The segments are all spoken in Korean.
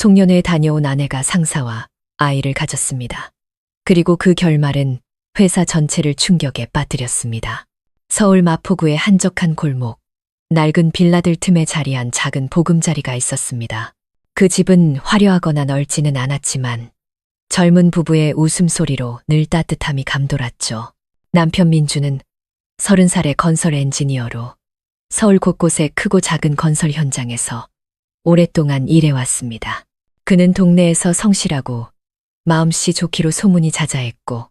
송년회에 다녀온 아내가 상사와 아이를 가졌습니다. 그리고 그 결말은 회사 전체를 충격에 빠뜨렸습니다. 서울 마포구의 한적한 골목, 낡은 빌라들 틈에 자리한 작은 보금자리가 있었습니다. 그 집은 화려하거나 넓지는 않았지만 젊은 부부의 웃음소리로 늘 따뜻함이 감돌았죠. 남편 민주는 30살의 건설 엔지니어로 서울 곳곳의 크고 작은 건설 현장에서 오랫동안 일해왔습니다. 그는 동네에서 성실하고 마음씨 좋기로 소문이 자자했고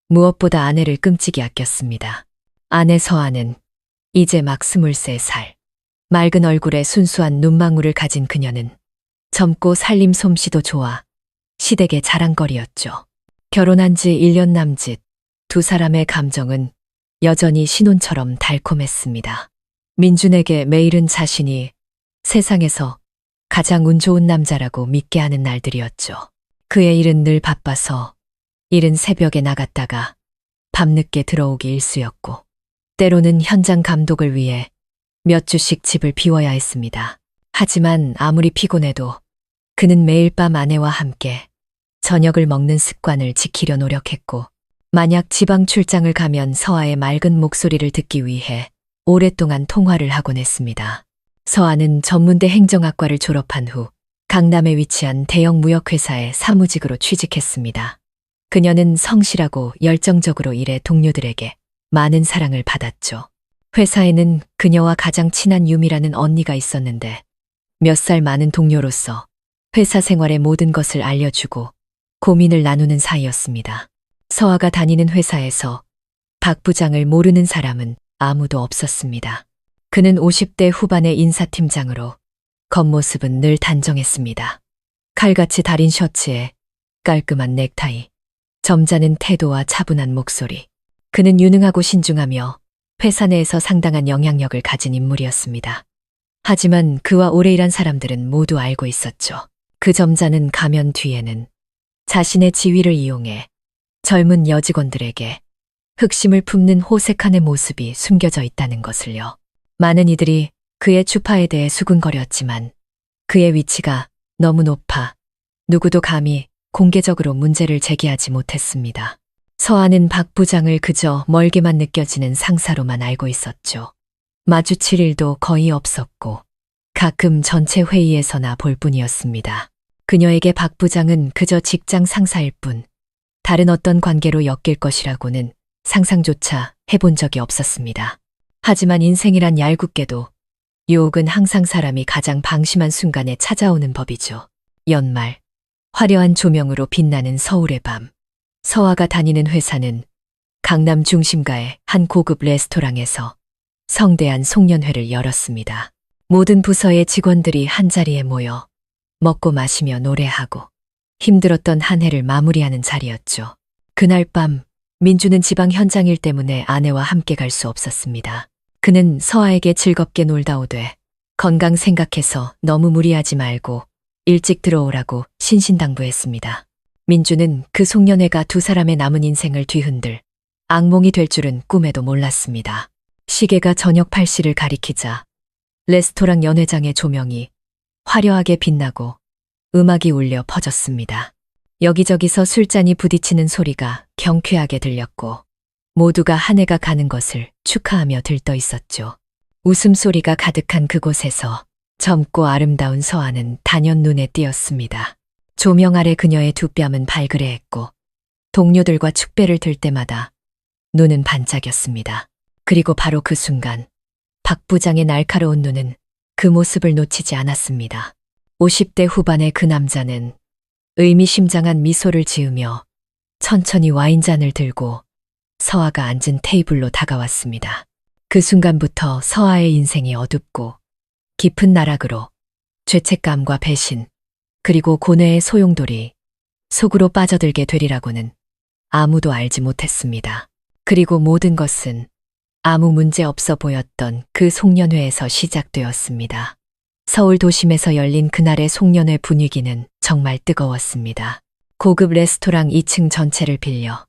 무엇보다 아내를 끔찍이 아꼈습니다. 아내 서아는 이제 막 23살. 맑은 얼굴에 순수한 눈망울을 가진 그녀는 젊고 살림 솜씨도 좋아 시댁의 자랑거리였죠. 결혼한 지 1년 남짓 두 사람의 감정은 여전히 신혼처럼 달콤했습니다. 민준에게 매일은 자신이 세상에서 가장 운 좋은 남자라고 믿게 하는 날들이었죠. 그의 일은 늘 바빠서 이른 새벽에 나갔다가 밤늦게 들어오기 일쑤였고 때로는 현장 감독을 위해 몇 주씩 집을 비워야 했습니다. 하지만 아무리 피곤해도 그는 매일 밤 아내와 함께 저녁을 먹는 습관을 지키려 노력했고 만약 지방 출장을 가면 서아의 맑은 목소리를 듣기 위해 오랫동안 통화를 하곤 했습니다. 서아는 전문대 행정학과를 졸업한 후 강남에 위치한 대형 무역회사에 사무직으로 취직했습니다. 그녀는 성실하고 열정적으로 일해 동료들에게 많은 사랑을 받았죠. 회사에는 그녀와 가장 친한 유미라는 언니가 있었는데 몇 살 많은 동료로서 회사 생활의 모든 것을 알려주고 고민을 나누는 사이였습니다. 서아가 다니는 회사에서 박 부장을 모르는 사람은 아무도 없었습니다. 그는 50대 후반의 인사팀장으로 겉모습은 늘 단정했습니다. 칼같이 다린 셔츠에 깔끔한 넥타이, 점잖은 태도와 차분한 목소리. 그는 유능하고 신중하며 회사 내에서 상당한 영향력을 가진 인물이었습니다. 하지만 그와 오래 일한 사람들은 모두 알고 있었죠. 그 점잖은 가면 뒤에는 자신의 지위를 이용해 젊은 여직원들에게 흑심을 품는 호색한의 모습이 숨겨져 있다는 것을요. 많은 이들이 그의 추파에 대해 수군거렸지만 그의 위치가 너무 높아 누구도 감히 공개적으로 문제를 제기하지 못했습니다. 서아는 박 부장을 그저 멀게만 느껴지는 상사로만 알고 있었죠. 마주칠 일도 거의 없었고 가끔 전체 회의에서나 볼 뿐이었습니다. 그녀에게 박 부장은 그저 직장 상사일 뿐 다른 어떤 관계로 엮일 것이라고는 상상조차 해본 적이 없었습니다. 하지만 인생이란 얄궂게도 유혹은 항상 사람이 가장 방심한 순간에 찾아오는 법이죠. 연말, 화려한 조명으로 빛나는 서울의 밤. 서아가 다니는 회사는 강남 중심가의 한 고급 레스토랑에서 성대한 송년회를 열었습니다. 모든 부서의 직원들이 한자리에 모여 먹고 마시며 노래하고 힘들었던 한 해를 마무리하는 자리였죠. 그날 밤 민주는 지방 현장 일 때문에 아내와 함께 갈 수 없었습니다. 그는 서아에게 즐겁게 놀다 오되 건강 생각해서 너무 무리하지 말고 일찍 들어오라고 신신당부했습니다. 민주는 그 송년회가 두 사람의 남은 인생을 뒤흔들 악몽이 될 줄은 꿈에도 몰랐습니다. 시계가 저녁 8시를 가리키자 레스토랑 연회장의 조명이 화려하게 빛나고 음악이 울려 퍼졌습니다. 여기저기서 술잔이 부딪히는 소리가 경쾌하게 들렸고 모두가 한 해가 가는 것을 축하하며 들떠 있었죠. 웃음소리가 가득한 그곳에서 젊고 아름다운 서아는 단연 눈에 띄었습니다. 조명 아래 그녀의 두 뺨은 발그레했고 동료들과 축배를 들 때마다 눈은 반짝였습니다. 그리고 바로 그 순간 박 부장의 날카로운 눈은 그 모습을 놓치지 않았습니다. 50대 후반의 그 남자는 의미심장한 미소를 지으며 천천히 와인잔을 들고 서아가 앉은 테이블로 다가왔습니다. 그 순간부터 서아의 인생이 어둡고 깊은 나락으로 죄책감과 배신, 그리고 고뇌의 소용돌이 속으로 빠져들게 되리라고는 아무도 알지 못했습니다. 그리고 모든 것은 아무 문제 없어 보였던 그 송년회에서 시작되었습니다. 서울 도심에서 열린 그날의 송년회 분위기는 정말 뜨거웠습니다. 고급 레스토랑 2층 전체를 빌려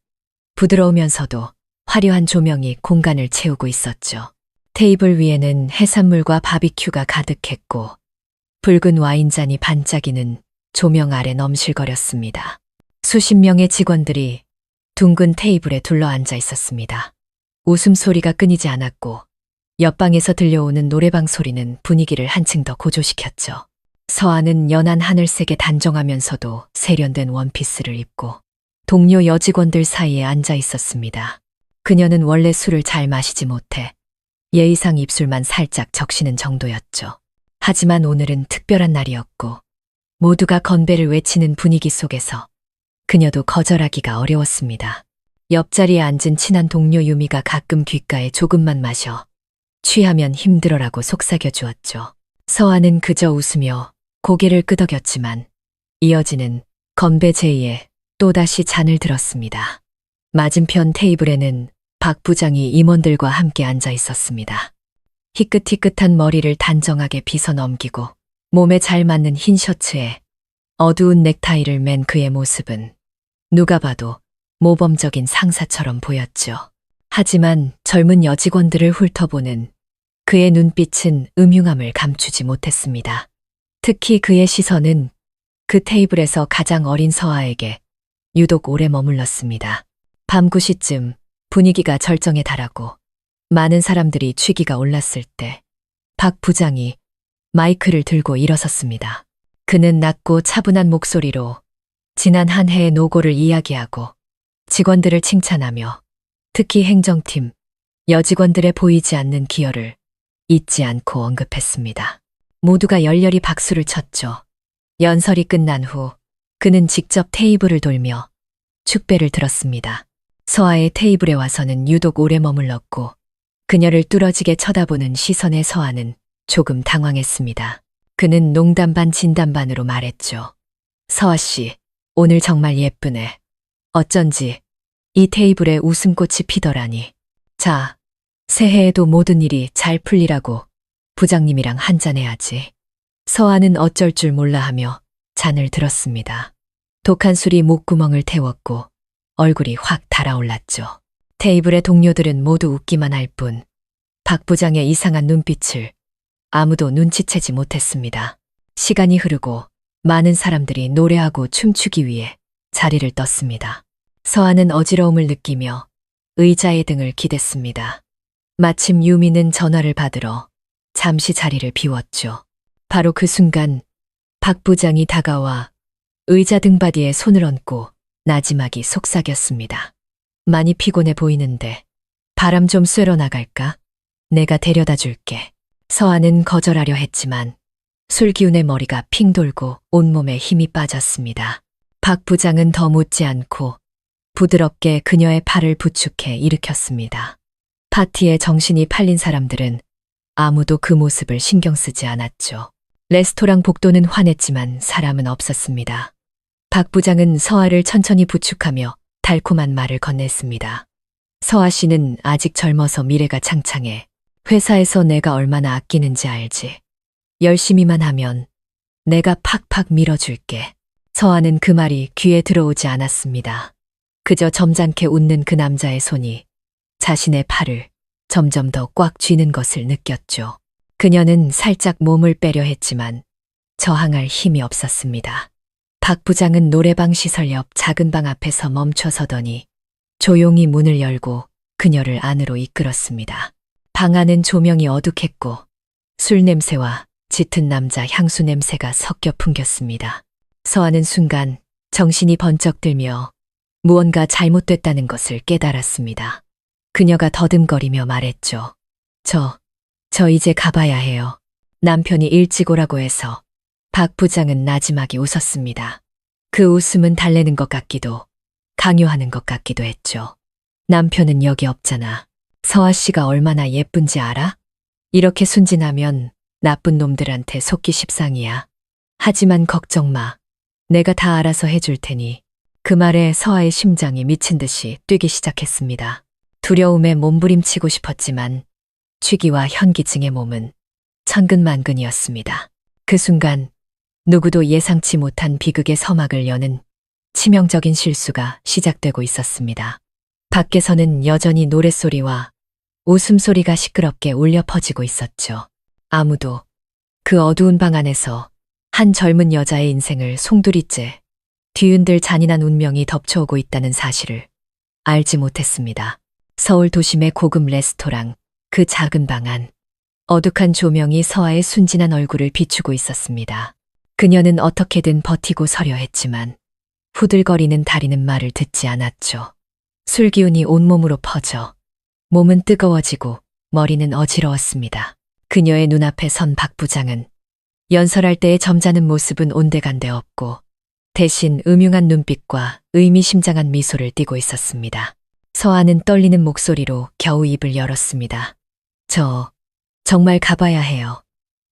부드러우면서도 화려한 조명이 공간을 채우고 있었죠. 테이블 위에는 해산물과 바비큐가 가득했고 붉은 와인잔이 반짝이는 조명 아래 넘실거렸습니다. 수십 명의 직원들이 둥근 테이블에 둘러앉아 있었습니다. 웃음소리가 끊이지 않았고 옆방에서 들려오는 노래방 소리는 분위기를 한층 더 고조시켰죠. 서아는 연한 하늘색에 단정하면서도 세련된 원피스를 입고 동료 여직원들 사이에 앉아 있었습니다. 그녀는 원래 술을 잘 마시지 못해 예의상 입술만 살짝 적시는 정도였죠. 하지만 오늘은 특별한 날이었고 모두가 건배를 외치는 분위기 속에서 그녀도 거절하기가 어려웠습니다. 옆자리에 앉은 친한 동료 유미가 가끔 귓가에 조금만 마셔 취하면 힘들어라고 속삭여 주었죠. 서아는 그저 웃으며 고개를 끄덕였지만 이어지는 건배 제의에 또다시 잔을 들었습니다. 맞은편 테이블에는 박 부장이 임원들과 함께 앉아 있었습니다. 희끗희끗한 머리를 단정하게 빗어 넘기고 몸에 잘 맞는 흰 셔츠에 어두운 넥타이를 맨 그의 모습은 누가 봐도 모범적인 상사처럼 보였죠. 하지만 젊은 여직원들을 훑어보는 그의 눈빛은 음흉함을 감추지 못했습니다. 특히 그의 시선은 그 테이블에서 가장 어린 서아에게 유독 오래 머물렀습니다. 밤 9시쯤 분위기가 절정에 달하고 많은 사람들이 취기가 올랐을 때 박 부장이 마이크를 들고 일어섰습니다. 그는 낮고 차분한 목소리로 지난 한 해의 노고를 이야기하고 직원들을 칭찬하며 특히 행정팀, 여직원들의 보이지 않는 기여를 잊지 않고 언급했습니다. 모두가 열렬히 박수를 쳤죠. 연설이 끝난 후 그는 직접 테이블을 돌며 축배를 들었습니다. 서아의 테이블에 와서는 유독 오래 머물렀고 그녀를 뚫어지게 쳐다보는 시선에 서아는 조금 당황했습니다. 그는 농담 반 진담 반으로 말했죠. 서아 씨, 오늘 정말 예쁘네. 어쩐지 이 테이블에 웃음꽃이 피더라니. 자, 새해에도 모든 일이 잘 풀리라고 부장님이랑 한잔해야지. 서아는 어쩔 줄 몰라 하며 잔을 들었습니다. 독한 술이 목구멍을 태웠고 얼굴이 확 달아올랐죠. 테이블의 동료들은 모두 웃기만 할 뿐 박 부장의 이상한 눈빛을 아무도 눈치채지 못했습니다. 시간이 흐르고 많은 사람들이 노래하고 춤추기 위해 자리를 떴습니다. 서아는 어지러움을 느끼며 의자의 등을 기댔습니다. 마침 유미는 전화를 받으러 잠시 자리를 비웠죠. 바로 그 순간 박 부장이 다가와 의자 등받이에 손을 얹고 나지막이 속삭였습니다. 많이 피곤해 보이는데 바람 좀 쐬러 나갈까? 내가 데려다 줄게. 서아는 거절하려 했지만 술 기운에 머리가 핑 돌고 온몸에 힘이 빠졌습니다. 박 부장은 더 묻지 않고 부드럽게 그녀의 팔을 부축해 일으켰습니다. 파티에 정신이 팔린 사람들은 아무도 그 모습을 신경 쓰지 않았죠. 레스토랑 복도는 환했지만 사람은 없었습니다. 박 부장은 서아를 천천히 부축하며 달콤한 말을 건넸습니다. 서아 씨는 아직 젊어서 미래가 창창해. 회사에서 내가 얼마나 아끼는지 알지. 열심히만 하면 내가 팍팍 밀어줄게. 서아는 그 말이 귀에 들어오지 않았습니다. 그저 점잖게 웃는 그 남자의 손이 자신의 팔을 점점 더 꽉 쥐는 것을 느꼈죠. 그녀는 살짝 몸을 빼려 했지만 저항할 힘이 없었습니다. 박 부장은 노래방 시설 옆 작은 방 앞에서 멈춰서더니 조용히 문을 열고 그녀를 안으로 이끌었습니다. 방 안은 조명이 어둑했고 술 냄새와 짙은 남자 향수 냄새가 섞여 풍겼습니다. 서아는 순간 정신이 번쩍 들며 무언가 잘못됐다는 것을 깨달았습니다. 그녀가 더듬거리며 말했죠. 저 이제 가봐야 해요. 남편이 일찍 오라고 해서. 박 부장은 나지막이 웃었습니다. 그 웃음은 달래는 것 같기도 강요하는 것 같기도 했죠. 남편은 여기 없잖아. 서아 씨가 얼마나 예쁜지 알아? 이렇게 순진하면 나쁜 놈들한테 속기 십상이야. 하지만 걱정 마. 내가 다 알아서 해줄 테니. 그 말에 서아의 심장이 미친 듯이 뛰기 시작했습니다. 두려움에 몸부림치고 싶었지만 취기와 현기증의 몸은 천근만근이었습니다. 그 순간 누구도 예상치 못한 비극의 서막을 여는 치명적인 실수가 시작되고 있었습니다. 밖에서는 여전히 노랫소리와 웃음소리가 시끄럽게 울려 퍼지고 있었죠. 아무도 그 어두운 방 안에서 한 젊은 여자의 인생을 송두리째 뒤흔들 잔인한 운명이 덮쳐오고 있다는 사실을 알지 못했습니다. 서울 도심의 고급 레스토랑, 그 작은 방 안. 어둑한 조명이 서아의 순진한 얼굴을 비추고 있었습니다. 그녀는 어떻게든 버티고 서려 했지만 후들거리는 다리는 말을 듣지 않았죠. 술기운이 온몸으로 퍼져 몸은 뜨거워지고 머리는 어지러웠습니다. 그녀의 눈앞에 선 박 부장은 연설할 때의 점잖은 모습은 온데간데 없고 대신 음흉한 눈빛과 의미심장한 미소를 띠고 있었습니다. 서아는 떨리는 목소리로 겨우 입을 열었습니다. 정말 가봐야 해요.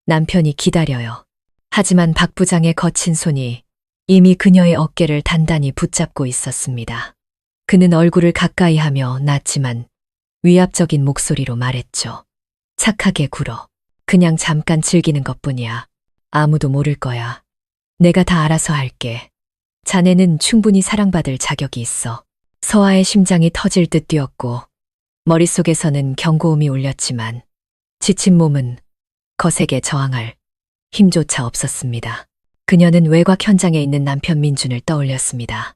남편이 기다려요. 하지만 박 부장의 거친 손이 이미 그녀의 어깨를 단단히 붙잡고 있었습니다. 그는 얼굴을 가까이 하며 낮지만 위압적인 목소리로 말했죠. 착하게 굴어. 그냥 잠깐 즐기는 것뿐이야. 아무도 모를 거야. 내가 다 알아서 할게. 자네는 충분히 사랑받을 자격이 있어. 서아의 심장이 터질 듯 뛰었고 머릿속에서는 경고음이 울렸지만 지친 몸은 거세게 저항할 힘조차 없었습니다. 그녀는 외곽 현장에 있는 남편 민준을 떠올렸습니다.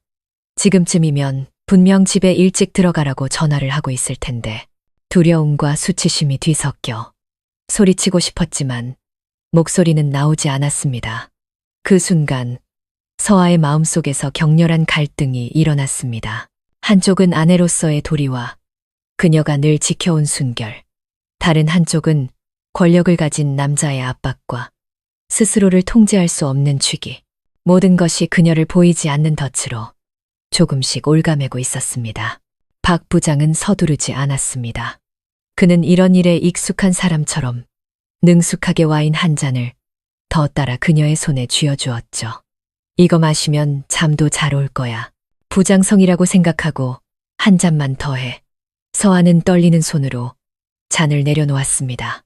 지금쯤이면 분명 집에 일찍 들어가라고 전화를 하고 있을 텐데 두려움과 수치심이 뒤섞여 소리치고 싶었지만 목소리는 나오지 않았습니다. 그 순간 서아의 마음속에서 격렬한 갈등이 일어났습니다. 한쪽은 아내로서의 도리와 그녀가 늘 지켜온 순결, 다른 한쪽은 권력을 가진 남자의 압박과 스스로를 통제할 수 없는 취기. 모든 것이 그녀를 보이지 않는 덫으로 조금씩 올가매고 있었습니다. 박 부장은 서두르지 않았습니다. 그는 이런 일에 익숙한 사람처럼 능숙하게 와인 한 잔을 더 따라 그녀의 손에 쥐어주었죠. 이거 마시면 잠도 잘 올 거야. 부장성이라고 생각하고 한 잔만 더 해. 서아는 떨리는 손으로 잔을 내려놓았습니다.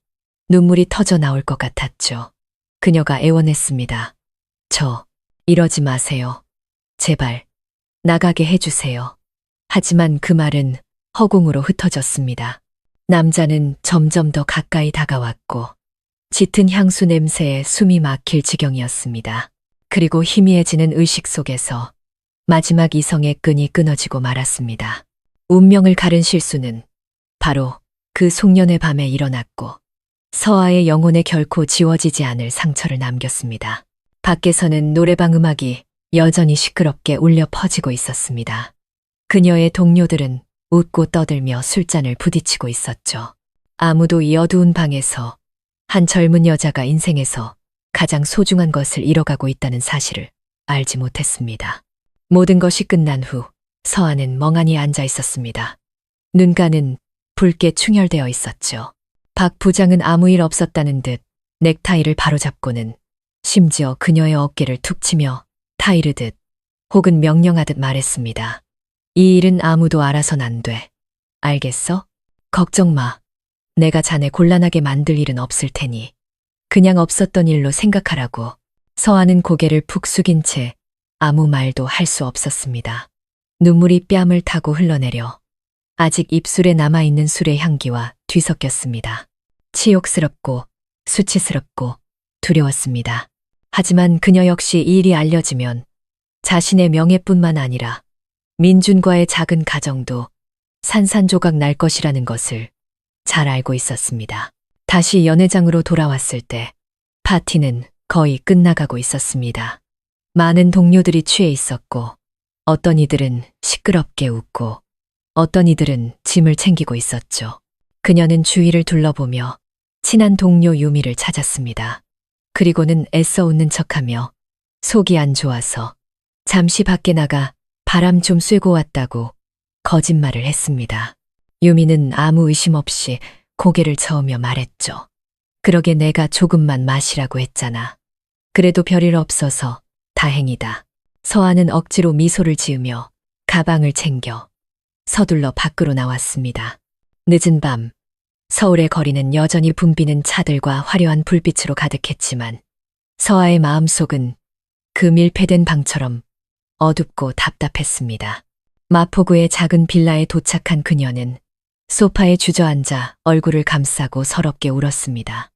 눈물이 터져 나올 것 같았죠. 그녀가 애원했습니다. 이러지 마세요. 제발, 나가게 해주세요. 하지만 그 말은 허공으로 흩어졌습니다. 남자는 점점 더 가까이 다가왔고 짙은 향수 냄새에 숨이 막힐 지경이었습니다. 그리고 희미해지는 의식 속에서 마지막 이성의 끈이 끊어지고 말았습니다. 운명을 가른 실수는 바로 그 송년회 밤에 일어났고 서아의 영혼에 결코 지워지지 않을 상처를 남겼습니다. 밖에서는 노래방 음악이 여전히 시끄럽게 울려 퍼지고 있었습니다. 그녀의 동료들은 웃고 떠들며 술잔을 부딪히고 있었죠. 아무도 이 어두운 방에서 한 젊은 여자가 인생에서 가장 소중한 것을 잃어가고 있다는 사실을 알지 못했습니다. 모든 것이 끝난 후 서아는 멍하니 앉아 있었습니다. 눈가는 붉게 충혈되어 있었죠. 박 부장은 아무 일 없었다는 듯 넥타이를 바로잡고는 심지어 그녀의 어깨를 툭 치며 타이르듯 혹은 명령하듯 말했습니다. 이 일은 아무도 알아선 안 돼. 알겠어? 걱정 마. 내가 자네 곤란하게 만들 일은 없을 테니 그냥 없었던 일로 생각하라고. 서아는 고개를 푹 숙인 채 아무 말도 할 수 없었습니다. 눈물이 뺨을 타고 흘러내려 아직 입술에 남아있는 술의 향기와 뒤섞였습니다. 치욕스럽고 수치스럽고 두려웠습니다. 하지만 그녀 역시 이 일이 알려지면 자신의 명예뿐만 아니라 민준과의 작은 가정도 산산조각 날 것이라는 것을 잘 알고 있었습니다. 다시 연회장으로 돌아왔을 때 파티는 거의 끝나가고 있었습니다. 많은 동료들이 취해 있었고 어떤 이들은 시끄럽게 웃고 어떤 이들은 짐을 챙기고 있었죠. 그녀는 주위를 둘러보며 친한 동료 유미를 찾았습니다. 그리고는 애써 웃는 척하며 속이 안 좋아서 잠시 밖에 나가 바람 좀 쐬고 왔다고 거짓말을 했습니다. 유미는 아무 의심 없이 고개를 저으며 말했죠. 그러게 내가 조금만 마시라고 했잖아. 그래도 별일 없어서 다행이다. 서아는 억지로 미소를 지으며 가방을 챙겨 서둘러 밖으로 나왔습니다. 늦은 밤, 서울의 거리는 여전히 붐비는 차들과 화려한 불빛으로 가득했지만 서아의 마음속은 그 밀폐된 방처럼 어둡고 답답했습니다. 마포구의 작은 빌라에 도착한 그녀는 소파에 주저앉아 얼굴을 감싸고 서럽게 울었습니다.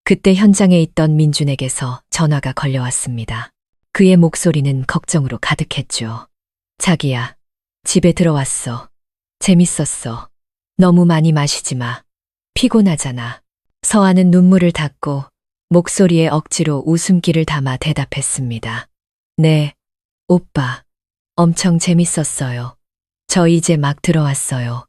그때 현장에 있던 민준에게서 전화가 걸려왔습니다. 그의 목소리는 걱정으로 가득했죠. 자기야, 집에 들어왔어. 재밌었어. 너무 많이 마시지 마. 피곤하잖아. 서아는 눈물을 닦고 목소리에 억지로 웃음기를 담아 대답했습니다. 네, 오빠. 엄청 재밌었어요. 저 이제 막 들어왔어요.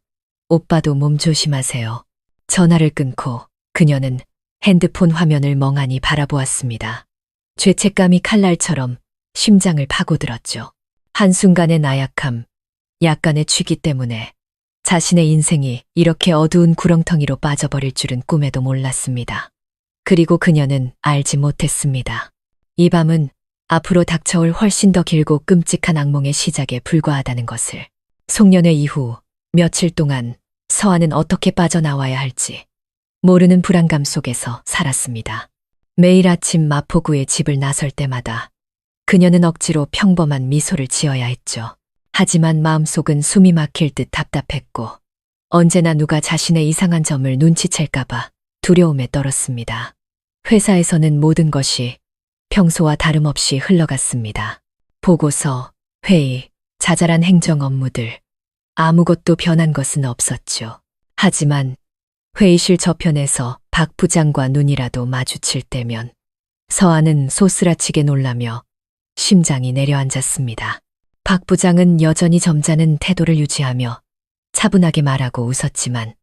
오빠도 몸 조심하세요. 전화를 끊고 그녀는 핸드폰 화면을 멍하니 바라보았습니다. 죄책감이 칼날처럼 심장을 파고들었죠. 한순간의 나약함, 약간의 취기 때문에 자신의 인생이 이렇게 어두운 구렁텅이로 빠져버릴 줄은 꿈에도 몰랐습니다. 그리고 그녀는 알지 못했습니다. 이 밤은 앞으로 닥쳐올 훨씬 더 길고 끔찍한 악몽의 시작에 불과하다는 것을. 송년회 이후 며칠 동안 서아는 어떻게 빠져나와야 할지 모르는 불안감 속에서 살았습니다. 매일 아침 마포구의 집을 나설 때마다 그녀는 억지로 평범한 미소를 지어야 했죠. 하지만 마음속은 숨이 막힐 듯 답답했고 언제나 누가 자신의 이상한 점을 눈치챌까봐 두려움에 떨었습니다. 회사에서는 모든 것이 평소와 다름없이 흘러갔습니다. 보고서, 회의, 자잘한 행정 업무들, 아무것도 변한 것은 없었죠. 하지만 회의실 저편에서 박 부장과 눈이라도 마주칠 때면 서아는 소스라치게 놀라며 심장이 내려앉았습니다. 박 부장은 여전히 점잖은 태도를 유지하며 차분하게 말하고 웃었지만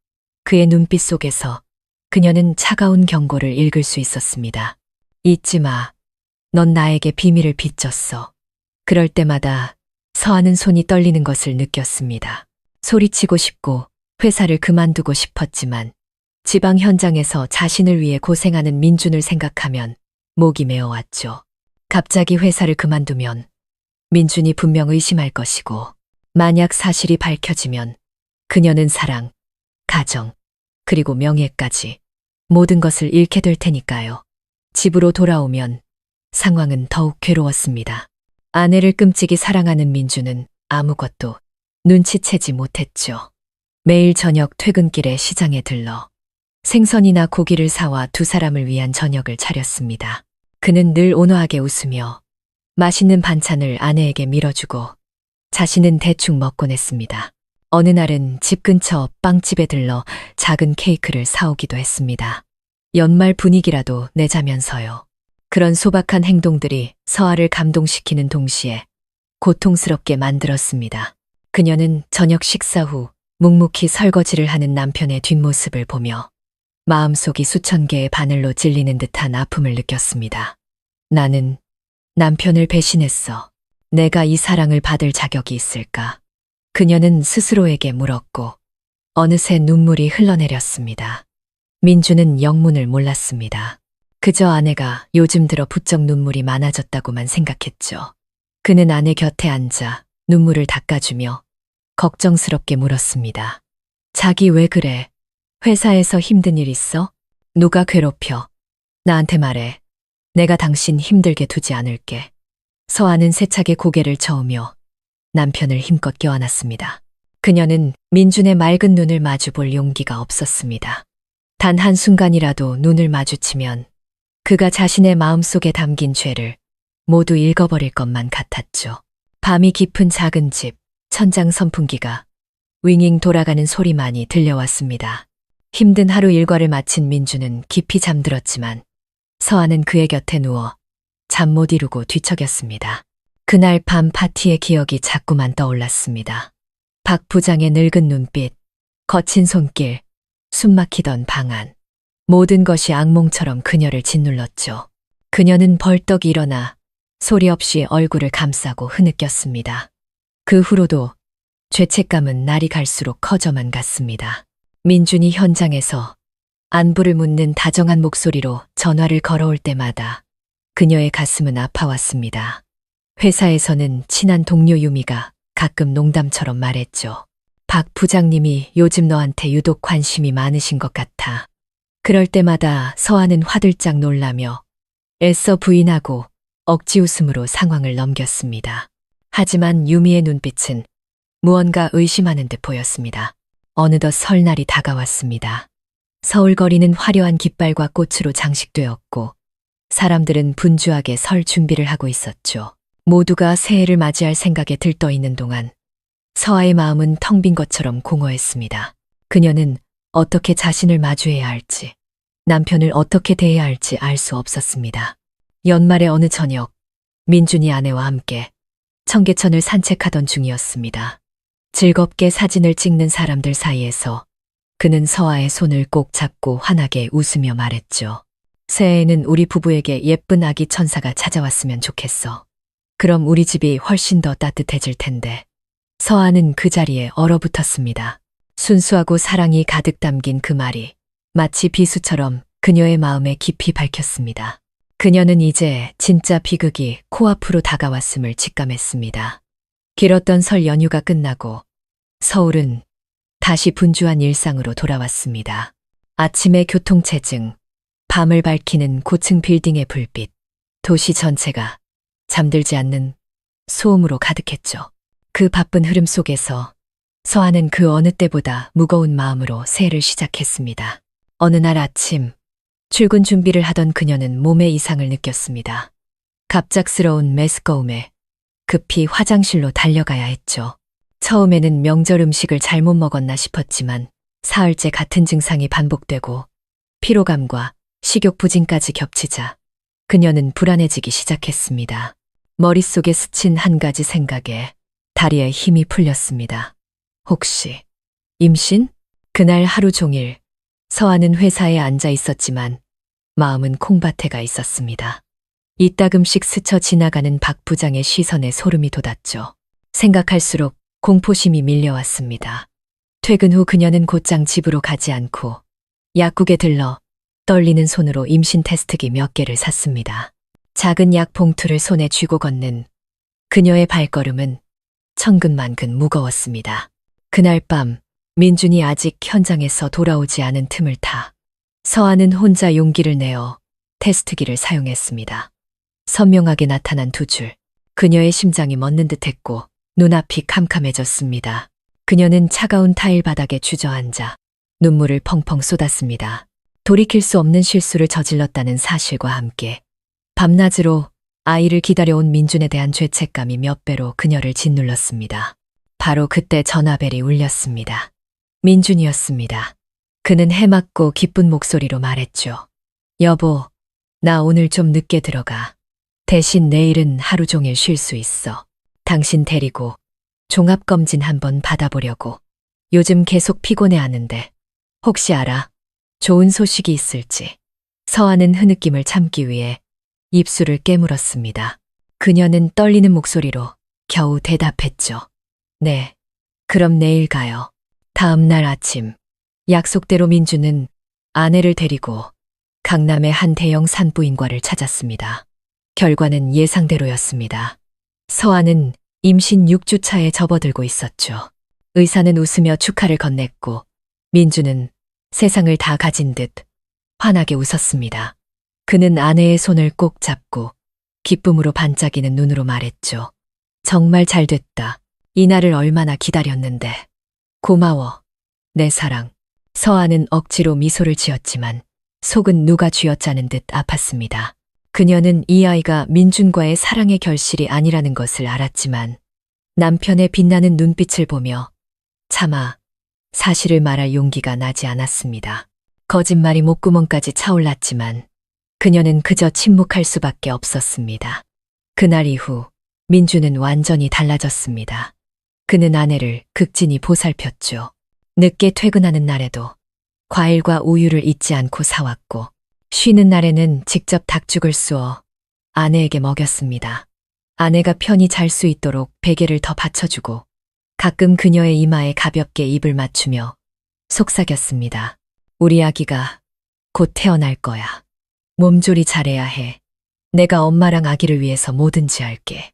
그의 눈빛 속에서 그녀는 차가운 경고를 읽을 수 있었습니다. 잊지 마. 넌 나에게 비밀을 빚졌어. 그럴 때마다 서아는 손이 떨리는 것을 느꼈습니다. 소리치고 싶고 회사를 그만두고 싶었지만 지방 현장에서 자신을 위해 고생하는 민준을 생각하면 목이 메어왔죠. 갑자기 회사를 그만두면 민준이 분명 의심할 것이고 만약 사실이 밝혀지면 그녀는 사랑, 가정, 그리고 명예까지 모든 것을 잃게 될 테니까요. 집으로 돌아오면 상황은 더욱 괴로웠습니다. 아내를 끔찍이 사랑하는 민준은 아무것도 눈치채지 못했죠. 매일 저녁 퇴근길에 시장에 들러 생선이나 고기를 사와 두 사람을 위한 저녁을 차렸습니다. 그는 늘 온화하게 웃으며 맛있는 반찬을 아내에게 밀어주고 자신은 대충 먹곤 했습니다. 어느 날은 집 근처 빵집에 들러 작은 케이크를 사오기도 했습니다. 연말 분위기라도 내자면서요. 그런 소박한 행동들이 서아를 감동시키는 동시에 고통스럽게 만들었습니다. 그녀는 저녁 식사 후 묵묵히 설거지를 하는 남편의 뒷모습을 보며 마음속이 수천 개의 바늘로 찔리는 듯한 아픔을 느꼈습니다. 나는 남편을 배신했어. 내가 이 사랑을 받을 자격이 있을까? 그녀는 스스로에게 물었고 어느새 눈물이 흘러내렸습니다. 민주는 영문을 몰랐습니다. 그저 아내가 요즘 들어 부쩍 눈물이 많아졌다고만 생각했죠. 그는 아내 곁에 앉아 눈물을 닦아주며 걱정스럽게 물었습니다. 자기 왜 그래? 회사에서 힘든 일 있어? 누가 괴롭혀? 나한테 말해. 내가 당신 힘들게 두지 않을게. 서아는 세차게 고개를 저으며 남편을 힘껏 껴안았습니다. 그녀는 민준의 맑은 눈을 마주볼 용기가 없었습니다. 단 한순간이라도 눈을 마주치면 그가 자신의 마음속에 담긴 죄를 모두 읽어버릴 것만 같았죠. 밤이 깊은 작은 집, 천장 선풍기가 윙윙 돌아가는 소리만이 들려왔습니다. 힘든 하루 일과를 마친 민주는 깊이 잠들었지만 서아는 그의 곁에 누워 잠 못 이루고 뒤척였습니다. 그날 밤 파티의 기억이 자꾸만 떠올랐습니다. 박 부장의 늙은 눈빛, 거친 손길, 숨막히던 방안. 모든 것이 악몽처럼 그녀를 짓눌렀죠. 그녀는 벌떡 일어나 소리 없이 얼굴을 감싸고 흐느꼈습니다. 그 후로도 죄책감은 날이 갈수록 커져만 갔습니다. 민준이 현장에서 안부를 묻는 다정한 목소리로 전화를 걸어올 때마다 그녀의 가슴은 아파왔습니다. 회사에서는 친한 동료 유미가 가끔 농담처럼 말했죠. 박 부장님이 요즘 너한테 유독 관심이 많으신 것 같아. 그럴 때마다 서아는 화들짝 놀라며 애써 부인하고 억지 웃음으로 상황을 넘겼습니다. 하지만 유미의 눈빛은 무언가 의심하는 듯 보였습니다. 어느덧 설날이 다가왔습니다. 서울 거리는 화려한 깃발과 꽃으로 장식되었고 사람들은 분주하게 설 준비를 하고 있었죠. 모두가 새해를 맞이할 생각에 들떠 있는 동안 서아의 마음은 텅 빈 것처럼 공허했습니다. 그녀는 어떻게 자신을 마주해야 할지, 남편을 어떻게 대해야 할지 알 수 없었습니다. 연말의 어느 저녁, 민준이 아내와 함께 청계천을 산책하던 중이었습니다. 즐겁게 사진을 찍는 사람들 사이에서 그는 서아의 손을 꼭 잡고 환하게 웃으며 말했죠. 새해에는 우리 부부에게 예쁜 아기 천사가 찾아왔으면 좋겠어. 그럼 우리 집이 훨씬 더 따뜻해질 텐데. 서아는 그 자리에 얼어붙었습니다. 순수하고 사랑이 가득 담긴 그 말이 마치 비수처럼 그녀의 마음에 깊이 박혔습니다. 그녀는 이제 진짜 비극이 코앞으로 다가왔음을 직감했습니다. 길었던 설 연휴가 끝나고 서울은 다시 분주한 일상으로 돌아왔습니다. 아침의 교통체증, 밤을 밝히는 고층 빌딩의 불빛, 도시 전체가 잠들지 않는 소음으로 가득했죠. 그 바쁜 흐름 속에서 서아는 그 어느 때보다 무거운 마음으로 새해를 시작했습니다. 어느 날 아침, 출근 준비를 하던 그녀는 몸의 이상을 느꼈습니다. 갑작스러운 메스꺼움에 급히 화장실로 달려가야 했죠. 처음에는 명절 음식을 잘못 먹었나 싶었지만 사흘째 같은 증상이 반복되고 피로감과 식욕 부진까지 겹치자 그녀는 불안해지기 시작했습니다. 머릿속에 스친 한 가지 생각에 다리에 힘이 풀렸습니다. 혹시 임신? 그날 하루 종일 서아는 회사에 앉아 있었지만 마음은 콩밭에 가 있었습니다. 이따금씩 스쳐 지나가는 박 부장의 시선에 소름이 돋았죠. 생각할수록 공포심이 밀려왔습니다. 퇴근 후 그녀는 곧장 집으로 가지 않고 약국에 들러 떨리는 손으로 임신 테스트기 몇 개를 샀습니다. 작은 약 봉투를 손에 쥐고 걷는 그녀의 발걸음은 천근만근 무거웠습니다. 그날 밤 민준이 아직 현장에서 돌아오지 않은 틈을 타 서아는 혼자 용기를 내어 테스트기를 사용했습니다. 선명하게 나타난 두 줄. 그녀의 심장이 멎는 듯했고 눈앞이 캄캄해졌습니다. 그녀는 차가운 타일 바닥에 주저앉아 눈물을 펑펑 쏟았습니다. 돌이킬 수 없는 실수를 저질렀다는 사실과 함께 밤낮으로 아이를 기다려온 민준에 대한 죄책감이 몇 배로 그녀를 짓눌렀습니다. 바로 그때 전화벨이 울렸습니다. 민준이었습니다. 그는 해맑고 기쁜 목소리로 말했죠. 여보, 나 오늘 좀 늦게 들어가. 대신 내일은 하루 종일 쉴 수 있어. 당신 데리고 종합검진 한번 받아보려고. 요즘 계속 피곤해하는데 혹시 알아? 좋은 소식이 있을지. 서아는 흐느낌을 참기 위해 입술을 깨물었습니다. 그녀는 떨리는 목소리로 겨우 대답했죠. 네, 그럼 내일 가요. 다음 날 아침, 약속대로 민주는 아내를 데리고 강남의 한 대형 산부인과를 찾았습니다. 결과는 예상대로였습니다. 서아는 임신 6주 차에 접어들고 있었죠. 의사는 웃으며 축하를 건넸고 민주는 세상을 다 가진 듯 환하게 웃었습니다. 그는 아내의 손을 꼭 잡고 기쁨으로 반짝이는 눈으로 말했죠. 정말 잘 됐다. 이날을 얼마나 기다렸는데. 고마워, 내 사랑. 서아는 억지로 미소를 지었지만 속은 누가 쥐어짜는 듯 아팠습니다. 그녀는 이 아이가 민준과의 사랑의 결실이 아니라는 것을 알았지만 남편의 빛나는 눈빛을 보며 차마 사실을 말할 용기가 나지 않았습니다. 거짓말이 목구멍까지 차올랐지만 그녀는 그저 침묵할 수밖에 없었습니다. 그날 이후 민주는 완전히 달라졌습니다. 그는 아내를 극진히 보살폈죠. 늦게 퇴근하는 날에도 과일과 우유를 잊지 않고 사왔고 쉬는 날에는 직접 닭죽을 쑤어 아내에게 먹였습니다. 아내가 편히 잘 수 있도록 베개를 더 받쳐주고 가끔 그녀의 이마에 가볍게 입을 맞추며 속삭였습니다. 우리 아기가 곧 태어날 거야. 몸조리 잘해야 해. 내가 엄마랑 아기를 위해서 뭐든지 할게.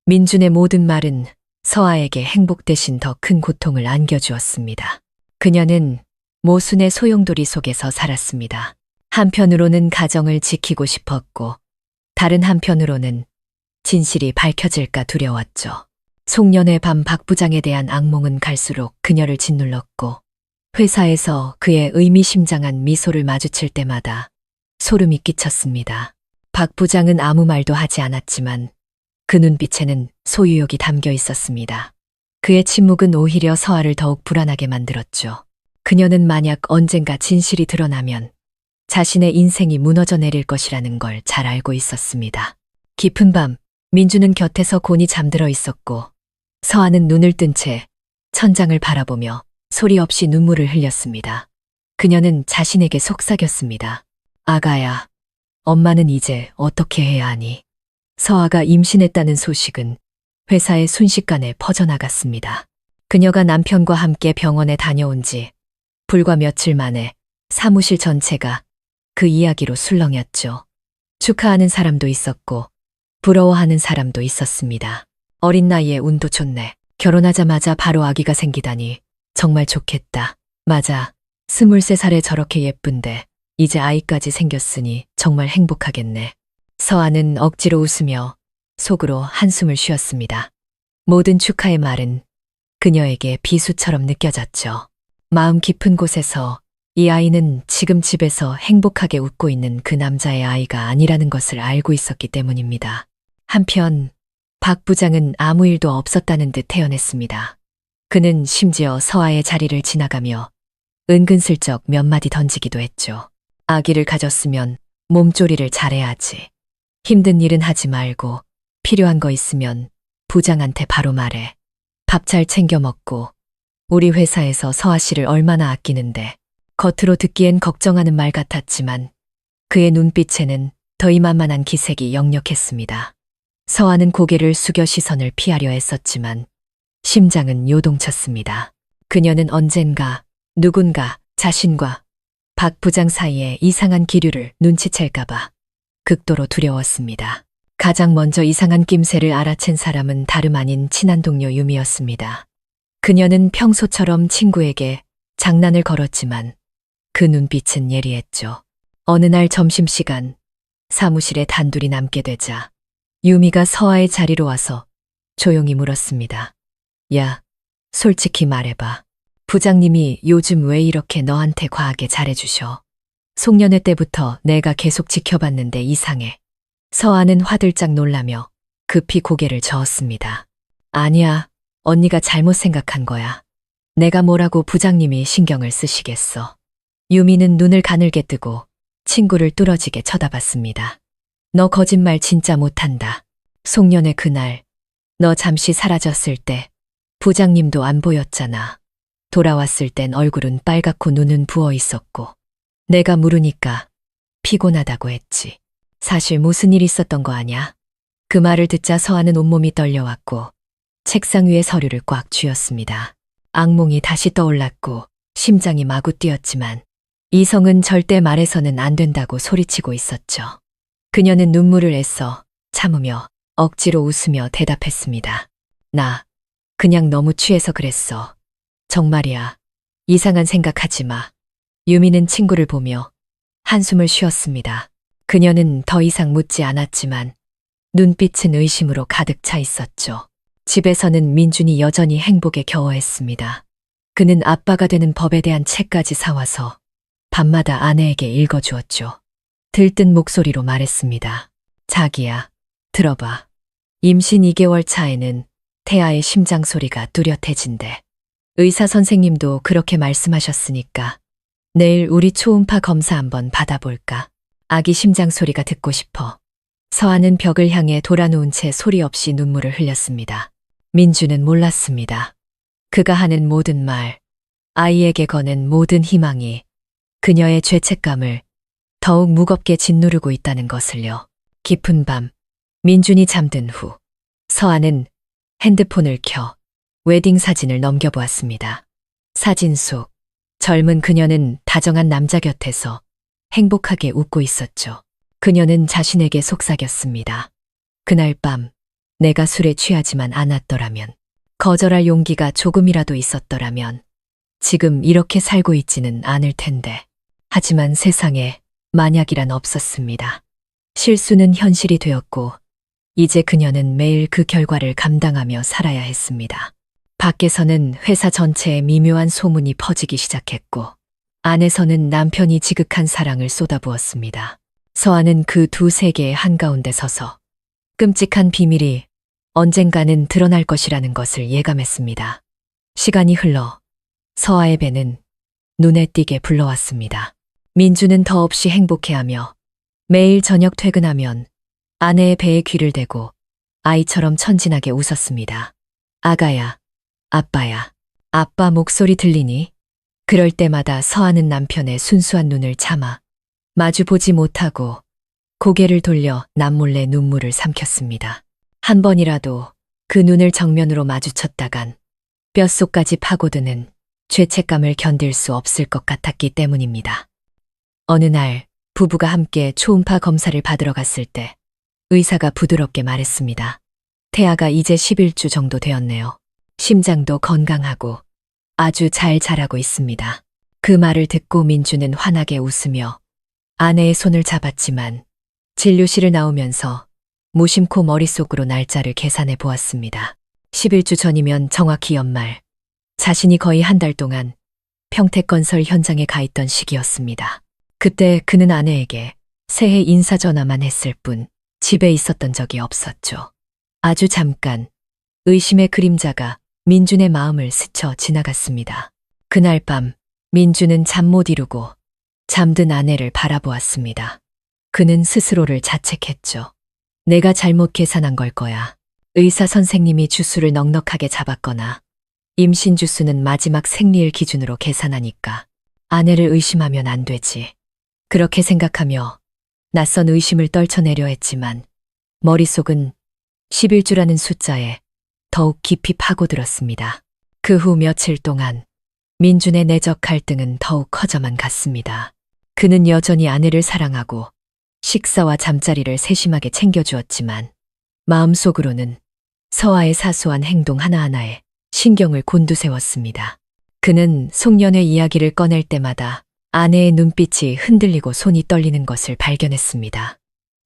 민준의 모든 말은 서아에게 행복 대신 더 큰 고통을 안겨주었습니다. 그녀는 모순의 소용돌이 속에서 살았습니다. 한편으로는 가정을 지키고 싶었고 다른 한편으로는 진실이 밝혀질까 두려웠죠. 송년회 밤 박 부장에 대한 악몽은 갈수록 그녀를 짓눌렀고 회사에서 그의 의미심장한 미소를 마주칠 때마다 소름이 끼쳤습니다. 박 부장은 아무 말도 하지 않았지만 그 눈빛에는 소유욕이 담겨 있었습니다. 그의 침묵은 오히려 서아를 더욱 불안하게 만들었죠. 그녀는 만약 언젠가 진실이 드러나면 자신의 인생이 무너져 내릴 것이라는 걸 잘 알고 있었습니다. 깊은 밤, 민주는 곁에서 곤히 잠들어 있었고 서아는 눈을 뜬 채 천장을 바라보며 소리 없이 눈물을 흘렸습니다. 그녀는 자신에게 속삭였습니다. 아가야, 엄마는 이제 어떻게 해야 하니? 서아가 임신했다는 소식은 회사에 순식간에 퍼져나갔습니다. 그녀가 남편과 함께 병원에 다녀온 지 불과 며칠 만에 사무실 전체가 그 이야기로 술렁였죠. 축하하는 사람도 있었고 부러워하는 사람도 있었습니다. 어린 나이에 운도 좋네. 결혼하자마자 바로 아기가 생기다니 정말 좋겠다. 맞아. 23살에 저렇게 예쁜데 이제 아이까지 생겼으니 정말 행복하겠네. 서아는 억지로 웃으며 속으로 한숨을 쉬었습니다. 모든 축하의 말은 그녀에게 비수처럼 느껴졌죠. 마음 깊은 곳에서 이 아이는 지금 집에서 행복하게 웃고 있는 그 남자의 아이가 아니라는 것을 알고 있었기 때문입니다. 한편 박 부장은 아무 일도 없었다는 듯 태어냈습니다. 그는 심지어 서아의 자리를 지나가며 은근슬쩍 몇 마디 던지기도 했죠. 아기를 가졌으면 몸조리를 잘해야지. 힘든 일은 하지 말고 필요한 거 있으면 부장한테 바로 말해. 밥 잘 챙겨 먹고 우리 회사에서 서아 씨를 얼마나 아끼는데. 겉으로 듣기엔 걱정하는 말 같았지만 그의 눈빛에는 더 이만만한 기색이 역력했습니다. 서아는 고개를 숙여 시선을 피하려 했었지만 심장은 요동쳤습니다. 그녀는 언젠가 누군가 자신과 박 부장 사이에 이상한 기류를 눈치챌까봐 극도로 두려웠습니다. 가장 먼저 이상한 낌새를 알아챈 사람은 다름 아닌 친한 동료 유미였습니다. 그녀는 평소처럼 친구에게 장난을 걸었지만 그 눈빛은 예리했죠. 어느 날 점심시간 사무실에 단둘이 남게 되자 유미가 서아의 자리로 와서 조용히 물었습니다. 야, 솔직히 말해봐. 부장님이 요즘 왜 이렇게 너한테 과하게 잘해주셔? 송년회 때부터 내가 계속 지켜봤는데 이상해. 서아는 화들짝 놀라며 급히 고개를 저었습니다. 아니야, 언니가 잘못 생각한 거야. 내가 뭐라고 부장님이 신경을 쓰시겠어. 유미는 눈을 가늘게 뜨고 친구를 뚫어지게 쳐다봤습니다. 너 거짓말 진짜 못한다. 송년회 그날 너 잠시 사라졌을 때 부장님도 안 보였잖아. 돌아왔을 땐 얼굴은 빨갛고 눈은 부어 있었고 내가 물으니까 피곤하다고 했지. 사실 무슨 일 있었던 거 아냐? 그 말을 듣자 서아는 온몸이 떨려왔고 책상 위에 서류를 꽉 쥐었습니다. 악몽이 다시 떠올랐고 심장이 마구 뛰었지만 이성은 절대 말해서는 안 된다고 소리치고 있었죠. 그녀는 눈물을 애써 참으며 억지로 웃으며 대답했습니다. 나 그냥 너무 취해서 그랬어. 정말이야. 이상한 생각하지 마. 유미는 친구를 보며 한숨을 쉬었습니다. 그녀는 더 이상 묻지 않았지만 눈빛은 의심으로 가득 차 있었죠. 집에서는 민준이 여전히 행복에 겨워했습니다. 그는 아빠가 되는 법에 대한 책까지 사와서 밤마다 아내에게 읽어주었죠. 들뜬 목소리로 말했습니다. 자기야, 들어봐. 임신 2개월 차에는 태아의 심장 소리가 뚜렷해진대. 의사 선생님도 그렇게 말씀하셨으니까 내일 우리 초음파 검사 한번 받아볼까? 아기 심장 소리가 듣고 싶어. 서아는 벽을 향해 돌아누운 채 소리 없이 눈물을 흘렸습니다. 민주는 몰랐습니다. 그가 하는 모든 말, 아이에게 거는 모든 희망이 그녀의 죄책감을 더욱 무겁게 짓누르고 있다는 것을요. 깊은 밤, 민준이 잠든 후 서아는 핸드폰을 켜 웨딩 사진을 넘겨보았습니다. 사진 속 젊은 그녀는 다정한 남자 곁에서 행복하게 웃고 있었죠. 그녀는 자신에게 속삭였습니다. 그날 밤 내가 술에 취하지만 않았더라면, 거절할 용기가 조금이라도 있었더라면 지금 이렇게 살고 있지는 않을 텐데. 하지만 세상에 만약이란 없었습니다. 실수는 현실이 되었고 이제 그녀는 매일 그 결과를 감당하며 살아야 했습니다. 밖에서는 회사 전체에 미묘한 소문이 퍼지기 시작했고, 안에서는 남편이 지극한 사랑을 쏟아부었습니다. 서아는 그 두 세계의 한가운데 서서 끔찍한 비밀이 언젠가는 드러날 것이라는 것을 예감했습니다. 시간이 흘러 서아의 배는 눈에 띄게 불러왔습니다. 민주는 더없이 행복해하며 매일 저녁 퇴근하면 아내의 배에 귀를 대고 아이처럼 천진하게 웃었습니다. 아가야, 아빠야, 아빠 목소리 들리니? 그럴 때마다 서아는 남편의 순수한 눈을 참아 마주보지 못하고 고개를 돌려 남몰래 눈물을 삼켰습니다. 한 번이라도 그 눈을 정면으로 마주쳤다간 뼛속까지 파고드는 죄책감을 견딜 수 없을 것 같았기 때문입니다. 어느 날 부부가 함께 초음파 검사를 받으러 갔을 때 의사가 부드럽게 말했습니다. 태아가 이제 11주 정도 되었네요. 심장도 건강하고 아주 잘 자라고 있습니다. 그 말을 듣고 민주는 환하게 웃으며 아내의 손을 잡았지만 진료실을 나오면서 무심코 머릿속으로 날짜를 계산해 보았습니다. 11주 전이면 정확히 연말, 자신이 거의 한 달 동안 평택건설 현장에 가 있던 시기였습니다. 그때 그는 아내에게 새해 인사 전화만 했을 뿐 집에 있었던 적이 없었죠. 아주 잠깐 의심의 그림자가 민준의 마음을 스쳐 지나갔습니다. 그날 밤 민준은 잠 못 이루고 잠든 아내를 바라보았습니다. 그는 스스로를 자책했죠. 내가 잘못 계산한 걸 거야. 의사 선생님이 주수를 넉넉하게 잡았거나 임신 주수는 마지막 생리일 기준으로 계산하니까 아내를 의심하면 안 되지. 그렇게 생각하며 낯선 의심을 떨쳐내려 했지만 머릿속은 11주라는 숫자에 더욱 깊이 파고들었습니다. 그 후 며칠 동안 민준의 내적 갈등은 더욱 커져만 갔습니다. 그는 여전히 아내를 사랑하고 식사와 잠자리를 세심하게 챙겨주었지만 마음속으로는 서아의 사소한 행동 하나하나에 신경을 곤두세웠습니다. 그는 송년회 이야기를 꺼낼 때마다 아내의 눈빛이 흔들리고 손이 떨리는 것을 발견했습니다.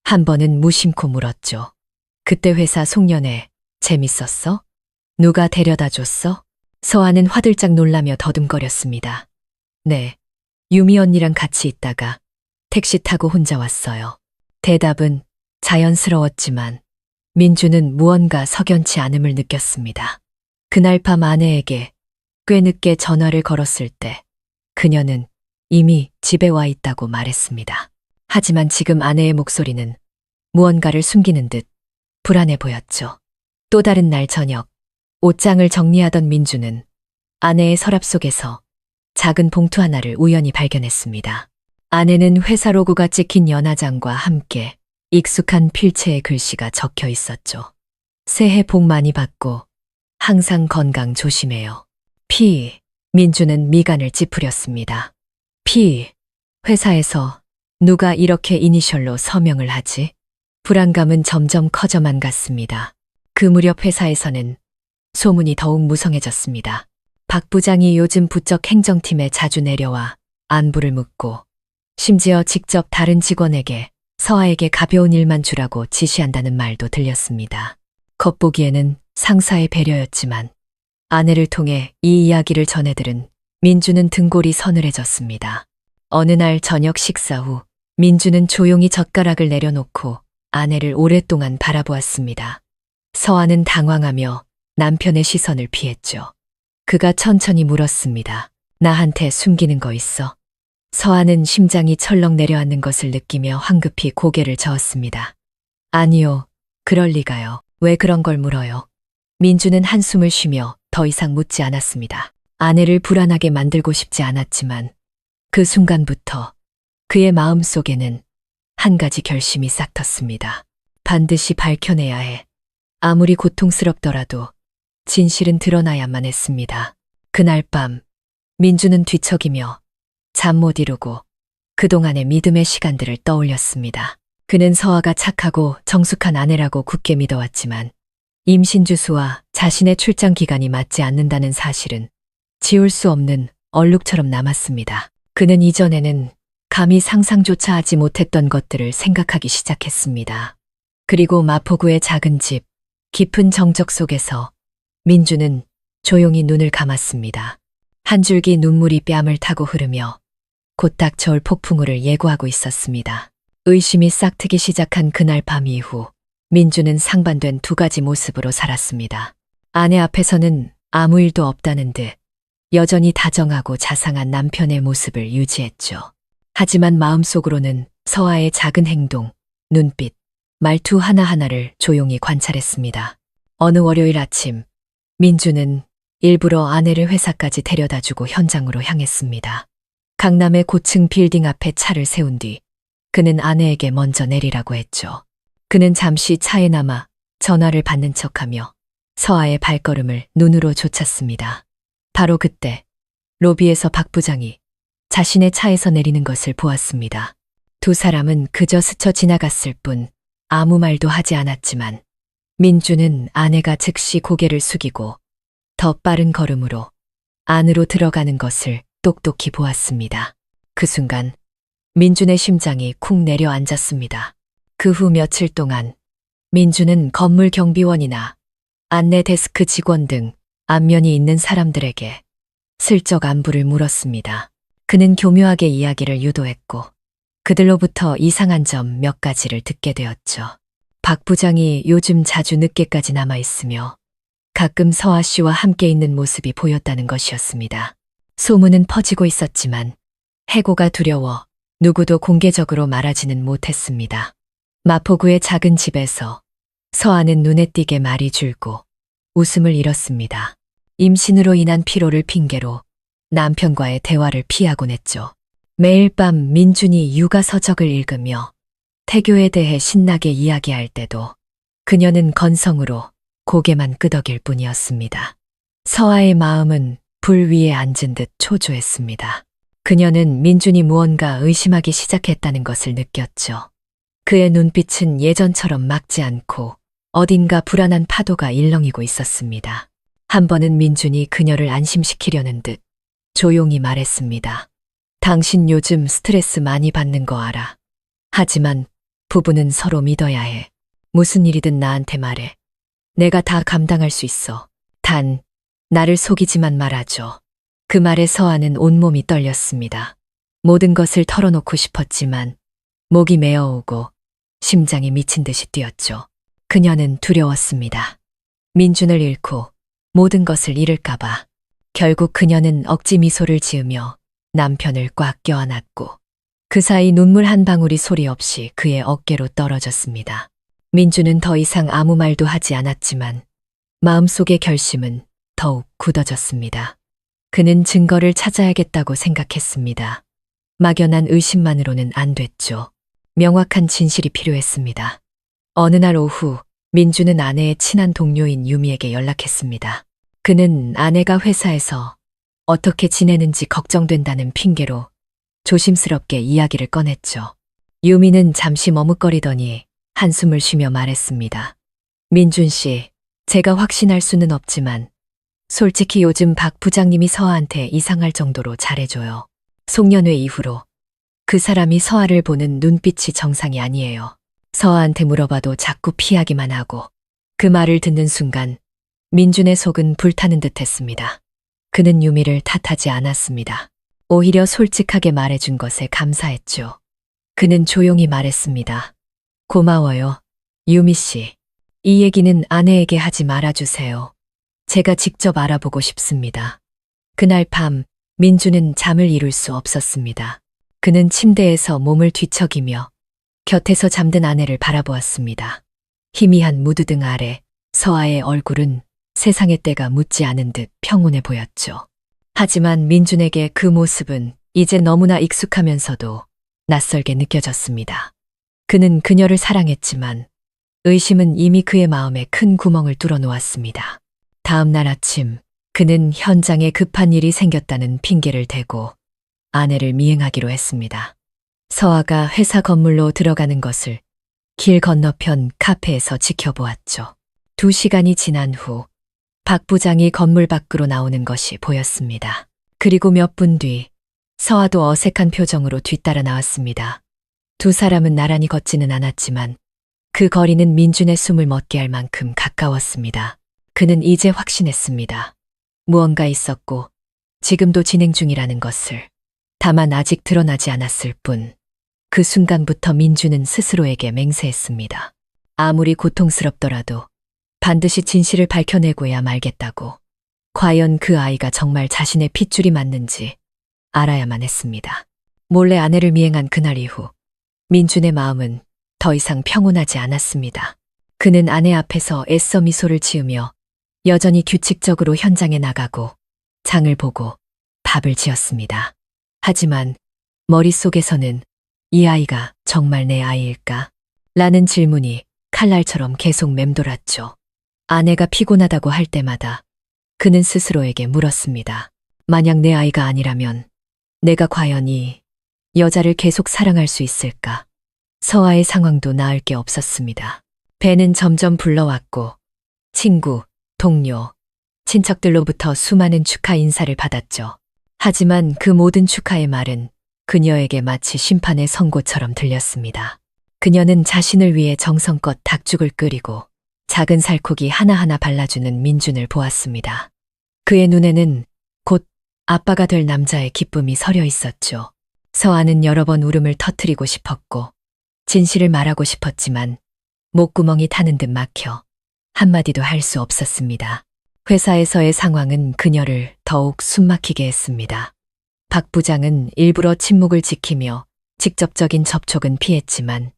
한 번은 무심코 물었죠. 그때 회사 송년회 재밌었어? 누가 데려다 줬어? 서아는 화들짝 놀라며 더듬거렸습니다. 네, 유미 언니랑 같이 있다가 택시 타고 혼자 왔어요. 대답은 자연스러웠지만 민주는 무언가 석연치 않음을 느꼈습니다. 그날 밤 아내에게 꽤 늦게 전화를 걸었을 때 그녀는 이미 집에 와 있다고 말했습니다. 하지만 지금 아내의 목소리는 무언가를 숨기는 듯 불안해 보였죠. 또 다른 날 저녁, 옷장을 정리하던 민주는 아내의 서랍 속에서 작은 봉투 하나를 우연히 발견했습니다. 안에는 회사 로고가 찍힌 연하장과 함께 익숙한 필체의 글씨가 적혀 있었죠. 새해 복 많이 받고 항상 건강 조심해요. 피. 민주는 미간을 찌푸렸습니다. 피. 회사에서 누가 이렇게 이니셜로 서명을 하지? 불안감은 점점 커져만 갔습니다. 그 무렵 회사에서는 소문이 더욱 무성해졌습니다. 박 부장이 요즘 부쩍 행정팀에 자주 내려와 안부를 묻고 심지어 직접 다른 직원에게 서아에게 가벼운 일만 주라고 지시한다는 말도 들렸습니다. 겉보기에는 상사의 배려였지만 아내를 통해 이 이야기를 전해들은 민주는 등골이 서늘해졌습니다. 어느 날 저녁 식사 후 민주는 조용히 젓가락을 내려놓고 아내를 오랫동안 바라보았습니다. 서아는 당황하며 남편의 시선을 피했죠. 그가 천천히 물었습니다. 나한테 숨기는 거 있어? 서아는 심장이 철렁 내려앉는 것을 느끼며 황급히 고개를 저었습니다. 아니요, 그럴 리가요. 왜 그런 걸 물어요? 민주는 한숨을 쉬며 더 이상 묻지 않았습니다. 아내를 불안하게 만들고 싶지 않았지만 그 순간부터 그의 마음속에는 한 가지 결심이 싹 텄습니다. 반드시 밝혀내야 해. 아무리 고통스럽더라도 진실은 드러나야만 했습니다. 그날 밤 민주는 뒤척이며 잠 못 이루고 그동안의 믿음의 시간들을 떠올렸습니다. 그는 서아가 착하고 정숙한 아내라고 굳게 믿어왔지만 임신 주수와 자신의 출장 기간이 맞지 않는다는 사실은 지울 수 없는 얼룩처럼 남았습니다. 그는 이전에는 감히 상상조차 하지 못했던 것들을 생각하기 시작했습니다. 그리고 마포구의 작은 집, 깊은 정적 속에서 민주는 조용히 눈을 감았습니다. 한 줄기 눈물이 뺨을 타고 흐르며 곧 닥쳐올 폭풍우를 예고하고 있었습니다. 의심이 싹트기 시작한 그날 밤 이후 민주는 상반된 두 가지 모습으로 살았습니다. 아내 앞에서는 아무 일도 없다는 듯 여전히 다정하고 자상한 남편의 모습을 유지했죠. 하지만 마음속으로는 서아의 작은 행동, 눈빛, 말투 하나하나를 조용히 관찰했습니다. 어느 월요일 아침, 민주는 일부러 아내를 회사까지 데려다주고 현장으로 향했습니다. 강남의 고층 빌딩 앞에 차를 세운 뒤 그는 아내에게 먼저 내리라고 했죠. 그는 잠시 차에 남아 전화를 받는 척하며 서아의 발걸음을 눈으로 좇았습니다. 바로 그때 로비에서 박 부장이 자신의 차에서 내리는 것을 보았습니다. 두 사람은 그저 스쳐 지나갔을 뿐 아무 말도 하지 않았지만 민주는 아내가 즉시 고개를 숙이고 더 빠른 걸음으로 안으로 들어가는 것을 똑똑히 보았습니다. 그 순간 민준의 심장이 쿵 내려앉았습니다. 그 후 며칠 동안 민주는 건물 경비원이나 안내 데스크 직원 등 안면이 있는 사람들에게 슬쩍 안부를 물었습니다. 그는 교묘하게 이야기를 유도했고 그들로부터 이상한 점 몇 가지를 듣게 되었죠. 박 부장이 요즘 자주 늦게까지 남아 있으며 가끔 서아 씨와 함께 있는 모습이 보였다는 것이었습니다. 소문은 퍼지고 있었지만 해고가 두려워 누구도 공개적으로 말하지는 못했습니다. 마포구의 작은 집에서 서아는 눈에 띄게 말이 줄고 웃음을 잃었습니다. 임신으로 인한 피로를 핑계로 남편과의 대화를 피하곤 했죠. 매일 밤 민준이 육아 서적을 읽으며 태교에 대해 신나게 이야기할 때도 그녀는 건성으로 고개만 끄덕일 뿐이었습니다. 서아의 마음은 불 위에 앉은 듯 초조했습니다. 그녀는 민준이 무언가 의심하기 시작했다는 것을 느꼈죠. 그의 눈빛은 예전처럼 막지 않고 어딘가 불안한 파도가 일렁이고 있었습니다. 한 번은 민준이 그녀를 안심시키려는 듯 조용히 말했습니다. 당신 요즘 스트레스 많이 받는 거 알아. 하지만 부부는 서로 믿어야 해. 무슨 일이든 나한테 말해. 내가 다 감당할 수 있어. 단, 나를 속이지만 말아줘. 그 말에 서아는 온몸이 떨렸습니다. 모든 것을 털어놓고 싶었지만 목이 메어오고 심장이 미친 듯이 뛰었죠. 그녀는 두려웠습니다. 민준을 잃고 모든 것을 잃을까봐. 결국 그녀는 억지 미소를 지으며 남편을 꽉 껴안았고 그 사이 눈물 한 방울이 소리 없이 그의 어깨로 떨어졌습니다. 민주는 더 이상 아무 말도 하지 않았지만 마음속의 결심은 더욱 굳어졌습니다. 그는 증거를 찾아야겠다고 생각했습니다. 막연한 의심만으로는 안 됐죠. 명확한 진실이 필요했습니다. 어느 날 오후 민주는 아내의 친한 동료인 유미에게 연락했습니다. 그는 아내가 회사에서 어떻게 지내는지 걱정된다는 핑계로 조심스럽게 이야기를 꺼냈죠. 유미는 잠시 머뭇거리더니 한숨을 쉬며 말했습니다. 민준 씨, 제가 확신할 수는 없지만 솔직히 요즘 박 부장님이 서아한테 이상할 정도로 잘해줘요. 송년회 이후로 그 사람이 서아를 보는 눈빛이 정상이 아니에요. 서아한테 물어봐도 자꾸 피하기만 하고. 그 말을 듣는 순간 민준의 속은 불타는 듯 했습니다. 그는 유미를 탓하지 않았습니다. 오히려 솔직하게 말해준 것에 감사했죠. 그는 조용히 말했습니다. 고마워요, 유미 씨. 이 얘기는 아내에게 하지 말아주세요. 제가 직접 알아보고 싶습니다. 그날 밤 민주는 잠을 이룰 수 없었습니다. 그는 침대에서 몸을 뒤척이며 곁에서 잠든 아내를 바라보았습니다. 희미한 무드등 아래 서아의 얼굴은 세상의 때가 묻지 않은 듯 평온해 보였죠. 하지만 민준에게 그 모습은 이제 너무나 익숙하면서도 낯설게 느껴졌습니다. 그는 그녀를 사랑했지만 의심은 이미 그의 마음에 큰 구멍을 뚫어 놓았습니다. 다음 날 아침 그는 현장에 급한 일이 생겼다는 핑계를 대고 아내를 미행하기로 했습니다. 서아가 회사 건물로 들어가는 것을 길 건너편 카페에서 지켜보았죠. 2시간이 지난 후 박 부장이 건물 밖으로 나오는 것이 보였습니다. 그리고 몇 분 뒤 서아도 어색한 표정으로 뒤따라 나왔습니다. 두 사람은 나란히 걷지는 않았지만 그 거리는 민준의 숨을 멎게 할 만큼 가까웠습니다. 그는 이제 확신했습니다. 무언가 있었고 지금도 진행 중이라는 것을. 다만 아직 드러나지 않았을 뿐. 그 순간부터 민주는 스스로에게 맹세했습니다. 아무리 고통스럽더라도 반드시 진실을 밝혀내고야 말겠다고. 과연 그 아이가 정말 자신의 핏줄이 맞는지 알아야만 했습니다. 몰래 아내를 미행한 그날 이후 민준의 마음은 더 이상 평온하지 않았습니다. 그는 아내 앞에서 애써 미소를 지으며 여전히 규칙적으로 현장에 나가고 장을 보고 밥을 지었습니다. 하지만 머릿속에서는 이 아이가 정말 내 아이일까? 라는 질문이 칼날처럼 계속 맴돌았죠. 아내가 피곤하다고 할 때마다 그는 스스로에게 물었습니다. 만약 내 아이가 아니라면 내가 과연 이 여자를 계속 사랑할 수 있을까? 서아의 상황도 나을 게 없었습니다. 배는 점점 불러왔고 친구, 동료, 친척들로부터 수많은 축하 인사를 받았죠. 하지만 그 모든 축하의 말은 그녀에게 마치 심판의 선고처럼 들렸습니다. 그녀는 자신을 위해 정성껏 닭죽을 끓이고 작은 살코기 하나하나 발라주는 민준을 보았습니다. 그의 눈에는 곧 아빠가 될 남자의 기쁨이 서려 있었죠. 서아는 여러 번 울음을 터뜨리고 싶었고 진실을 말하고 싶었지만 목구멍이 타는 듯 막혀 한마디도 할 수 없었습니다. 회사에서의 상황은 그녀를 더욱 숨막히게 했습니다. 박 부장은 일부러 침묵을 지키며 직접적인 접촉은 피했지만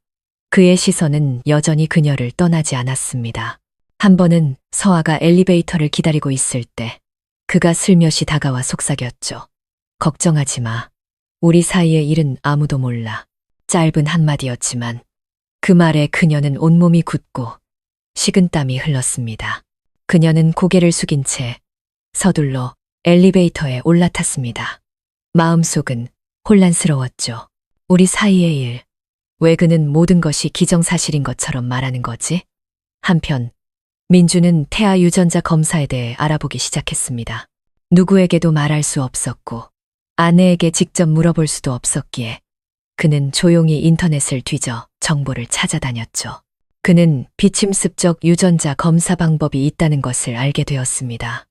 그의 시선은 여전히 그녀를 떠나지 않았습니다. 한 번은 서아가 엘리베이터를 기다리고 있을 때 그가 슬며시 다가와 속삭였죠. 걱정하지 마. 우리 사이의 일은 아무도 몰라. 짧은 한마디였지만 그 말에 그녀는 온몸이 굳고 식은땀이 흘렀습니다. 그녀는 고개를 숙인 채 서둘러 엘리베이터에 올라탔습니다. 마음속은 혼란스러웠죠. 우리 사이의 일, 왜 그는 모든 것이 기정사실인 것처럼 말하는 거지? 한편 민주는 태아 유전자 검사에 대해 알아보기 시작했습니다. 누구에게도 말할 수 없었고 아내에게 직접 물어볼 수도 없었기에 그는 조용히 인터넷을 뒤져 정보를 찾아다녔죠. 그는 비침습적 유전자 검사 방법이 있다는 것을 알게 되었습니다.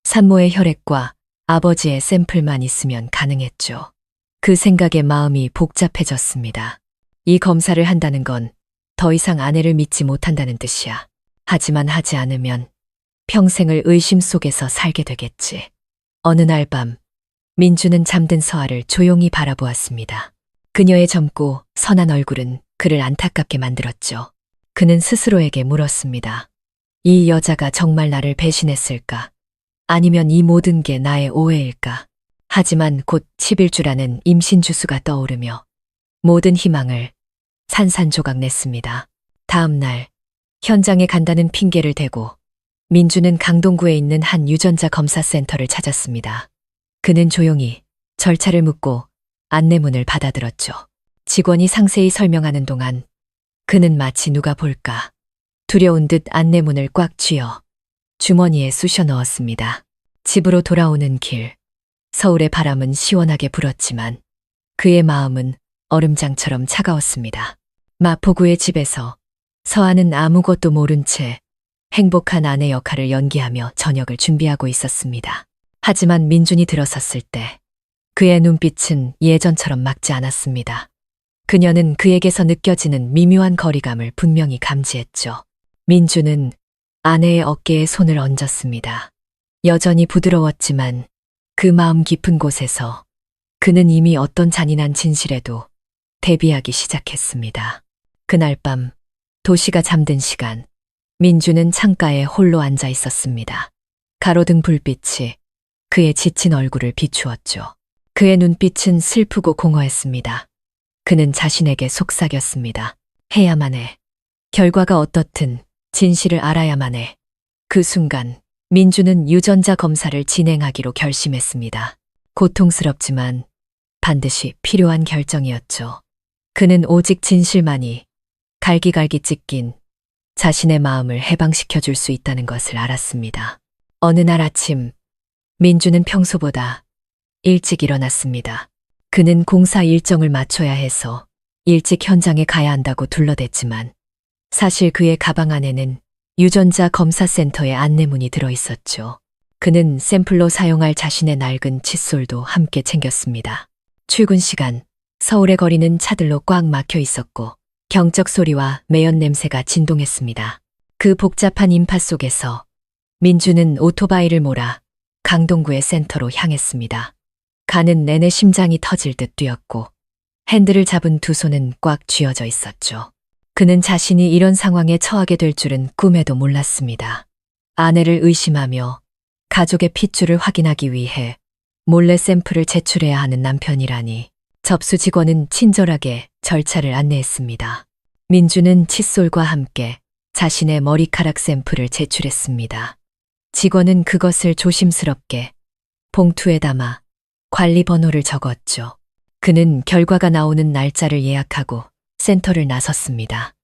산모의 혈액과 아버지의 샘플만 있으면 가능했죠. 그 생각에 마음이 복잡해졌습니다. 이 검사를 한다는 건 더 이상 아내를 믿지 못한다는 뜻이야. 하지만 하지 않으면 평생을 의심 속에서 살게 되겠지. 어느 날 밤, 민주는 잠든 서아를 조용히 바라보았습니다. 그녀의 젊고 선한 얼굴은 그를 안타깝게 만들었죠. 그는 스스로에게 물었습니다. 이 여자가 정말 나를 배신했을까? 아니면 이 모든 게 나의 오해일까? 하지만 곧 11주라는 임신 주수가 떠오르며 모든 희망을 산산조각 냈습니다. 다음 날 현장에 간다는 핑계를 대고 민주는 강동구에 있는 한 유전자 검사 센터를 찾았습니다. 그는 조용히 절차를 묻고 안내문을 받아들었죠. 직원이 상세히 설명하는 동안 그는 마치 누가 볼까 두려운 듯 안내문을 꽉 쥐어 주머니에 쑤셔 넣었습니다. 집으로 돌아오는 길, 서울의 바람은 시원하게 불었지만 그의 마음은 얼음장처럼 차가웠습니다. 마포구의 집에서 서아는 아무것도 모른 채 행복한 아내 역할을 연기하며 저녁을 준비하고 있었습니다. 하지만 민준이 들어섰을 때 그의 눈빛은 예전처럼 맑지 않았습니다. 그녀는 그에게서 느껴지는 미묘한 거리감을 분명히 감지했죠. 민준은 아내의 어깨에 손을 얹었습니다. 여전히 부드러웠지만 그 마음 깊은 곳에서 그는 이미 어떤 잔인한 진실에도 대비하기 시작했습니다. 그날 밤 도시가 잠든 시간, 민주는 창가에 홀로 앉아 있었습니다. 가로등 불빛이 그의 지친 얼굴을 비추었죠. 그의 눈빛은 슬프고 공허했습니다. 그는 자신에게 속삭였습니다. 해야만 해. 결과가 어떻든 진실을 알아야만 해. 그 순간 민주는 유전자 검사를 진행하기로 결심했습니다. 고통스럽지만 반드시 필요한 결정이었죠. 그는 오직 진실만이 갈기갈기 찢긴 자신의 마음을 해방시켜 줄 수 있다는 것을 알았습니다. 어느 날 아침, 민주는 평소보다 일찍 일어났습니다. 그는 공사 일정을 맞춰야 해서 일찍 현장에 가야 한다고 둘러댔지만 사실 그의 가방 안에는 유전자 검사 센터의 안내문이 들어 있었죠. 그는 샘플로 사용할 자신의 낡은 칫솔도 함께 챙겼습니다. 출근 시간, 서울의 거리는 차들로 꽉 막혀 있었고 경적 소리와 매연 냄새가 진동했습니다. 그 복잡한 인파 속에서 민주는 오토바이를 몰아 강동구의 센터로 향했습니다. 가는 내내 심장이 터질 듯 뛰었고 핸들을 잡은 두 손은 꽉 쥐어져 있었죠. 그는 자신이 이런 상황에 처하게 될 줄은 꿈에도 몰랐습니다. 아내를 의심하며 가족의 핏줄을 확인하기 위해 몰래 샘플을 제출해야 하는 남편이라니 접수 직원은 친절하게 절차를 안내했습니다. 민주는 칫솔과 함께 자신의 머리카락 샘플을 제출했습니다. 직원은 그것을 조심스럽게 봉투에 담아 관리 번호를 적었죠. 그는 결과가 나오는 날짜를 예약하고 센터를 나섰습니다.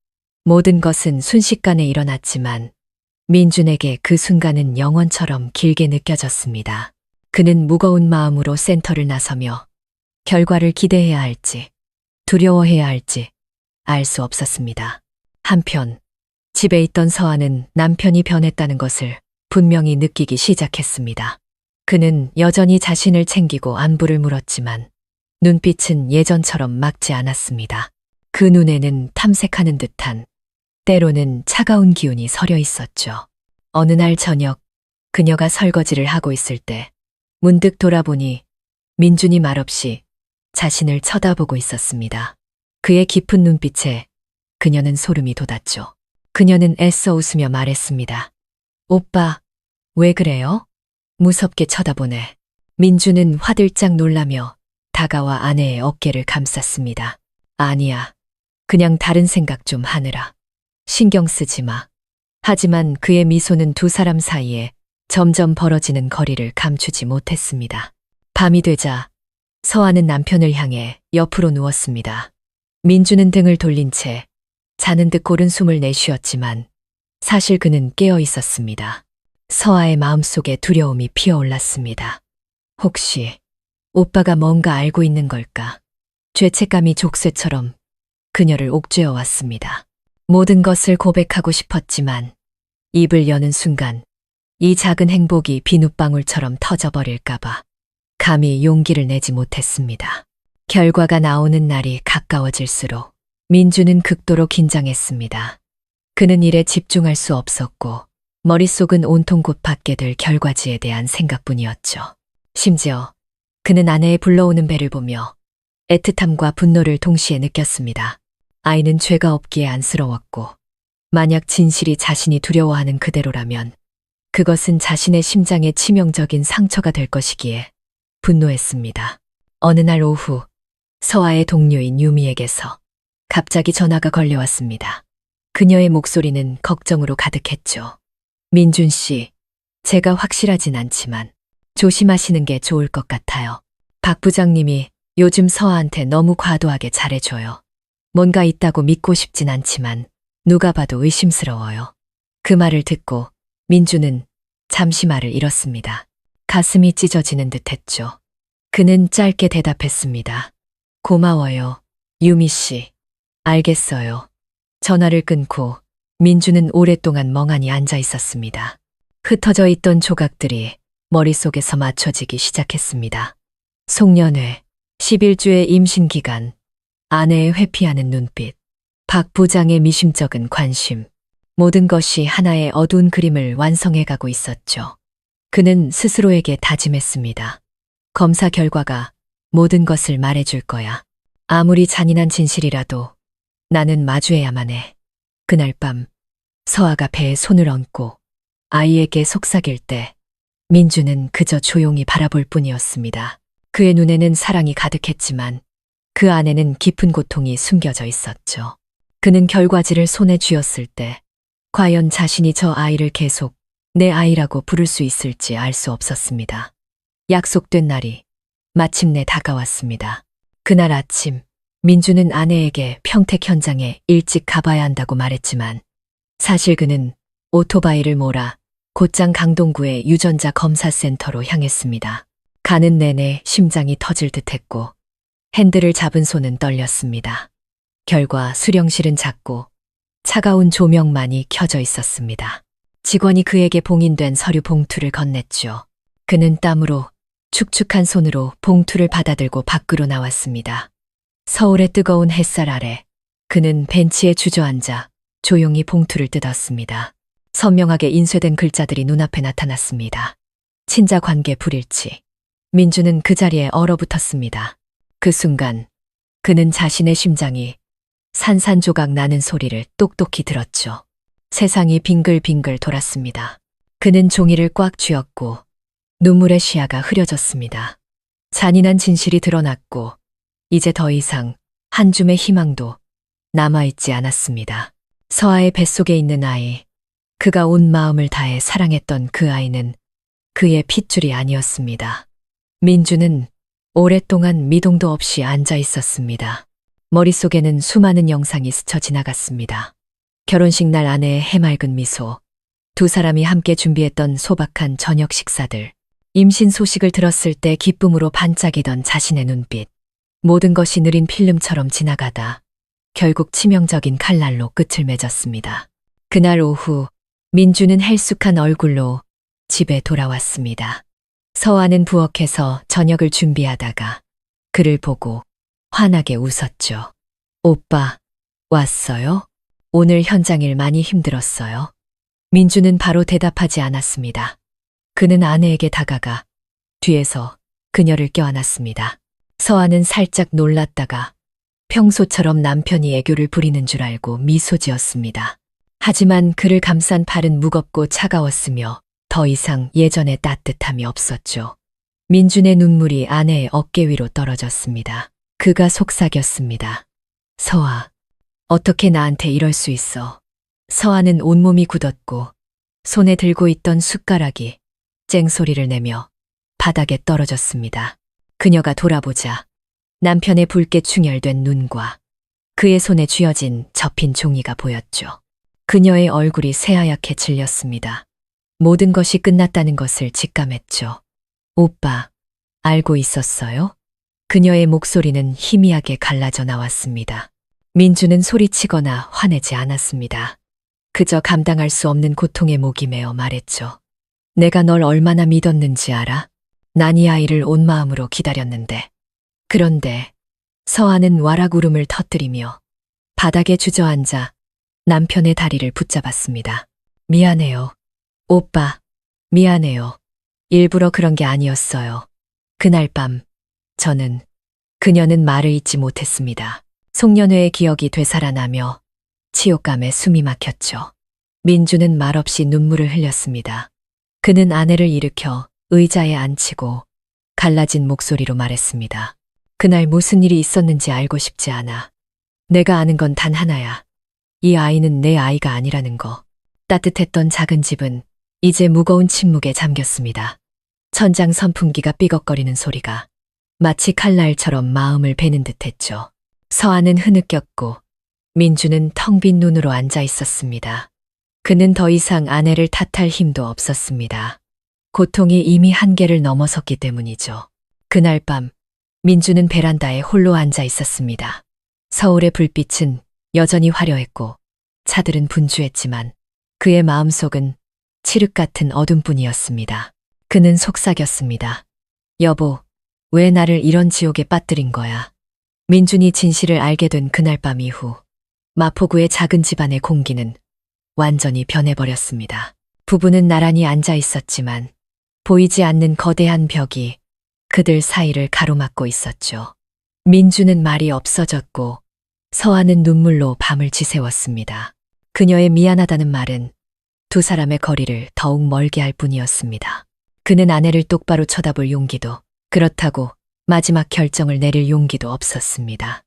모든 것은 순식간에 일어났지만 민준에게 그 순간은 영원처럼 길게 느껴졌습니다. 그는 무거운 마음으로 센터를 나서며 결과를 기대해야 할지 두려워해야 할지 알 수 없었습니다. 한편 집에 있던 서아는 남편이 변했다는 것을 분명히 느끼기 시작했습니다. 그는 여전히 자신을 챙기고 안부를 물었지만 눈빛은 예전처럼 맑지 않았습니다. 그 눈에는 탐색하는 듯한 때로는 차가운 기운이 서려 있었죠. 어느 날 저녁 그녀가 설거지를 하고 있을 때 문득 돌아보니 민준이 말없이 자신을 쳐다보고 있었습니다. 그의 깊은 눈빛에 그녀는 소름이 돋았죠. 그녀는 애써 웃으며 말했습니다. 오빠, 왜 그래요? 무섭게 쳐다보네. 민주는 화들짝 놀라며 다가와 아내의 어깨를 감쌌습니다. 아니야. 그냥 다른 생각 좀 하느라. 신경 쓰지 마. 하지만 그의 미소는 두 사람 사이에 점점 벌어지는 거리를 감추지 못했습니다. 밤이 되자 서아는 남편을 향해 옆으로 누웠습니다. 민주는 등을 돌린 채 자는 듯 고른 숨을 내쉬었지만 사실 그는 깨어 있었습니다. 서아의 마음속에 두려움이 피어올랐습니다. 혹시 오빠가 뭔가 알고 있는 걸까? 죄책감이 족쇄처럼 그녀를 옥죄어 왔습니다. 모든 것을 고백하고 싶었지만 입을 여는 순간 이 작은 행복이 비눗방울처럼 터져버릴까봐 감히 용기를 내지 못했습니다. 결과가 나오는 날이 가까워질수록 민주는 극도로 긴장했습니다. 그는 일에 집중할 수 없었고 머릿속은 온통 곧 받게 될 결과지에 대한 생각뿐이었죠. 심지어 그는 아내의 불러오는 배를 보며 애틋함과 분노를 동시에 느꼈습니다. 아이는 죄가 없기에 안쓰러웠고 만약 진실이 자신이 두려워하는 그대로라면 그것은 자신의 심장에 치명적인 상처가 될 것이기에 분노했습니다. 어느 날 오후 서아의 동료인 유미에게서 갑자기 전화가 걸려왔습니다. 그녀의 목소리는 걱정으로 가득했죠. 민준 씨, 제가 확실하진 않지만 조심하시는 게 좋을 것 같아요. 박 부장님이 요즘 서아한테 너무 과도하게 잘해줘요. 뭔가 있다고 믿고 싶진 않지만 누가 봐도 의심스러워요. 그 말을 듣고 민주는 잠시 말을 잃었습니다. 가슴이 찢어지는 듯 했죠. 그는 짧게 대답했습니다. 고마워요, 유미 씨. 알겠어요. 전화를 끊고 민주는 오랫동안 멍하니 앉아 있었습니다. 흩어져 있던 조각들이 머릿속에서 맞춰지기 시작했습니다. 송년회, 11주의 임신 기간, 아내의 회피하는 눈빛, 박 부장의 미심쩍은 관심, 모든 것이 하나의 어두운 그림을 완성해가고 있었죠. 그는 스스로에게 다짐했습니다. 검사 결과가 모든 것을 말해줄 거야. 아무리 잔인한 진실이라도 나는 마주해야만 해. 그날 밤 서아가 배에 손을 얹고 아이에게 속삭일 때 민주는 그저 조용히 바라볼 뿐이었습니다. 그의 눈에는 사랑이 가득했지만 그 안에는 깊은 고통이 숨겨져 있었죠. 그는 결과지를 손에 쥐었을 때 과연 자신이 저 아이를 계속 내 아이라고 부를 수 있을지 알 수 없었습니다. 약속된 날이 마침내 다가왔습니다. 그날 아침 민주는 아내에게 평택 현장에 일찍 가봐야 한다고 말했지만 사실 그는 오토바이를 몰아 곧장 강동구의 유전자 검사센터로 향했습니다. 가는 내내 심장이 터질 듯했고 핸들을 잡은 손은 떨렸습니다. 결과 수령실은 작고 차가운 조명만이 켜져 있었습니다. 직원이 그에게 봉인된 서류 봉투를 건넸죠. 그는 땀으로 축축한 손으로 봉투를 받아들고 밖으로 나왔습니다. 서울의 뜨거운 햇살 아래 그는 벤치에 주저앉아 조용히 봉투를 뜯었습니다. 선명하게 인쇄된 글자들이 눈앞에 나타났습니다. 친자 관계 불일치. 민주는 그 자리에 얼어붙었습니다. 그 순간 그는 자신의 심장이 산산조각 나는 소리를 똑똑히 들었죠. 세상이 빙글빙글 돌았습니다. 그는 종이를 꽉 쥐었고 눈물의 시야가 흐려졌습니다. 잔인한 진실이 드러났고 이제 더 이상 한 줌의 희망도 남아있지 않았습니다. 서아의 뱃속에 있는 아이, 그가 온 마음을 다해 사랑했던 그 아이는 그의 핏줄이 아니었습니다. 민주는 오랫동안 미동도 없이 앉아 있었습니다. 머릿속에는 수많은 영상이 스쳐 지나갔습니다. 결혼식 날 아내의 해맑은 미소, 두 사람이 함께 준비했던 소박한 저녁 식사들, 임신 소식을 들었을 때 기쁨으로 반짝이던 자신의 눈빛, 모든 것이 느린 필름처럼 지나가다 결국 치명적인 칼날로 끝을 맺었습니다. 그날 오후 민주는 헬쑥한 얼굴로 집에 돌아왔습니다. 서아는 부엌에서 저녁을 준비하다가 그를 보고 환하게 웃었죠. 오빠, 왔어요? 오늘 현장일 많이 힘들었어요? 민주는 바로 대답하지 않았습니다. 그는 아내에게 다가가 뒤에서 그녀를 껴안았습니다. 서아는 살짝 놀랐다가 평소처럼 남편이 애교를 부리는 줄 알고 미소 지었습니다. 하지만 그를 감싼 팔은 무겁고 차가웠으며 더 이상 예전의 따뜻함이 없었죠. 민준의 눈물이 아내의 어깨 위로 떨어졌습니다. 그가 속삭였습니다. 서아, 어떻게 나한테 이럴 수 있어? 서아는 온몸이 굳었고 손에 들고 있던 숟가락이 쨍소리를 내며 바닥에 떨어졌습니다. 그녀가 돌아보자 남편의 붉게 충혈된 눈과 그의 손에 쥐어진 접힌 종이가 보였죠. 그녀의 얼굴이 새하얗게 질렸습니다. 모든 것이 끝났다는 것을 직감했죠. 오빠, 알고 있었어요? 그녀의 목소리는 희미하게 갈라져 나왔습니다. 민주는 소리치거나 화내지 않았습니다. 그저 감당할 수 없는 고통에 목이 메어 말했죠. 내가 널 얼마나 믿었는지 알아? 난 이 아이를 온 마음으로 기다렸는데. 그런데 서아는 와락 울음을 터뜨리며 바닥에 주저앉아 남편의 다리를 붙잡았습니다. 미안해요. 오빠, 미안해요. 일부러 그런 게 아니었어요. 그날 밤 그녀는 말을 잇지 못했습니다. 송년회의 기억이 되살아나며 치욕감에 숨이 막혔죠. 민주는 말없이 눈물을 흘렸습니다. 그는 아내를 일으켜 의자에 앉히고 갈라진 목소리로 말했습니다. 그날 무슨 일이 있었는지 알고 싶지 않아. 내가 아는 건 단 하나야. 이 아이는 내 아이가 아니라는 거. 따뜻했던 작은 집은 이제 무거운 침묵에 잠겼습니다. 천장 선풍기가 삐걱거리는 소리가 마치 칼날처럼 마음을 베는 듯했죠. 서아는 흐느꼈고 민주는 텅 빈 눈으로 앉아 있었습니다. 그는 더 이상 아내를 탓할 힘도 없었습니다. 고통이 이미 한계를 넘어섰기 때문이죠. 그날 밤 민주는 베란다에 홀로 앉아 있었습니다. 서울의 불빛은 여전히 화려했고 차들은 분주했지만 그의 마음속은 칠흑 같은 어둠뿐이었습니다. 그는 속삭였습니다. 여보, 왜 나를 이런 지옥에 빠뜨린 거야? 민준이 진실을 알게 된 그날 밤 이후 마포구의 작은 집안의 공기는 완전히 변해버렸습니다. 부부는 나란히 앉아 있었지만 보이지 않는 거대한 벽이 그들 사이를 가로막고 있었죠. 민주는 말이 없어졌고 서아는 눈물로 밤을 지새웠습니다. 그녀의 미안하다는 말은 두 사람의 거리를 더욱 멀게 할 뿐이었습니다. 그는 아내를 똑바로 쳐다볼 용기도, 그렇다고 마지막 결정을 내릴 용기도 없었습니다.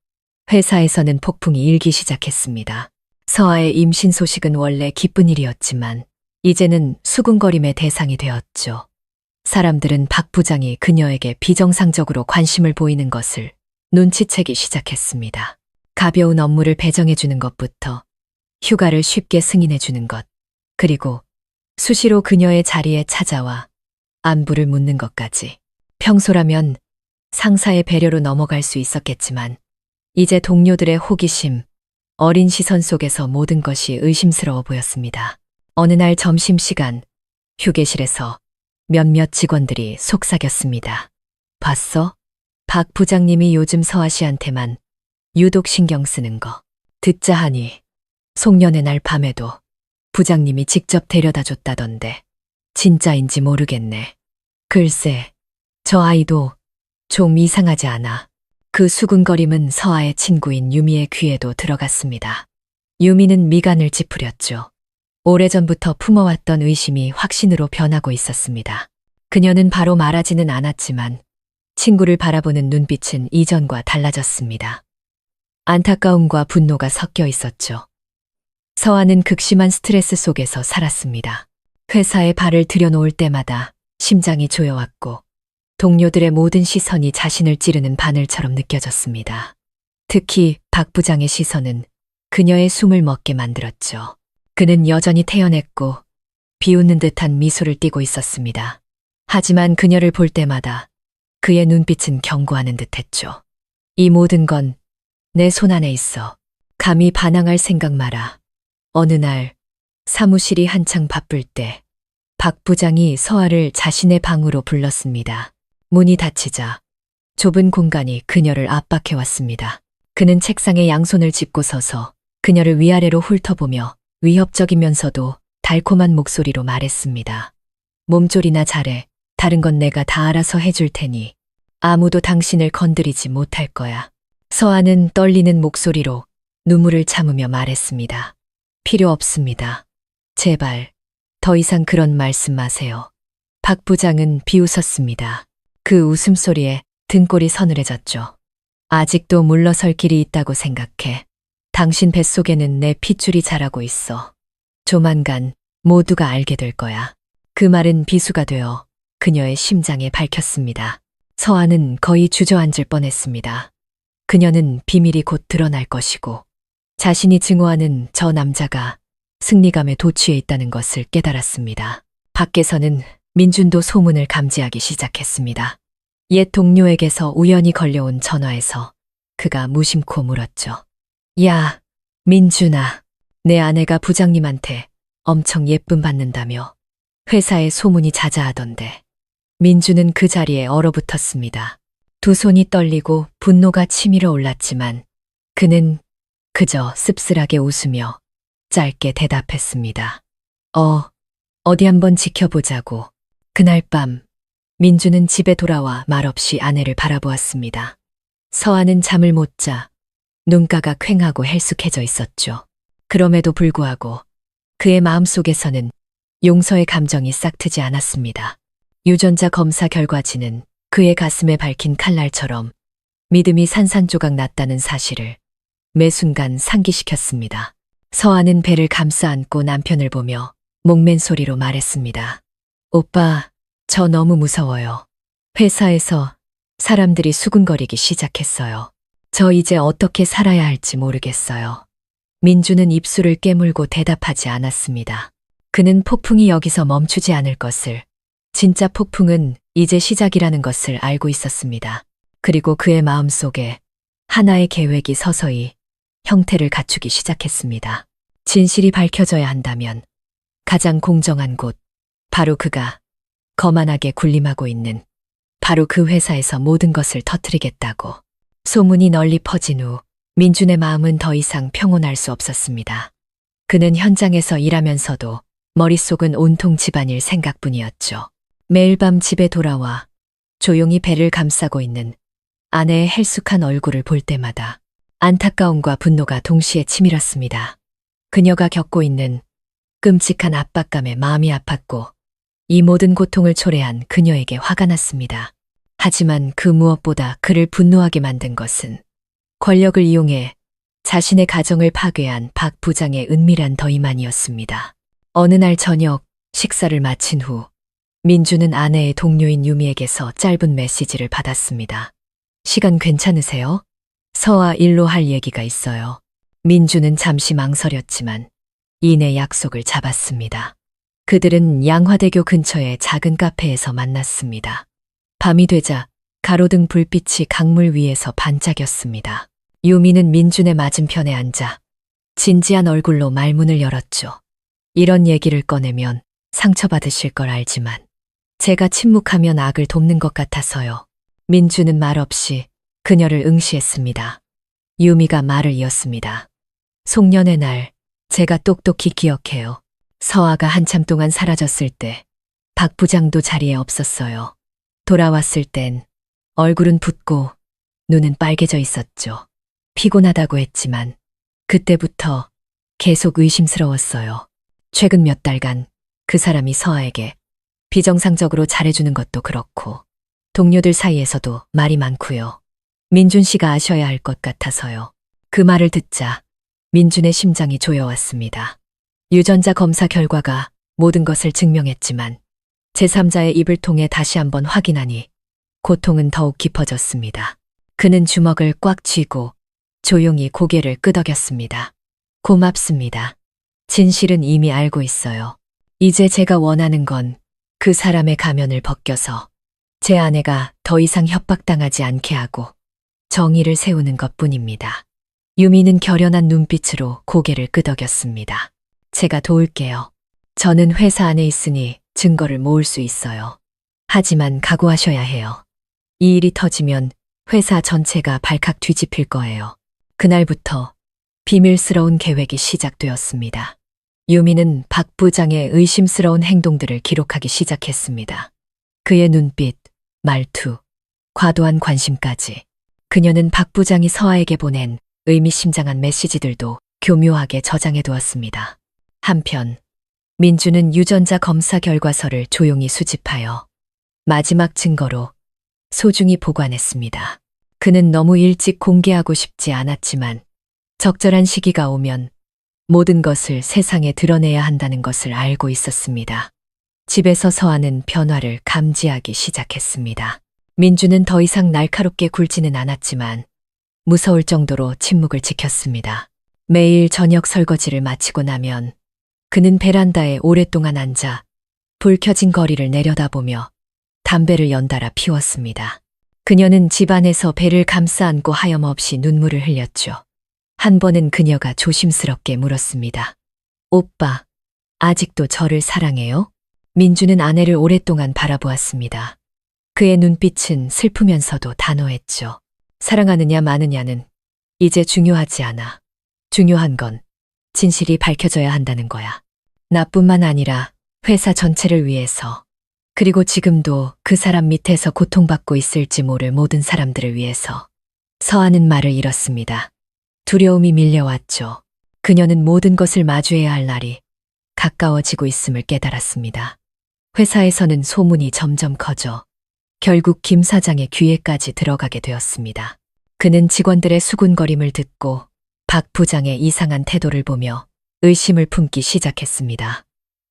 회사에서는 폭풍이 일기 시작했습니다. 서아의 임신 소식은 원래 기쁜 일이었지만 이제는 수군거림의 대상이 되었죠. 사람들은 박 부장이 그녀에게 비정상적으로 관심을 보이는 것을 눈치채기 시작했습니다. 가벼운 업무를 배정해주는 것부터 휴가를 쉽게 승인해주는 것, 그리고 수시로 그녀의 자리에 찾아와 안부를 묻는 것까지. 평소라면 상사의 배려로 넘어갈 수 있었겠지만 이제 동료들의 호기심, 어린 시선 속에서 모든 것이 의심스러워 보였습니다. 어느 날 점심시간 휴게실에서 몇몇 직원들이 속삭였습니다. 봤어? 박 부장님이 요즘 서아 씨한테만 유독 신경 쓰는 거. 듣자 하니 송년회 날 밤에도 부장님이 직접 데려다 줬다던데 진짜인지 모르겠네. 글쎄, 저 아이도 좀 이상하지 않아. 그 수군거림은 서아의 친구인 유미의 귀에도 들어갔습니다. 유미는 미간을 찌푸렸죠. 오래전부터 품어왔던 의심이 확신으로 변하고 있었습니다. 그녀는 바로 말하지는 않았지만 친구를 바라보는 눈빛은 이전과 달라졌습니다. 안타까움과 분노가 섞여 있었죠. 서아는 극심한 스트레스 속에서 살았습니다. 회사에 발을 들여놓을 때마다 심장이 조여왔고 동료들의 모든 시선이 자신을 찌르는 바늘처럼 느껴졌습니다. 특히 박 부장의 시선은 그녀의 숨을 멎게 만들었죠. 그는 여전히 태연했고 비웃는 듯한 미소를 띠고 있었습니다. 하지만 그녀를 볼 때마다 그의 눈빛은 경고하는 듯했죠. 이 모든 건 내 손안에 있어. 감히 반항할 생각 마라. 어느 날 사무실이 한창 바쁠 때 박 부장이 서아를 자신의 방으로 불렀습니다. 문이 닫히자 좁은 공간이 그녀를 압박해왔습니다. 그는 책상에 양손을 짚고 서서 그녀를 위아래로 훑어보며 위협적이면서도 달콤한 목소리로 말했습니다. 몸조리나 잘해. 다른 건 내가 다 알아서 해줄 테니 아무도 당신을 건드리지 못할 거야. 서아는 떨리는 목소리로 눈물을 참으며 말했습니다. 필요 없습니다. 제발 더 이상 그런 말씀 마세요. 박 부장은 비웃었습니다. 그 웃음소리에 등골이 서늘해졌죠. 아직도 물러설 길이 있다고 생각해. 당신 뱃속에는 내 핏줄이 자라고 있어. 조만간 모두가 알게 될 거야. 그 말은 비수가 되어 그녀의 심장에 밝혔습니다. 서아는 거의 주저앉을 뻔했습니다. 그녀는 비밀이 곧 드러날 것이고 자신이 증오하는 저 남자가 승리감에 도취해 있다는 것을 깨달았습니다. 밖에서는 민준도 소문을 감지하기 시작했습니다. 옛 동료에게서 우연히 걸려온 전화에서 그가 무심코 물었죠. 야, 민준아, 내 아내가 부장님한테 엄청 예쁨 받는다며 회사에 소문이 자자하던데. 민준은 그 자리에 얼어붙었습니다. 두 손이 떨리고 분노가 치밀어 올랐지만 그는 그저 씁쓸하게 웃으며 짧게 대답했습니다. 어디 한번 지켜보자고. 그날 밤 민주는 집에 돌아와 말없이 아내를 바라보았습니다. 서아는 잠을 못 자 눈가가 퀭하고 헬쑥해져 있었죠. 그럼에도 불구하고 그의 마음속에서는 용서의 감정이 싹트지 않았습니다. 유전자 검사 결과지는 그의 가슴에 밝힌 칼날처럼 믿음이 산산조각 났다는 사실을 매 순간 상기시켰습니다. 서아는 배를 감싸 안고 남편을 보며 목맨 소리로 말했습니다. 오빠, 저 너무 무서워요. 회사에서 사람들이 수군거리기 시작했어요. 저 이제 어떻게 살아야 할지 모르겠어요. 민주는 입술을 깨물고 대답하지 않았습니다. 그는 폭풍이 여기서 멈추지 않을 것을, 진짜 폭풍은 이제 시작이라는 것을 알고 있었습니다. 그리고 그의 마음속에 하나의 계획이 서서히 형태를 갖추기 시작했습니다. 진실이 밝혀져야 한다면 가장 공정한 곳, 바로 그가 거만하게 군림하고 있는 바로 그 회사에서 모든 것을 터뜨리겠다고. 소문이 널리 퍼진 후 민준의 마음은 더 이상 평온할 수 없었습니다. 그는 현장에서 일하면서도 머릿속은 온통 집안일 생각뿐이었죠. 매일 밤 집에 돌아와 조용히 배를 감싸고 있는 아내의 헬쑥한 얼굴을 볼 때마다 안타까움과 분노가 동시에 치밀었습니다. 그녀가 겪고 있는 끔찍한 압박감에 마음이 아팠고 이 모든 고통을 초래한 그녀에게 화가 났습니다. 하지만 그 무엇보다 그를 분노하게 만든 것은 권력을 이용해 자신의 가정을 파괴한 박 부장의 은밀한 더이만이었습니다. 어느 날 저녁 식사를 마친 후 민주는 아내의 동료인 유미에게서 짧은 메시지를 받았습니다. 시간 괜찮으세요? 서아 일로 할 얘기가 있어요. 민주는 잠시 망설였지만 이내 약속을 잡았습니다. 그들은 양화대교 근처의 작은 카페에서 만났습니다. 밤이 되자 가로등 불빛이 강물 위에서 반짝였습니다. 유미는 민준의 맞은편에 앉아 진지한 얼굴로 말문을 열었죠. 이런 얘기를 꺼내면 상처받으실 걸 알지만 제가 침묵하면 악을 돕는 것 같아서요. 민주는 말없이 그녀를 응시했습니다. 유미가 말을 이었습니다. 송년회 날 제가 똑똑히 기억해요. 서아가 한참 동안 사라졌을 때 박 부장도 자리에 없었어요. 돌아왔을 땐 얼굴은 붓고 눈은 빨개져 있었죠. 피곤하다고 했지만 그때부터 계속 의심스러웠어요. 최근 몇 달간 그 사람이 서아에게 비정상적으로 잘해주는 것도 그렇고 동료들 사이에서도 말이 많고요. 민준 씨가 아셔야 할 것 같아서요. 그 말을 듣자 민준의 심장이 조여왔습니다. 유전자 검사 결과가 모든 것을 증명했지만 제3자의 입을 통해 다시 한번 확인하니 고통은 더욱 깊어졌습니다. 그는 주먹을 꽉 쥐고 조용히 고개를 끄덕였습니다. 고맙습니다. 진실은 이미 알고 있어요. 이제 제가 원하는 건 그 사람의 가면을 벗겨서 제 아내가 더 이상 협박당하지 않게 하고 정의를 세우는 것뿐입니다. 유미는 결연한 눈빛으로 고개를 끄덕였습니다. 제가 도울게요. 저는 회사 안에 있으니 증거를 모을 수 있어요. 하지만 각오하셔야 해요. 이 일이 터지면 회사 전체가 발칵 뒤집힐 거예요. 그날부터 비밀스러운 계획이 시작되었습니다. 유미는 박 부장의 의심스러운 행동들을 기록하기 시작했습니다. 그의 눈빛, 말투, 과도한 관심까지. 그녀는 박 부장이 서아에게 보낸 의미심장한 메시지들도 교묘하게 저장해 두었습니다. 한편 민주는 유전자 검사 결과서를 조용히 수집하여 마지막 증거로 소중히 보관했습니다. 그는 너무 일찍 공개하고 싶지 않았지만 적절한 시기가 오면 모든 것을 세상에 드러내야 한다는 것을 알고 있었습니다. 집에서 서아는 변화를 감지하기 시작했습니다. 민주는 더 이상 날카롭게 굴지는 않았지만 무서울 정도로 침묵을 지켰습니다. 매일 저녁 설거지를 마치고 나면 그는 베란다에 오랫동안 앉아 불 켜진 거리를 내려다보며 담배를 연달아 피웠습니다. 그녀는 집안에서 배를 감싸 안고 하염없이 눈물을 흘렸죠. 한 번은 그녀가 조심스럽게 물었습니다. 오빠, 아직도 저를 사랑해요? 민주는 아내를 오랫동안 바라보았습니다. 그의 눈빛은 슬프면서도 단호했죠. 사랑하느냐 마느냐는 이제 중요하지 않아. 중요한 건 진실이 밝혀져야 한다는 거야. 나뿐만 아니라 회사 전체를 위해서, 그리고 지금도 그 사람 밑에서 고통받고 있을지 모를 모든 사람들을 위해서. 서아는 말을 잃었습니다. 두려움이 밀려왔죠. 그녀는 모든 것을 마주해야 할 날이 가까워지고 있음을 깨달았습니다. 회사에서는 소문이 점점 커져 결국 김 사장의 귀에까지 들어가게 되었습니다. 그는 직원들의 수군거림을 듣고 박 부장의 이상한 태도를 보며 의심을 품기 시작했습니다.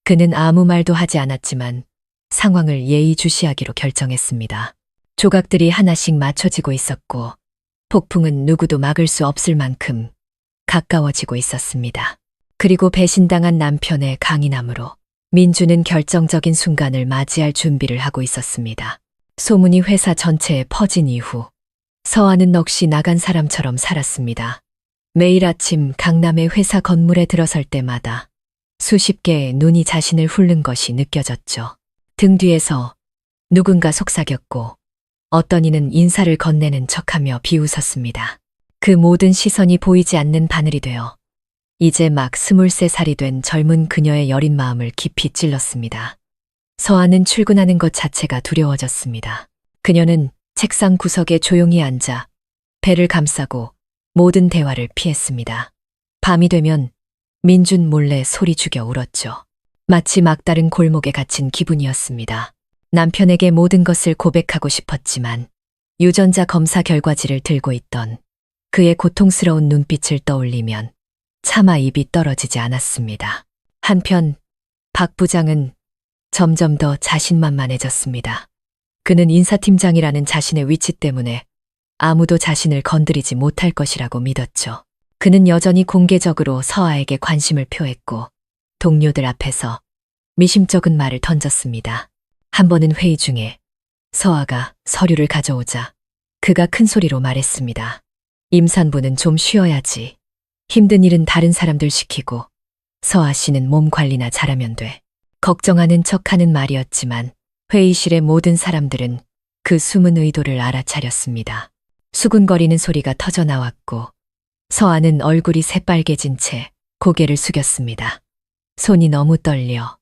그는 아무 말도 하지 않았지만 상황을 예의주시하기로 결정했습니다. 조각들이 하나씩 맞춰지고 있었고 폭풍은 누구도 막을 수 없을 만큼 가까워지고 있었습니다. 그리고 배신당한 남편의 강인함으로 민주는 결정적인 순간을 맞이할 준비를 하고 있었습니다. 소문이 회사 전체에 퍼진 이후 서아는 넋이 나간 사람처럼 살았습니다. 매일 아침 강남의 회사 건물에 들어설 때마다 수십 개의 눈이 자신을 훑는 것이 느껴졌죠. 등 뒤에서 누군가 속삭였고 어떤 이는 인사를 건네는 척하며 비웃었습니다. 그 모든 시선이 보이지 않는 바늘이 되어 이제 막 23살이 된 젊은 그녀의 여린 마음을 깊이 찔렀습니다. 서아는 출근하는 것 자체가 두려워졌습니다. 그녀는 책상 구석에 조용히 앉아 배를 감싸고 모든 대화를 피했습니다. 밤이 되면 민준 몰래 소리 죽여 울었죠. 마치 막다른 골목에 갇힌 기분이었습니다. 남편에게 모든 것을 고백하고 싶었지만 유전자 검사 결과지를 들고 있던 그의 고통스러운 눈빛을 떠올리면 차마 입이 떨어지지 않았습니다. 한편 박 부장은 점점 더 자신만만해졌습니다. 그는 인사팀장이라는 자신의 위치 때문에 아무도 자신을 건드리지 못할 것이라고 믿었죠. 그는 여전히 공개적으로 서아에게 관심을 표했고 동료들 앞에서 미심쩍은 말을 던졌습니다. 한 번은 회의 중에 서아가 서류를 가져오자 그가 큰 소리로 말했습니다. 임산부는 좀 쉬어야지. 힘든 일은 다른 사람들 시키고 서아 씨는 몸 관리나 잘하면 돼. 걱정하는 척하는 말이었지만 회의실의 모든 사람들은 그 숨은 의도를 알아차렸습니다. 수군거리는 소리가 터져 나왔고 서아는 얼굴이 새빨개진 채 고개를 숙였습니다. 손이 너무 떨려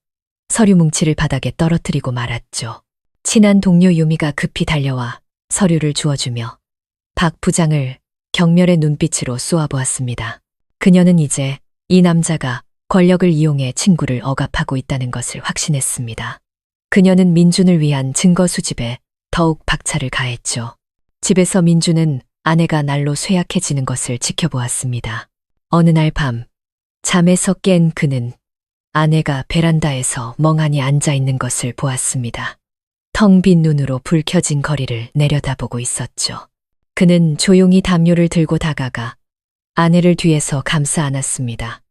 서류 뭉치를 바닥에 떨어뜨리고 말았죠. 친한 동료 유미가 급히 달려와 서류를 주워주며 박 부장을 경멸의 눈빛으로 쏘아보았습니다. 그녀는 이제 이 남자가 권력을 이용해 친구를 억압하고 있다는 것을 확신했습니다. 그녀는 민준을 위한 증거 수집에 더욱 박차를 가했죠. 집에서 민준은 아내가 날로 쇠약해지는 것을 지켜보았습니다. 어느 날 밤, 잠에서 깬 그는 아내가 베란다에서 멍하니 앉아 있는 것을 보았습니다. 텅 빈 눈으로 불 켜진 거리를 내려다보고 있었죠. 그는 조용히 담요를 들고 다가가 아내를 뒤에서 감싸 안았습니다.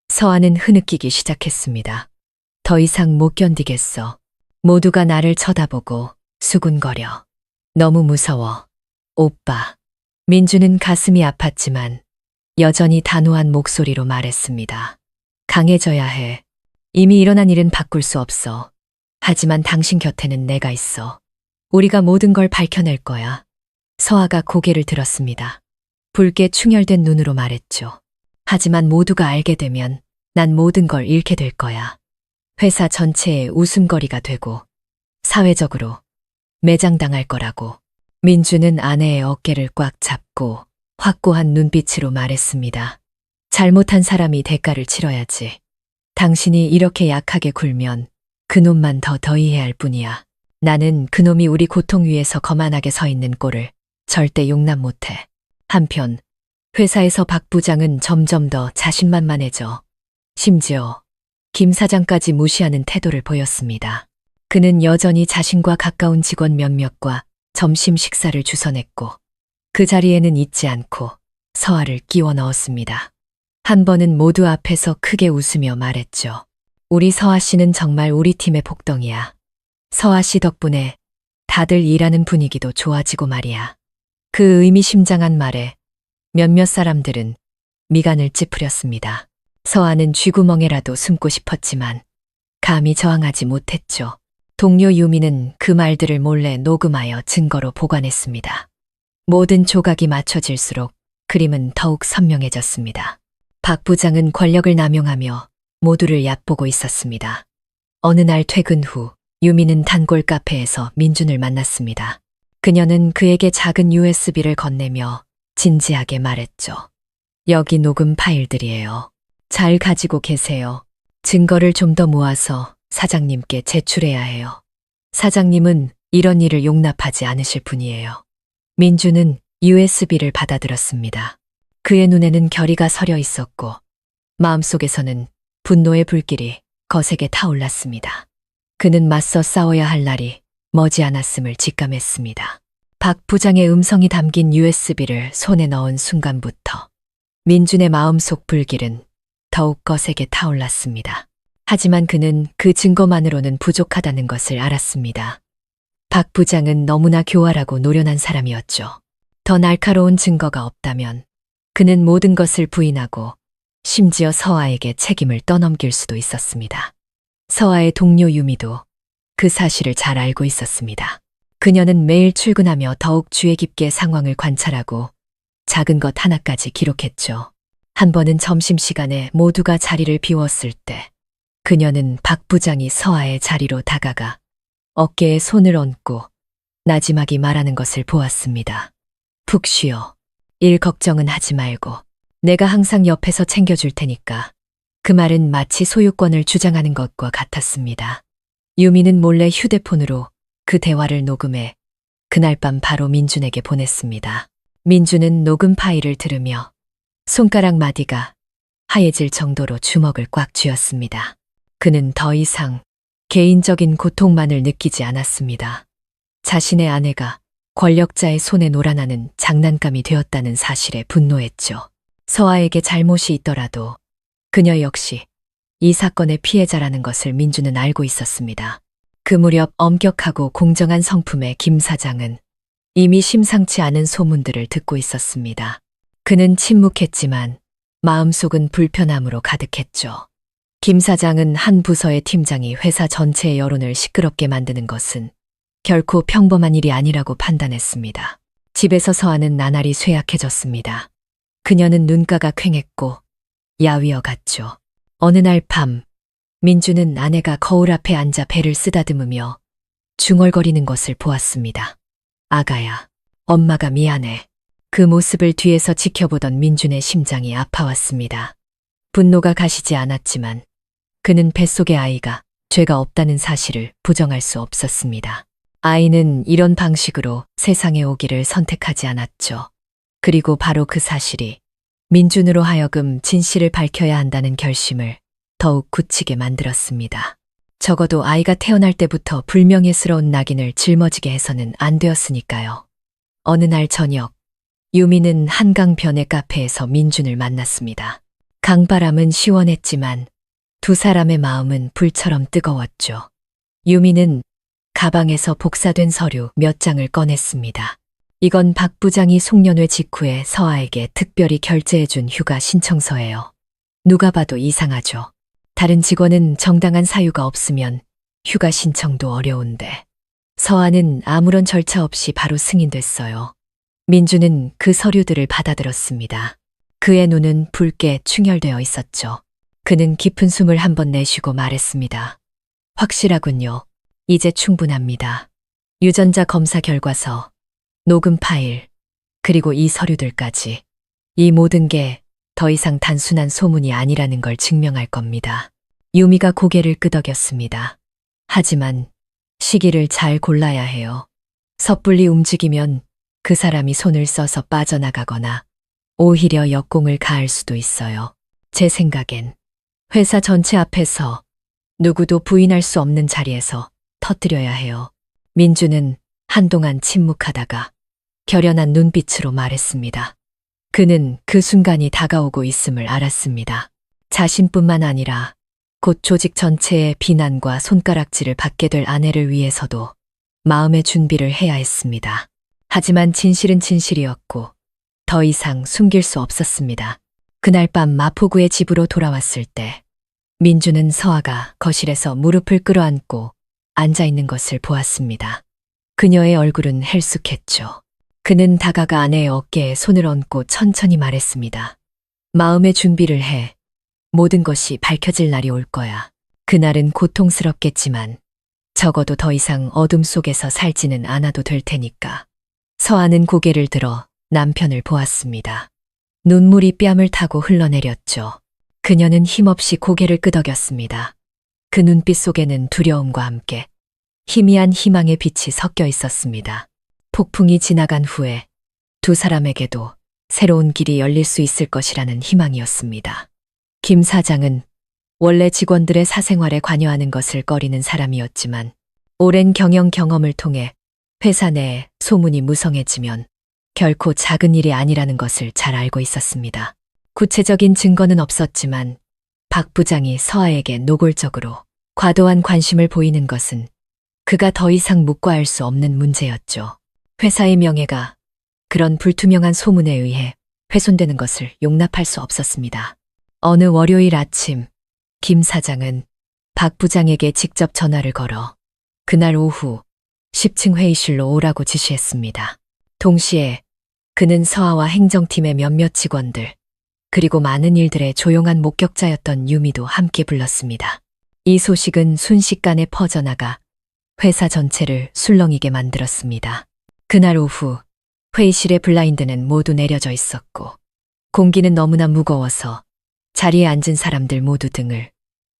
서아는 흐느끼기 시작했습니다. 더 이상 못 견디겠어. 모두가 나를 쳐다보고 수군거려. 너무 무서워. 오빠. 민주는 가슴이 아팠지만 여전히 단호한 목소리로 말했습니다. 강해져야 해. 이미 일어난 일은 바꿀 수 없어. 하지만 당신 곁에는 내가 있어. 우리가 모든 걸 밝혀낼 거야. 서아가 고개를 들었습니다. 붉게 충혈된 눈으로 말했죠. 하지만 모두가 알게 되면 난 모든 걸 잃게 될 거야. 회사 전체의 웃음거리가 되고 사회적으로 매장당할 거라고. 민주는 아내의 어깨를 꽉 잡고 확고한 눈빛으로 말했습니다. 잘못한 사람이 대가를 치러야지. 당신이 이렇게 약하게 굴면 그놈만 더 더이해 할 뿐이야. 나는 그놈이 우리 고통 위에서 거만하게 서 있는 꼴을 절대 용납 못해. 한편 회사에서 박 부장은 점점 더 자신만만해져 심지어 김 사장까지 무시하는 태도를 보였습니다. 그는 여전히 자신과 가까운 직원 몇몇과 점심 식사를 주선했고 그 자리에는 잊지 않고 서아를 끼워 넣었습니다. 한 번은 모두 앞에서 크게 웃으며 말했죠. 우리 서아 씨는 정말 우리 팀의 복덩이야. 서아 씨 덕분에 다들 일하는 분위기도 좋아지고 말이야. 그 의미심장한 말에 몇몇 사람들은 미간을 찌푸렸습니다. 서아는 쥐구멍에라도 숨고 싶었지만 감히 저항하지 못했죠. 동료 유미는 그 말들을 몰래 녹음하여 증거로 보관했습니다. 모든 조각이 맞춰질수록 그림은 더욱 선명해졌습니다. 박 부장은 권력을 남용하며 모두를 얕보고 있었습니다. 어느 날 퇴근 후 유미는 단골 카페에서 민준을 만났습니다. 그녀는 그에게 작은 USB를 건네며 진지하게 말했죠. 여기 녹음 파일들이에요. 잘 가지고 계세요. 증거를 좀 더 모아서 사장님께 제출해야 해요. 사장님은 이런 일을 용납하지 않으실 분이에요. 민주는 USB를 받아들었습니다. 그의 눈에는 결의가 서려 있었고 마음속에서는 분노의 불길이 거세게 타올랐습니다. 그는 맞서 싸워야 할 날이 머지않았음을 직감했습니다. 박 부장의 음성이 담긴 USB를 손에 넣은 순간부터 민준의 마음속 불길은 더욱 거세게 타올랐습니다. 하지만 그는 그 증거만으로는 부족하다는 것을 알았습니다. 박 부장은 너무나 교활하고 노련한 사람이었죠. 더 날카로운 증거가 없다면 그는 모든 것을 부인하고 심지어 서아에게 책임을 떠넘길 수도 있었습니다. 서아의 동료 유미도 그 사실을 잘 알고 있었습니다. 그녀는 매일 출근하며 더욱 주의 깊게 상황을 관찰하고 작은 것 하나까지 기록했죠. 한 번은 점심시간에 모두가 자리를 비웠을 때 그녀는 박 부장이 서아의 자리로 다가가 어깨에 손을 얹고 나지막이 말하는 것을 보았습니다. 푹 쉬어. 일 걱정은 하지 말고 내가 항상 옆에서 챙겨줄 테니까. 그 말은 마치 소유권을 주장하는 것과 같았습니다. 유미는 몰래 휴대폰으로 그 대화를 녹음해 그날 밤 바로 민준에게 보냈습니다. 민준은 녹음 파일을 들으며 손가락 마디가 하얘질 정도로 주먹을 꽉 쥐었습니다. 그는 더 이상 개인적인 고통만을 느끼지 않았습니다. 자신의 아내가 권력자의 손에 놀아나는 장난감이 되었다는 사실에 분노했죠. 서아에게 잘못이 있더라도 그녀 역시 이 사건의 피해자라는 것을 민주는 알고 있었습니다. 그 무렵 엄격하고 공정한 성품의 김 사장은 이미 심상치 않은 소문들을 듣고 있었습니다. 그는 침묵했지만 마음속은 불편함으로 가득했죠. 김 사장은 한 부서의 팀장이 회사 전체의 여론을 시끄럽게 만드는 것은 결코 평범한 일이 아니라고 판단했습니다. 집에서 서아는 나날이 쇠약해졌습니다. 그녀는 눈가가 퀭했고 야위어 같죠. 어느 날 밤, 민주는 아내가 거울 앞에 앉아 배를 쓰다듬으며 중얼거리는 것을 보았습니다. 아가야, 엄마가 미안해. 그 모습을 뒤에서 지켜보던 민준의 심장이 아파왔습니다. 분노가 가시지 않았지만 그는 뱃속의 아이가 죄가 없다는 사실을 부정할 수 없었습니다. 아이는 이런 방식으로 세상에 오기를 선택하지 않았죠. 그리고 바로 그 사실이 민준으로 하여금 진실을 밝혀야 한다는 결심을 더욱 굳히게 만들었습니다. 적어도 아이가 태어날 때부터 불명예스러운 낙인을 짊어지게 해서는 안 되었으니까요. 어느 날 저녁, 유미는 한강변의 카페에서 민준을 만났습니다. 강바람은 시원했지만 두 사람의 마음은 불처럼 뜨거웠죠. 유미는 가방에서 복사된 서류 몇 장을 꺼냈습니다. 이건 박 부장이 송년회 직후에 서아에게 특별히 결제해준 휴가 신청서예요. 누가 봐도 이상하죠. 다른 직원은 정당한 사유가 없으면 휴가 신청도 어려운데 서아는 아무런 절차 없이 바로 승인됐어요. 민주는 그 서류들을 받아들었습니다. 그의 눈은 붉게 충혈되어 있었죠. 그는 깊은 숨을 한번 내쉬고 말했습니다. 확실하군요. 이제 충분합니다. 유전자 검사 결과서, 녹음 파일, 그리고 이 서류들까지. 이 모든 게 더 이상 단순한 소문이 아니라는 걸 증명할 겁니다. 유미가 고개를 끄덕였습니다. 하지만 시기를 잘 골라야 해요. 섣불리 움직이면 그 사람이 손을 써서 빠져나가거나 오히려 역공을 가할 수도 있어요. 제 생각엔 회사 전체 앞에서 누구도 부인할 수 없는 자리에서 터뜨려야 해요. 민주는 한동안 침묵하다가 결연한 눈빛으로 말했습니다. 그는 그 순간이 다가오고 있음을 알았습니다. 자신뿐만 아니라 곧 조직 전체의 비난과 손가락질을 받게 될 아내를 위해서도 마음의 준비를 해야 했습니다. 하지만 진실은 진실이었고 더 이상 숨길 수 없었습니다. 그날 밤 마포구의 집으로 돌아왔을 때 민주는 서아가 거실에서 무릎을 끌어안고 앉아있는 것을 보았습니다. 그녀의 얼굴은 헬쑥했죠. 그는 다가가 아내의 어깨에 손을 얹고 천천히 말했습니다. 마음의 준비를 해. 모든 것이 밝혀질 날이 올 거야. 그날은 고통스럽겠지만 적어도 더 이상 어둠 속에서 살지는 않아도 될 테니까. 서아는 고개를 들어 남편을 보았습니다. 눈물이 뺨을 타고 흘러내렸죠. 그녀는 힘없이 고개를 끄덕였습니다. 그 눈빛 속에는 두려움과 함께 희미한 희망의 빛이 섞여 있었습니다. 폭풍이 지나간 후에 두 사람에게도 새로운 길이 열릴 수 있을 것이라는 희망이었습니다. 김 사장은 원래 직원들의 사생활에 관여하는 것을 꺼리는 사람이었지만 오랜 경영 경험을 통해 회사 내에 소문이 무성해지면 결코 작은 일이 아니라는 것을 잘 알고 있었습니다. 구체적인 증거는 없었지만 박 부장이 서아에게 노골적으로 과도한 관심을 보이는 것은 그가 더 이상 묵과할 수 없는 문제였죠. 회사의 명예가 그런 불투명한 소문에 의해 훼손되는 것을 용납할 수 없었습니다. 어느 월요일 아침, 김 사장은 박 부장에게 직접 전화를 걸어 그날 오후 10층 회의실로 오라고 지시했습니다. 동시에 그는 서아와 행정팀의 몇몇 직원들, 그리고 많은 일들의 조용한 목격자였던 유미도 함께 불렀습니다. 이 소식은 순식간에 퍼져나가 회사 전체를 술렁이게 만들었습니다. 그날 오후 회의실의 블라인드는 모두 내려져 있었고 공기는 너무나 무거워서 자리에 앉은 사람들 모두 등을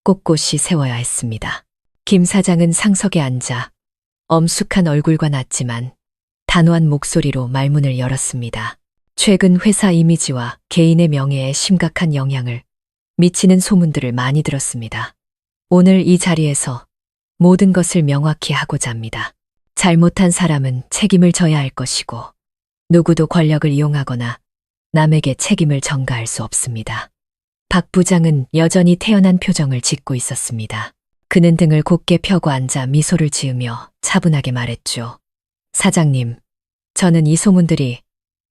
꼿꼿이 세워야 했습니다. 김 사장은 상석에 앉아 엄숙한 얼굴과 낮지만 단호한 목소리로 말문을 열었습니다. 최근 회사 이미지와 개인의 명예에 심각한 영향을 미치는 소문들을 많이 들었습니다. 오늘 이 자리에서 모든 것을 명확히 하고자 합니다. 잘못한 사람은 책임을 져야 할 것이고 누구도 권력을 이용하거나 남에게 책임을 전가할 수 없습니다. 박 부장은 여전히 태연한 표정을 짓고 있었습니다. 그는 등을 곧게 펴고 앉아 미소를 지으며 차분하게 말했죠. 사장님, 저는 이 소문들이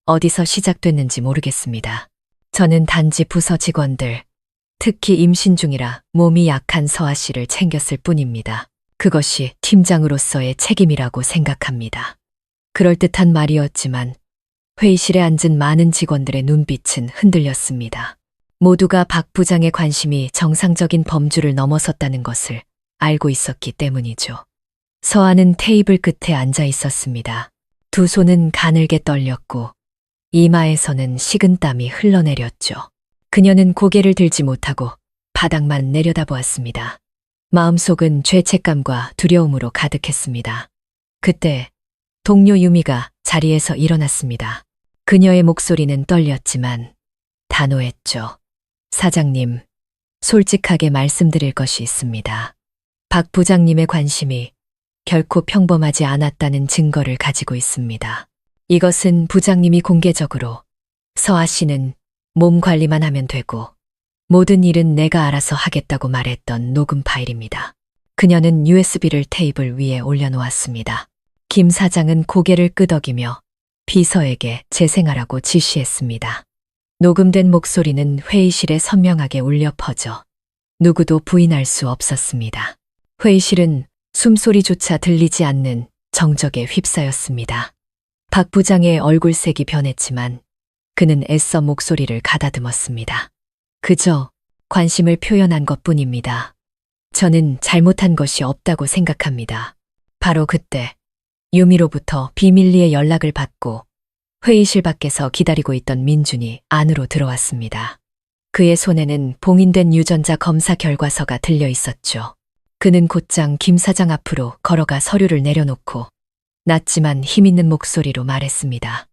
어디서 시작됐는지 모르겠습니다. 저는 단지 부서 직원들, 특히 임신 중이라 몸이 약한 서아 씨를 챙겼을 뿐입니다. 그것이 팀장으로서의 책임이라고 생각합니다. 그럴듯한 말이었지만 회의실에 앉은 많은 직원들의 눈빛은 흔들렸습니다. 모두가 박 부장의 관심이 정상적인 범주를 넘어섰다는 것을 알고 있었기 때문이죠. 서아는 테이블 끝에 앉아 있었습니다. 두 손은 가늘게 떨렸고 이마에서는 식은땀이 흘러내렸죠. 그녀는 고개를 들지 못하고 바닥만 내려다보았습니다. 마음속은 죄책감과 두려움으로 가득했습니다. 그때 동료 유미가 자리에서 일어났습니다. 그녀의 목소리는 떨렸지만 단호했죠. 사장님, 솔직하게 말씀드릴 것이 있습니다. 박 부장님의 관심이 결코 평범하지 않았다는 증거를 가지고 있습니다. 이것은 부장님이 공개적으로 서아 씨는 몸 관리만 하면 되고 모든 일은 내가 알아서 하겠다고 말했던 녹음 파일입니다. 그녀는 USB를 테이블 위에 올려놓았습니다. 김 사장은 고개를 끄덕이며 비서에게 재생하라고 지시했습니다. 녹음된 목소리는 회의실에 선명하게 울려 퍼져 누구도 부인할 수 없었습니다. 회의실은 숨소리조차 들리지 않는 정적에 휩싸였습니다. 박 부장의 얼굴색이 변했지만 그는 애써 목소리를 가다듬었습니다. 그저 관심을 표현한 것뿐입니다. 저는 잘못한 것이 없다고 생각합니다. 바로 그때 유미로부터 비밀리에 연락을 받고 회의실 밖에서 기다리고 있던 민준이 안으로 들어왔습니다. 그의 손에는 봉인된 유전자 검사 결과서가 들려 있었죠. 그는 곧장 김 사장 앞으로 걸어가 서류를 내려놓고 낮지만 힘있는 목소리로 말했습니다.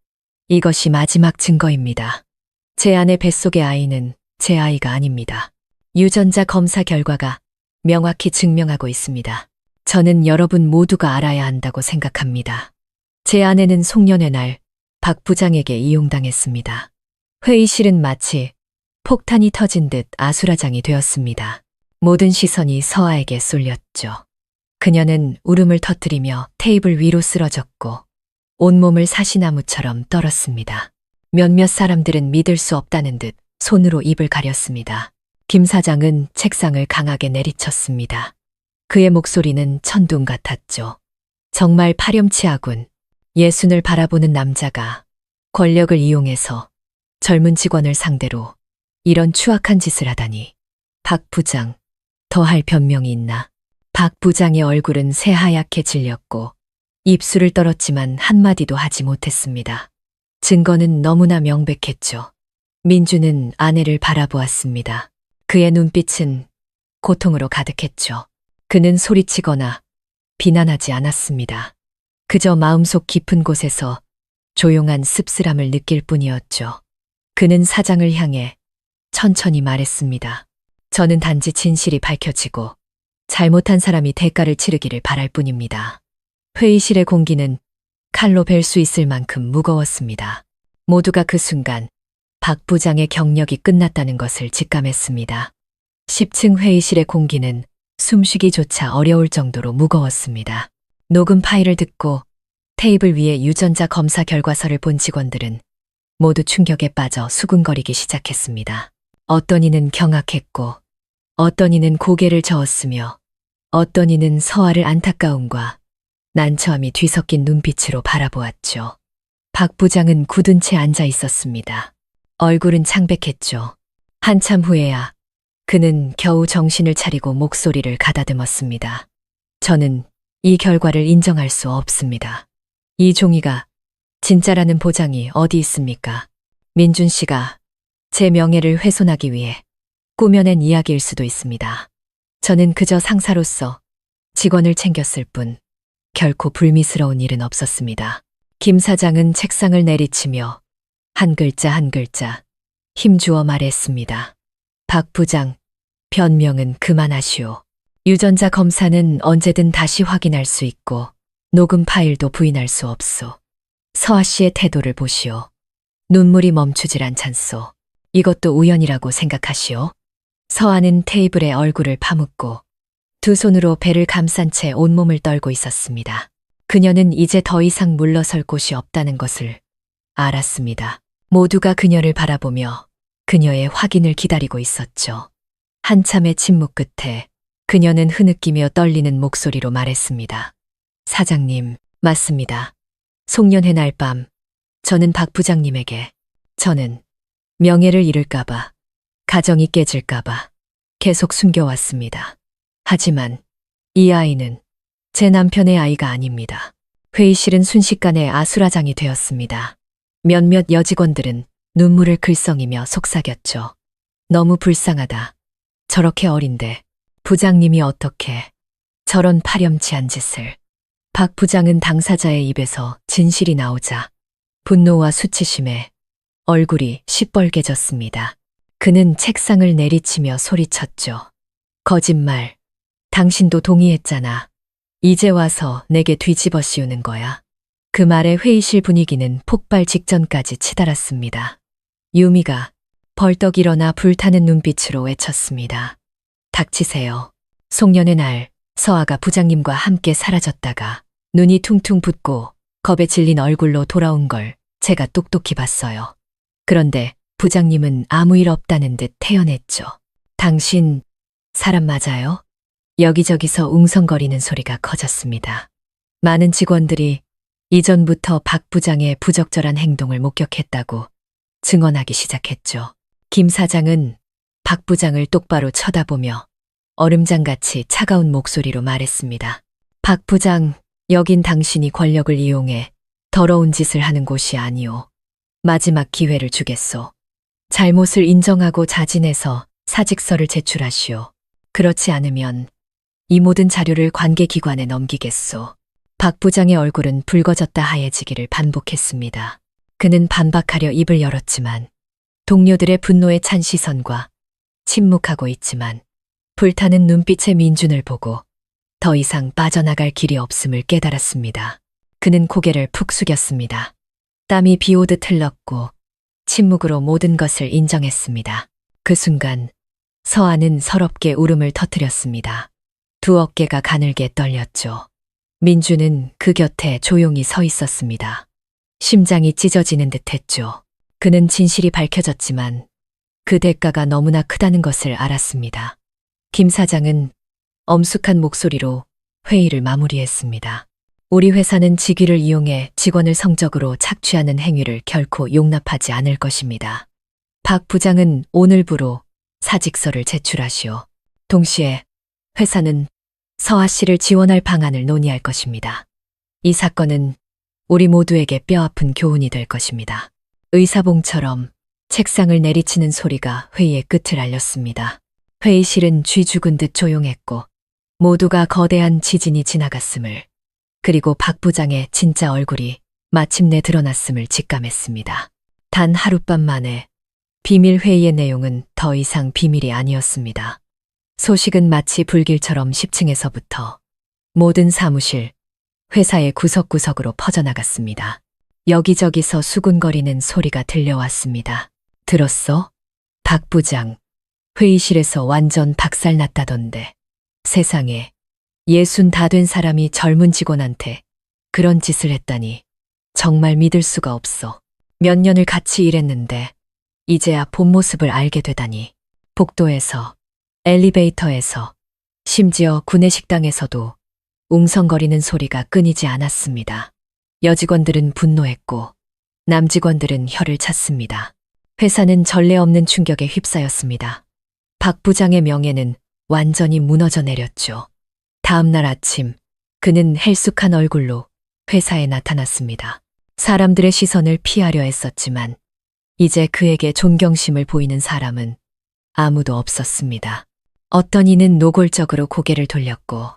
이것이 마지막 증거입니다. 제 아내 뱃속의 아이는 제 아이가 아닙니다. 유전자 검사 결과가 명확히 증명하고 있습니다. 저는 여러분 모두가 알아야 한다고 생각합니다. 제 아내는 송년회 날 박 부장에게 이용당했습니다. 회의실은 마치 폭탄이 터진 듯 아수라장이 되었습니다. 모든 시선이 서아에게 쏠렸죠. 그녀는 울음을 터뜨리며 테이블 위로 쓰러졌고 온몸을 사시나무처럼 떨었습니다. 몇몇 사람들은 믿을 수 없다는 듯 손으로 입을 가렸습니다. 김 사장은 책상을 강하게 내리쳤습니다. 그의 목소리는 천둥 같았죠. 정말 파렴치하군. 예순을 바라보는 남자가 권력을 이용해서 젊은 직원을 상대로 이런 추악한 짓을 하다니. 박 부장, 더 할 변명이 있나? 박 부장의 얼굴은 새하얗게 질렸고 입술을 떨었지만 한마디도 하지 못했습니다. 증거는 너무나 명백했죠. 민주는 아내를 바라보았습니다. 그의 눈빛은 고통으로 가득했죠. 그는 소리치거나 비난하지 않았습니다. 그저 마음속 깊은 곳에서 조용한 씁쓸함을 느낄 뿐이었죠. 그는 사장을 향해 천천히 말했습니다. 저는 단지 진실이 밝혀지고 잘못한 사람이 대가를 치르기를 바랄 뿐입니다. 회의실의 공기는 칼로 벨 수 있을 만큼 무거웠습니다. 모두가 그 순간 박 부장의 경력이 끝났다는 것을 직감했습니다. 10층 회의실의 공기는 숨쉬기조차 어려울 정도로 무거웠습니다. 녹음 파일을 듣고 테이블 위에 유전자 검사 결과서를 본 직원들은 모두 충격에 빠져 수군거리기 시작했습니다. 어떤 이는 경악했고 어떤 이는 고개를 저었으며 어떤 이는 서아를 안타까움과 난처함이 뒤섞인 눈빛으로 바라보았죠. 박 부장은 굳은 채 앉아 있었습니다. 얼굴은 창백했죠. 한참 후에야 그는 겨우 정신을 차리고 목소리를 가다듬었습니다. 저는 이 결과를 인정할 수 없습니다. 이 종이가 진짜라는 보장이 어디 있습니까? 민준 씨가 제 명예를 훼손하기 위해 꾸며낸 이야기일 수도 있습니다. 저는 그저 상사로서 직원을 챙겼을 뿐 결코 불미스러운 일은 없었습니다. 김 사장은 책상을 내리치며 한 글자 한 글자 힘주어 말했습니다. 박 부장, 변명은 그만하시오. 유전자 검사는 언제든 다시 확인할 수 있고 녹음 파일도 부인할 수 없소. 서아 씨의 태도를 보시오. 눈물이 멈추질 않잖소. 이것도 우연이라고 생각하시오. 서아는 테이블에 얼굴을 파묻고 두 손으로 배를 감싼 채 온몸을 떨고 있었습니다. 그녀는 이제 더 이상 물러설 곳이 없다는 것을 알았습니다. 모두가 그녀를 바라보며 그녀의 확인을 기다리고 있었죠. 한참의 침묵 끝에 그녀는 흐느끼며 떨리는 목소리로 말했습니다. 사장님, 맞습니다. 송년회 날 밤, 저는 박 부장님에게, 저는 명예를 잃을까봐, 가정이 깨질까봐 계속 숨겨왔습니다. 하지만 이 아이는 제 남편의 아이가 아닙니다. 회의실은 순식간에 아수라장이 되었습니다. 몇몇 여직원들은 눈물을 글썽이며 속삭였죠. 너무 불쌍하다. 저렇게 어린데 부장님이 어떻게 저런 파렴치한 짓을. 박 부장은 당사자의 입에서 진실이 나오자 분노와 수치심에 얼굴이 시뻘개졌습니다. 그는 책상을 내리치며 소리쳤죠. 거짓말. 당신도 동의했잖아. 이제 와서 내게 뒤집어 씌우는 거야. 그 말에 회의실 분위기는 폭발 직전까지 치달았습니다. 유미가 벌떡 일어나 불타는 눈빛으로 외쳤습니다. 닥치세요. 송년회 날 서아가 부장님과 함께 사라졌다가 눈이 퉁퉁 붓고 겁에 질린 얼굴로 돌아온 걸 제가 똑똑히 봤어요. 그런데 부장님은 아무 일 없다는 듯 태연했죠. 당신 사람 맞아요? 여기저기서 웅성거리는 소리가 커졌습니다. 많은 직원들이 이전부터 박 부장의 부적절한 행동을 목격했다고 증언하기 시작했죠. 김 사장은 박 부장을 똑바로 쳐다보며 얼음장같이 차가운 목소리로 말했습니다. 박 부장, 여긴 당신이 권력을 이용해 더러운 짓을 하는 곳이 아니오. 마지막 기회를 주겠소. 잘못을 인정하고 자진해서 사직서를 제출하시오. 그렇지 않으면 이 모든 자료를 관계기관에 넘기겠소. 박 부장의 얼굴은 붉어졌다 하얘지기를 반복했습니다. 그는 반박하려 입을 열었지만 동료들의 분노에 찬 시선과 침묵하고 있지만 불타는 눈빛의 민준을 보고 더 이상 빠져나갈 길이 없음을 깨달았습니다. 그는 고개를 푹 숙였습니다. 땀이 비오듯 흘렀고 침묵으로 모든 것을 인정했습니다. 그 순간 서아는 서럽게 울음을 터뜨렸습니다. 두 어깨가 가늘게 떨렸죠. 민주는 그 곁에 조용히 서 있었습니다. 심장이 찢어지는 듯 했죠. 그는 진실이 밝혀졌지만 그 대가가 너무나 크다는 것을 알았습니다. 김 사장은 엄숙한 목소리로 회의를 마무리했습니다. 우리 회사는 직위를 이용해 직원을 성적으로 착취하는 행위를 결코 용납하지 않을 것입니다. 박 부장은 오늘부로 사직서를 제출하시오. 동시에 회사는 서아 씨를 지원할 방안을 논의할 것입니다. 이 사건은 우리 모두에게 뼈아픈 교훈이 될 것입니다. 의사봉처럼 책상을 내리치는 소리가 회의의 끝을 알렸습니다. 회의실은 쥐 죽은 듯 조용했고 모두가 거대한 지진이 지나갔음을, 그리고 박 부장의 진짜 얼굴이 마침내 드러났음을 직감했습니다. 단 하룻밤 만에 비밀 회의의 내용은 더 이상 비밀이 아니었습니다. 소식은 마치 불길처럼 10층에서부터 모든 사무실, 회사의 구석구석으로 퍼져나갔습니다. 여기저기서 수군거리는 소리가 들려왔습니다. 들었어? 박 부장, 회의실에서 완전 박살났다던데. 세상에, 60 다 된 사람이 젊은 직원한테 그런 짓을 했다니 정말 믿을 수가 없어. 몇 년을 같이 일했는데 이제야 본 모습을 알게 되다니. 복도에서, 엘리베이터에서, 심지어 구내식당에서도 웅성거리는 소리가 끊이지 않았습니다. 여직원들은 분노했고 남직원들은 혀를 찼습니다. 회사는 전례 없는 충격에 휩싸였습니다. 박 부장의 명예는 완전히 무너져 내렸죠. 다음 날 아침, 그는 헬쑥한 얼굴로 회사에 나타났습니다. 사람들의 시선을 피하려 했었지만 이제 그에게 존경심을 보이는 사람은 아무도 없었습니다. 어떤 이는 노골적으로 고개를 돌렸고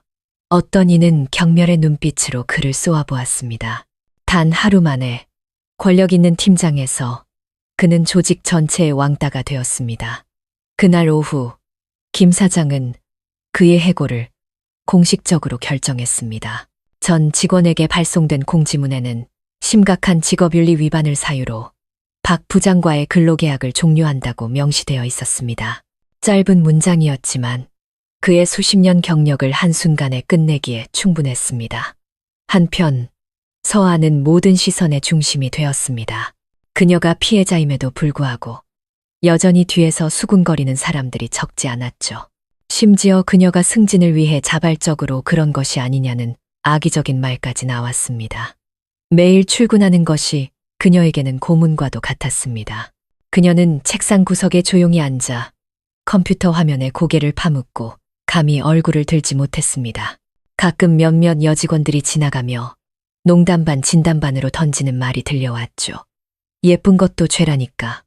어떤 이는 경멸의 눈빛으로 그를 쏘아보았습니다. 단 하루 만에 권력 있는 팀장에서 그는 조직 전체의 왕따가 되었습니다. 그날 오후 김 사장은 그의 해고를 공식적으로 결정했습니다. 전 직원에게 발송된 공지문에는 심각한 직업윤리 위반을 사유로 박 부장과의 근로계약을 종료한다고 명시되어 있었습니다. 짧은 문장이었지만 그의 수십 년 경력을 한순간에 끝내기에 충분했습니다. 한편 서아는 모든 시선의 중심이 되었습니다. 그녀가 피해자임에도 불구하고 여전히 뒤에서 수군거리는 사람들이 적지 않았죠. 심지어 그녀가 승진을 위해 자발적으로 그런 것이 아니냐는 악의적인 말까지 나왔습니다. 매일 출근하는 것이 그녀에게는 고문과도 같았습니다. 그녀는 책상 구석에 조용히 앉아 컴퓨터 화면에 고개를 파묻고 감히 얼굴을 들지 못했습니다. 가끔 몇몇 여직원들이 지나가며 농담 반 진담 반으로 던지는 말이 들려왔죠. 예쁜 것도 죄라니까.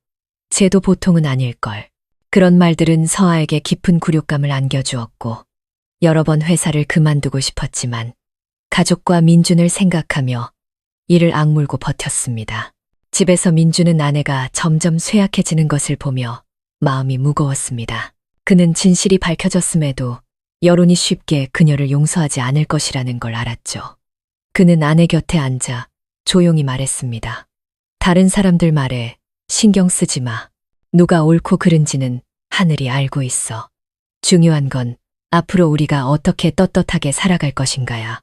쟤도 보통은 아닐걸. 그런 말들은 서아에게 깊은 굴욕감을 안겨주었고 여러 번 회사를 그만두고 싶었지만 가족과 민준을 생각하며 이를 악물고 버텼습니다. 집에서 민준은 아내가 점점 쇠약해지는 것을 보며 마음이 무거웠습니다. 그는 진실이 밝혀졌음에도 여론이 쉽게 그녀를 용서하지 않을 것이라는 걸 알았죠. 그는 아내 곁에 앉아 조용히 말했습니다. 다른 사람들 말에 신경 쓰지 마. 누가 옳고 그른지는 하늘이 알고 있어. 중요한 건 앞으로 우리가 어떻게 떳떳하게 살아갈 것인가야.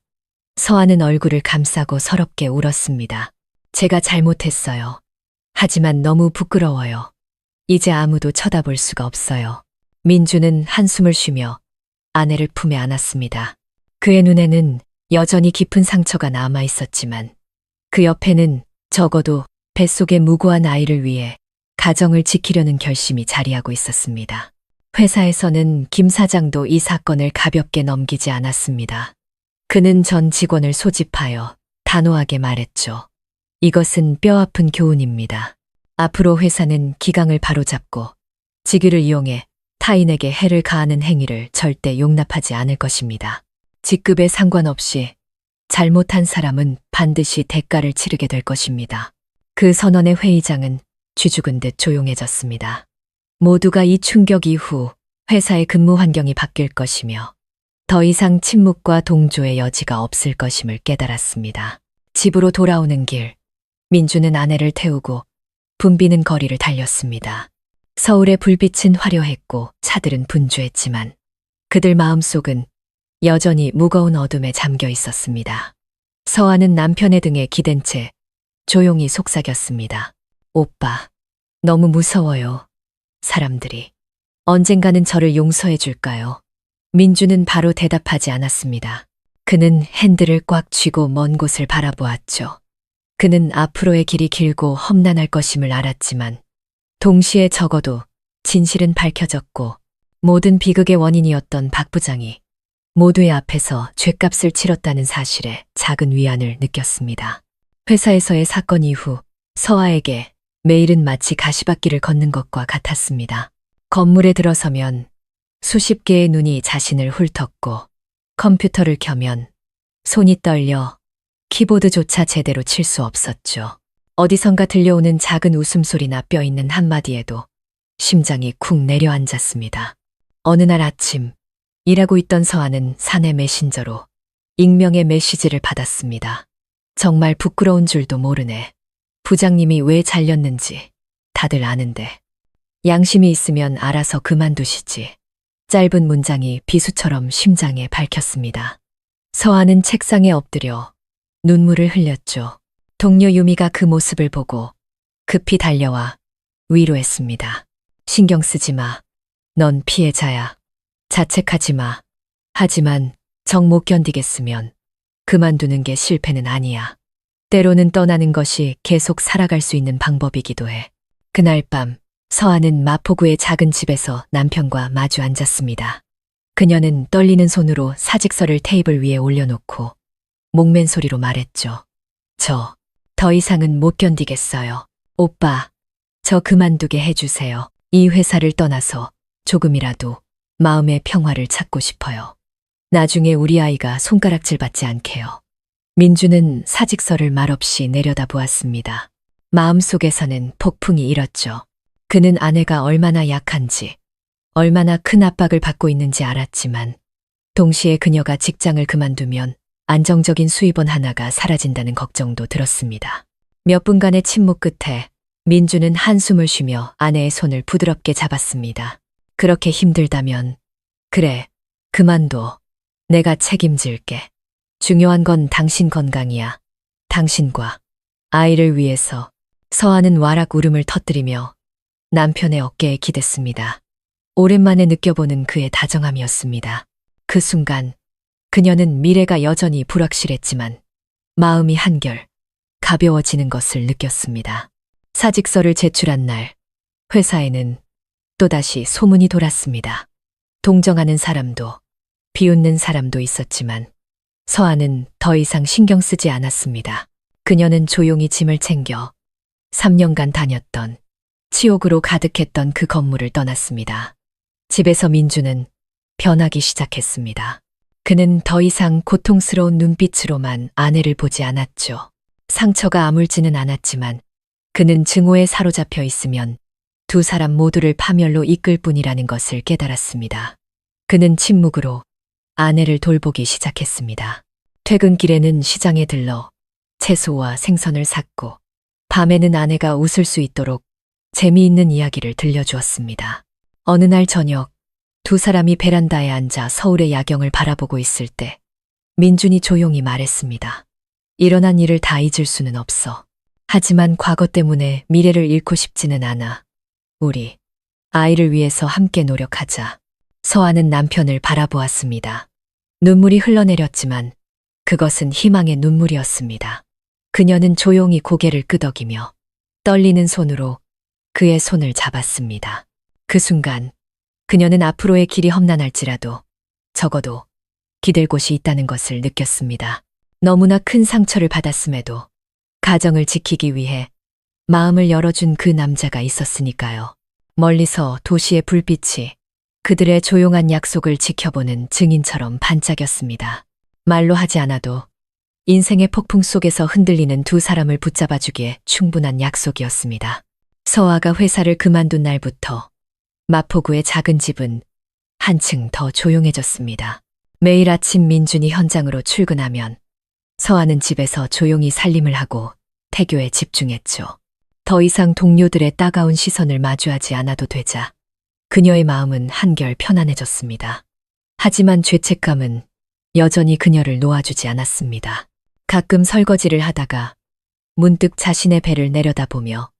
서아는 얼굴을 감싸고 서럽게 울었습니다. 제가 잘못했어요. 하지만 너무 부끄러워요. 이제 아무도 쳐다볼 수가 없어요. 민주는 한숨을 쉬며 아내를 품에 안았습니다. 그의 눈에는 여전히 깊은 상처가 남아 있었지만 그 옆에는 적어도 뱃속의 무고한 아이를 위해 가정을 지키려는 결심이 자리하고 있었습니다. 회사에서는 김 사장도 이 사건을 가볍게 넘기지 않았습니다. 그는 전 직원을 소집하여 단호하게 말했죠. 이것은 뼈아픈 교훈입니다. 앞으로 회사는 기강을 바로잡고 직위를 이용해 타인에게 해를 가하는 행위를 절대 용납하지 않을 것입니다. 직급에 상관없이 잘못한 사람은 반드시 대가를 치르게 될 것입니다. 그 선언의 회의장은 쥐죽은 듯 조용해졌습니다. 모두가 이 충격 이후 회사의 근무 환경이 바뀔 것이며 더 이상 침묵과 동조의 여지가 없을 것임을 깨달았습니다. 집으로 돌아오는 길, 민주는 아내를 태우고 붐비는 거리를 달렸습니다. 서울의 불빛은 화려했고 차들은 분주했지만 그들 마음속은 여전히 무거운 어둠에 잠겨 있었습니다. 서아는 남편의 등에 기댄 채 조용히 속삭였습니다. 오빠, 너무 무서워요. 사람들이. 언젠가는 저를 용서해 줄까요? 민주는 바로 대답하지 않았습니다. 그는 핸들을 꽉 쥐고 먼 곳을 바라보았죠. 그는 앞으로의 길이 길고 험난할 것임을 알았지만 동시에 적어도 진실은 밝혀졌고 모든 비극의 원인이었던 박 부장이 모두의 앞에서 죗값을 치렀다는 사실에 작은 위안을 느꼈습니다. 회사에서의 사건 이후 서아에게 매일은 마치 가시밭길을 걷는 것과 같았습니다. 건물에 들어서면 수십 개의 눈이 자신을 훑었고 컴퓨터를 켜면 손이 떨려 키보드조차 제대로 칠 수 없었죠. 어디선가 들려오는 작은 웃음소리나 뼈있는 한마디에도 심장이 쿵 내려앉았습니다. 어느 날 아침 일하고 있던 서아는 사내 메신저로 익명의 메시지를 받았습니다. 정말 부끄러운 줄도 모르네. 부장님이 왜 잘렸는지 다들 아는데 양심이 있으면 알아서 그만두시지. 짧은 문장이 비수처럼 심장에 박혔습니다. 서아는 책상에 엎드려 눈물을 흘렸죠. 동료 유미가 그 모습을 보고 급히 달려와 위로했습니다. 신경 쓰지 마. 넌 피해자야. 자책하지 마. 하지만 정 못 견디겠으면 그만두는 게 실패는 아니야. 때로는 떠나는 것이 계속 살아갈 수 있는 방법이기도 해. 그날 밤 서아는 마포구의 작은 집에서 남편과 마주 앉았습니다. 그녀는 떨리는 손으로 사직서를 테이블 위에 올려놓고 목맨 소리로 말했죠. 저 더 이상은 못 견디겠어요. 오빠, 저 그만두게 해주세요. 이 회사를 떠나서 조금이라도 마음의 평화를 찾고 싶어요. 나중에 우리 아이가 손가락질 받지 않게요. 민주는 사직서를 말없이 내려다보았습니다. 마음속에서는 폭풍이 일었죠. 그는 아내가 얼마나 약한지, 얼마나 큰 압박을 받고 있는지 알았지만 동시에 그녀가 직장을 그만두면 안정적인 수입원 하나가 사라진다는 걱정도 들었습니다. 몇 분간의 침묵 끝에 민주는 한숨을 쉬며 아내의 손을 부드럽게 잡았습니다. 그렇게 힘들다면 그래, 그만둬. 내가 책임질게. 중요한 건 당신 건강이야. 당신과 아이를 위해서. 서아는 와락 울음을 터뜨리며 남편의 어깨에 기댔습니다. 오랜만에 느껴보는 그의 다정함이었습니다. 그 순간 그녀는 미래가 여전히 불확실했지만 마음이 한결 가벼워지는 것을 느꼈습니다. 사직서를 제출한 날 회사에는 또다시 소문이 돌았습니다. 동정하는 사람도 비웃는 사람도 있었지만 서아는 더 이상 신경 쓰지 않았습니다. 그녀는 조용히 짐을 챙겨 3년간 다녔던 치욕으로 가득했던 그 건물을 떠났습니다. 집에서 민주는 변하기 시작했습니다. 그는 더 이상 고통스러운 눈빛으로만 아내를 보지 않았죠. 상처가 아물지는 않았지만 그는 증오에 사로잡혀 있으면 두 사람 모두를 파멸로 이끌 뿐이라는 것을 깨달았습니다. 그는 침묵으로 아내를 돌보기 시작했습니다. 퇴근길에는 시장에 들러 채소와 생선을 샀고 밤에는 아내가 웃을 수 있도록 재미있는 이야기를 들려주었습니다. 어느 날 저녁 두 사람이 베란다에 앉아 서울의 야경을 바라보고 있을 때 민준이 조용히 말했습니다. 일어난 일을 다 잊을 수는 없어. 하지만 과거 때문에 미래를 잃고 싶지는 않아. 우리 아이를 위해서 함께 노력하자. 서아는 남편을 바라보았습니다. 눈물이 흘러내렸지만 그것은 희망의 눈물이었습니다. 그녀는 조용히 고개를 끄덕이며 떨리는 손으로 그의 손을 잡았습니다. 그 순간 그녀는 앞으로의 길이 험난할지라도 적어도 기댈 곳이 있다는 것을 느꼈습니다. 너무나 큰 상처를 받았음에도 가정을 지키기 위해 마음을 열어준 그 남자가 있었으니까요. 멀리서 도시의 불빛이 그들의 조용한 약속을 지켜보는 증인처럼 반짝였습니다. 말로 하지 않아도 인생의 폭풍 속에서 흔들리는 두 사람을 붙잡아주기에 충분한 약속이었습니다. 서아가 회사를 그만둔 날부터 마포구의 작은 집은 한층 더 조용해졌습니다. 매일 아침 민준이 현장으로 출근하면 서아는 집에서 조용히 살림을 하고 태교에 집중했죠. 더 이상 동료들의 따가운 시선을 마주하지 않아도 되자 그녀의 마음은 한결 편안해졌습니다. 하지만 죄책감은 여전히 그녀를 놓아주지 않았습니다. 가끔 설거지를 하다가 문득 자신의 배를 내려다보며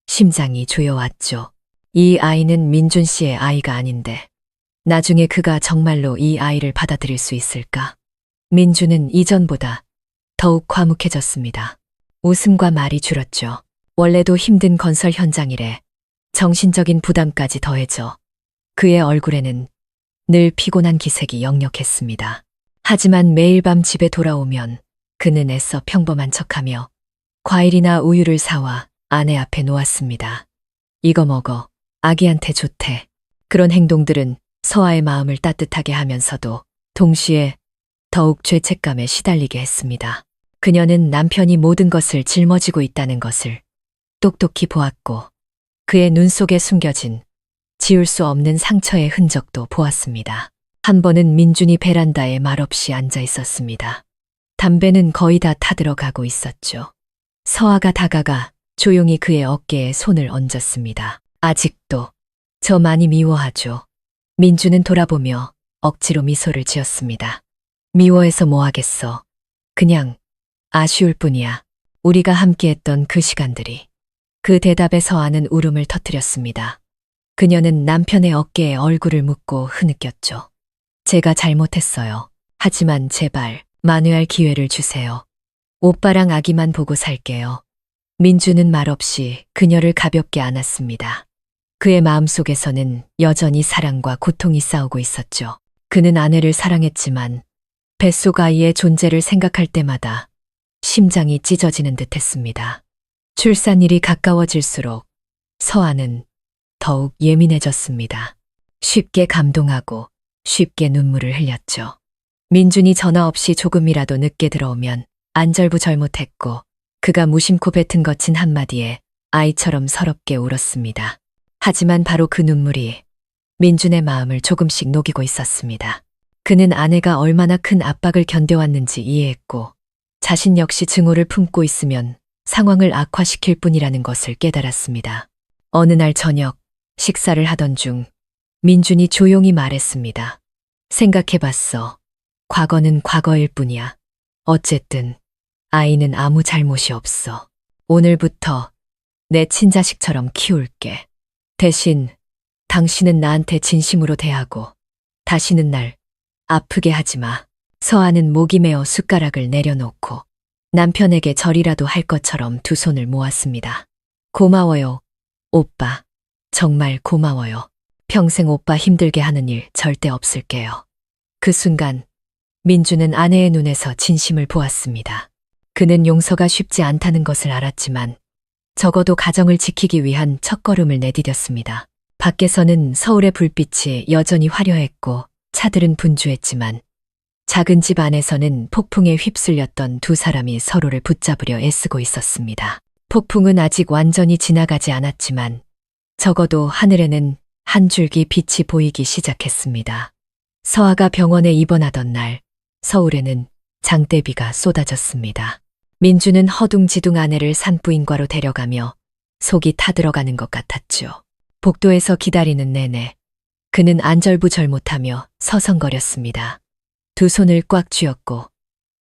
심장이 조여왔죠. 이 아이는 민준 씨의 아이가 아닌데 나중에 그가 정말로 이 아이를 받아들일 수 있을까? 민준은 이전보다 더욱 과묵해졌습니다. 웃음과 말이 줄었죠. 원래도 힘든 건설 현장이래 정신적인 부담까지 더해져 그의 얼굴에는 늘 피곤한 기색이 역력했습니다. 하지만 매일 밤 집에 돌아오면 그는 애써 평범한 척하며 과일이나 우유를 사와 아내 앞에 놓았습니다. 이거 먹어. 아기한테 좋대. 그런 행동들은 서아의 마음을 따뜻하게 하면서도 동시에 더욱 죄책감에 시달리게 했습니다. 그녀는 남편이 모든 것을 짊어지고 있다는 것을 똑똑히 보았고 그의 눈 속에 숨겨진 지울 수 없는 상처의 흔적도 보았습니다. 한 번은 민준이 베란다에 말없이 앉아 있었습니다. 담배는 거의 다 타들어가고 있었죠. 서아가 다가가 조용히 그의 어깨에 손을 얹었습니다. 아직도 저 많이 미워하죠. 민준은 돌아보며 억지로 미소를 지었습니다. 미워해서 뭐 하겠어. 그냥 아쉬울 뿐이야. 우리가 함께했던 그 시간들이. 그 대답에 서아는 울음을 터뜨렸습니다. 그녀는 남편의 어깨에 얼굴을 묻고 흐느꼈죠. 제가 잘못했어요. 하지만 제발 만회할 기회를 주세요. 오빠랑 아기만 보고 살게요. 민주는 말없이 그녀를 가볍게 안았습니다. 그의 마음속에서는 여전히 사랑과 고통이 싸우고 있었죠. 그는 아내를 사랑했지만 뱃속 아이의 존재를 생각할 때마다 심장이 찢어지는 듯 했습니다. 출산일이 가까워질수록 서아는 더욱 예민해졌습니다. 쉽게 감동하고 쉽게 눈물을 흘렸죠. 민준이 전화 없이 조금이라도 늦게 들어오면 안절부절못했고 그가 무심코 뱉은 거친 한마디에 아이처럼 서럽게 울었습니다. 하지만 바로 그 눈물이 민준의 마음을 조금씩 녹이고 있었습니다. 그는 아내가 얼마나 큰 압박을 견뎌왔는지 이해했고 자신 역시 증오를 품고 있으면 상황을 악화시킬 뿐이라는 것을 깨달았습니다. 어느 날 저녁 식사를 하던 중 민준이 조용히 말했습니다. 생각해봤어. 과거는 과거일 뿐이야. 어쨌든 아이는 아무 잘못이 없어. 오늘부터 내 친자식처럼 키울게. 대신 당신은 나한테 진심으로 대하고 다시는 날 아프게 하지 마. 서아는 목이 메어 숟가락을 내려놓고 남편에게 절이라도 할 것처럼 두 손을 모았습니다. 고마워요, 오빠. 정말 고마워요. 평생 오빠 힘들게 하는 일 절대 없을게요. 그 순간 민주는 아내의 눈에서 진심을 보았습니다. 그는 용서가 쉽지 않다는 것을 알았지만 적어도 가정을 지키기 위한 첫걸음을 내디뎠습니다. 밖에서는 서울의 불빛이 여전히 화려했고 차들은 분주했지만 작은 집 안에서는 폭풍에 휩쓸렸던 두 사람이 서로를 붙잡으려 애쓰고 있었습니다. 폭풍은 아직 완전히 지나가지 않았지만 적어도 하늘에는 한 줄기 빛이 보이기 시작했습니다. 서아가 병원에 입원하던 날 서울에는 장대비가 쏟아졌습니다. 민주는 허둥지둥 아내를 산부인과로 데려가며 속이 타들어가는 것 같았죠. 복도에서 기다리는 내내 그는 안절부절 못하며 서성거렸습니다. 두 손을 꽉 쥐었고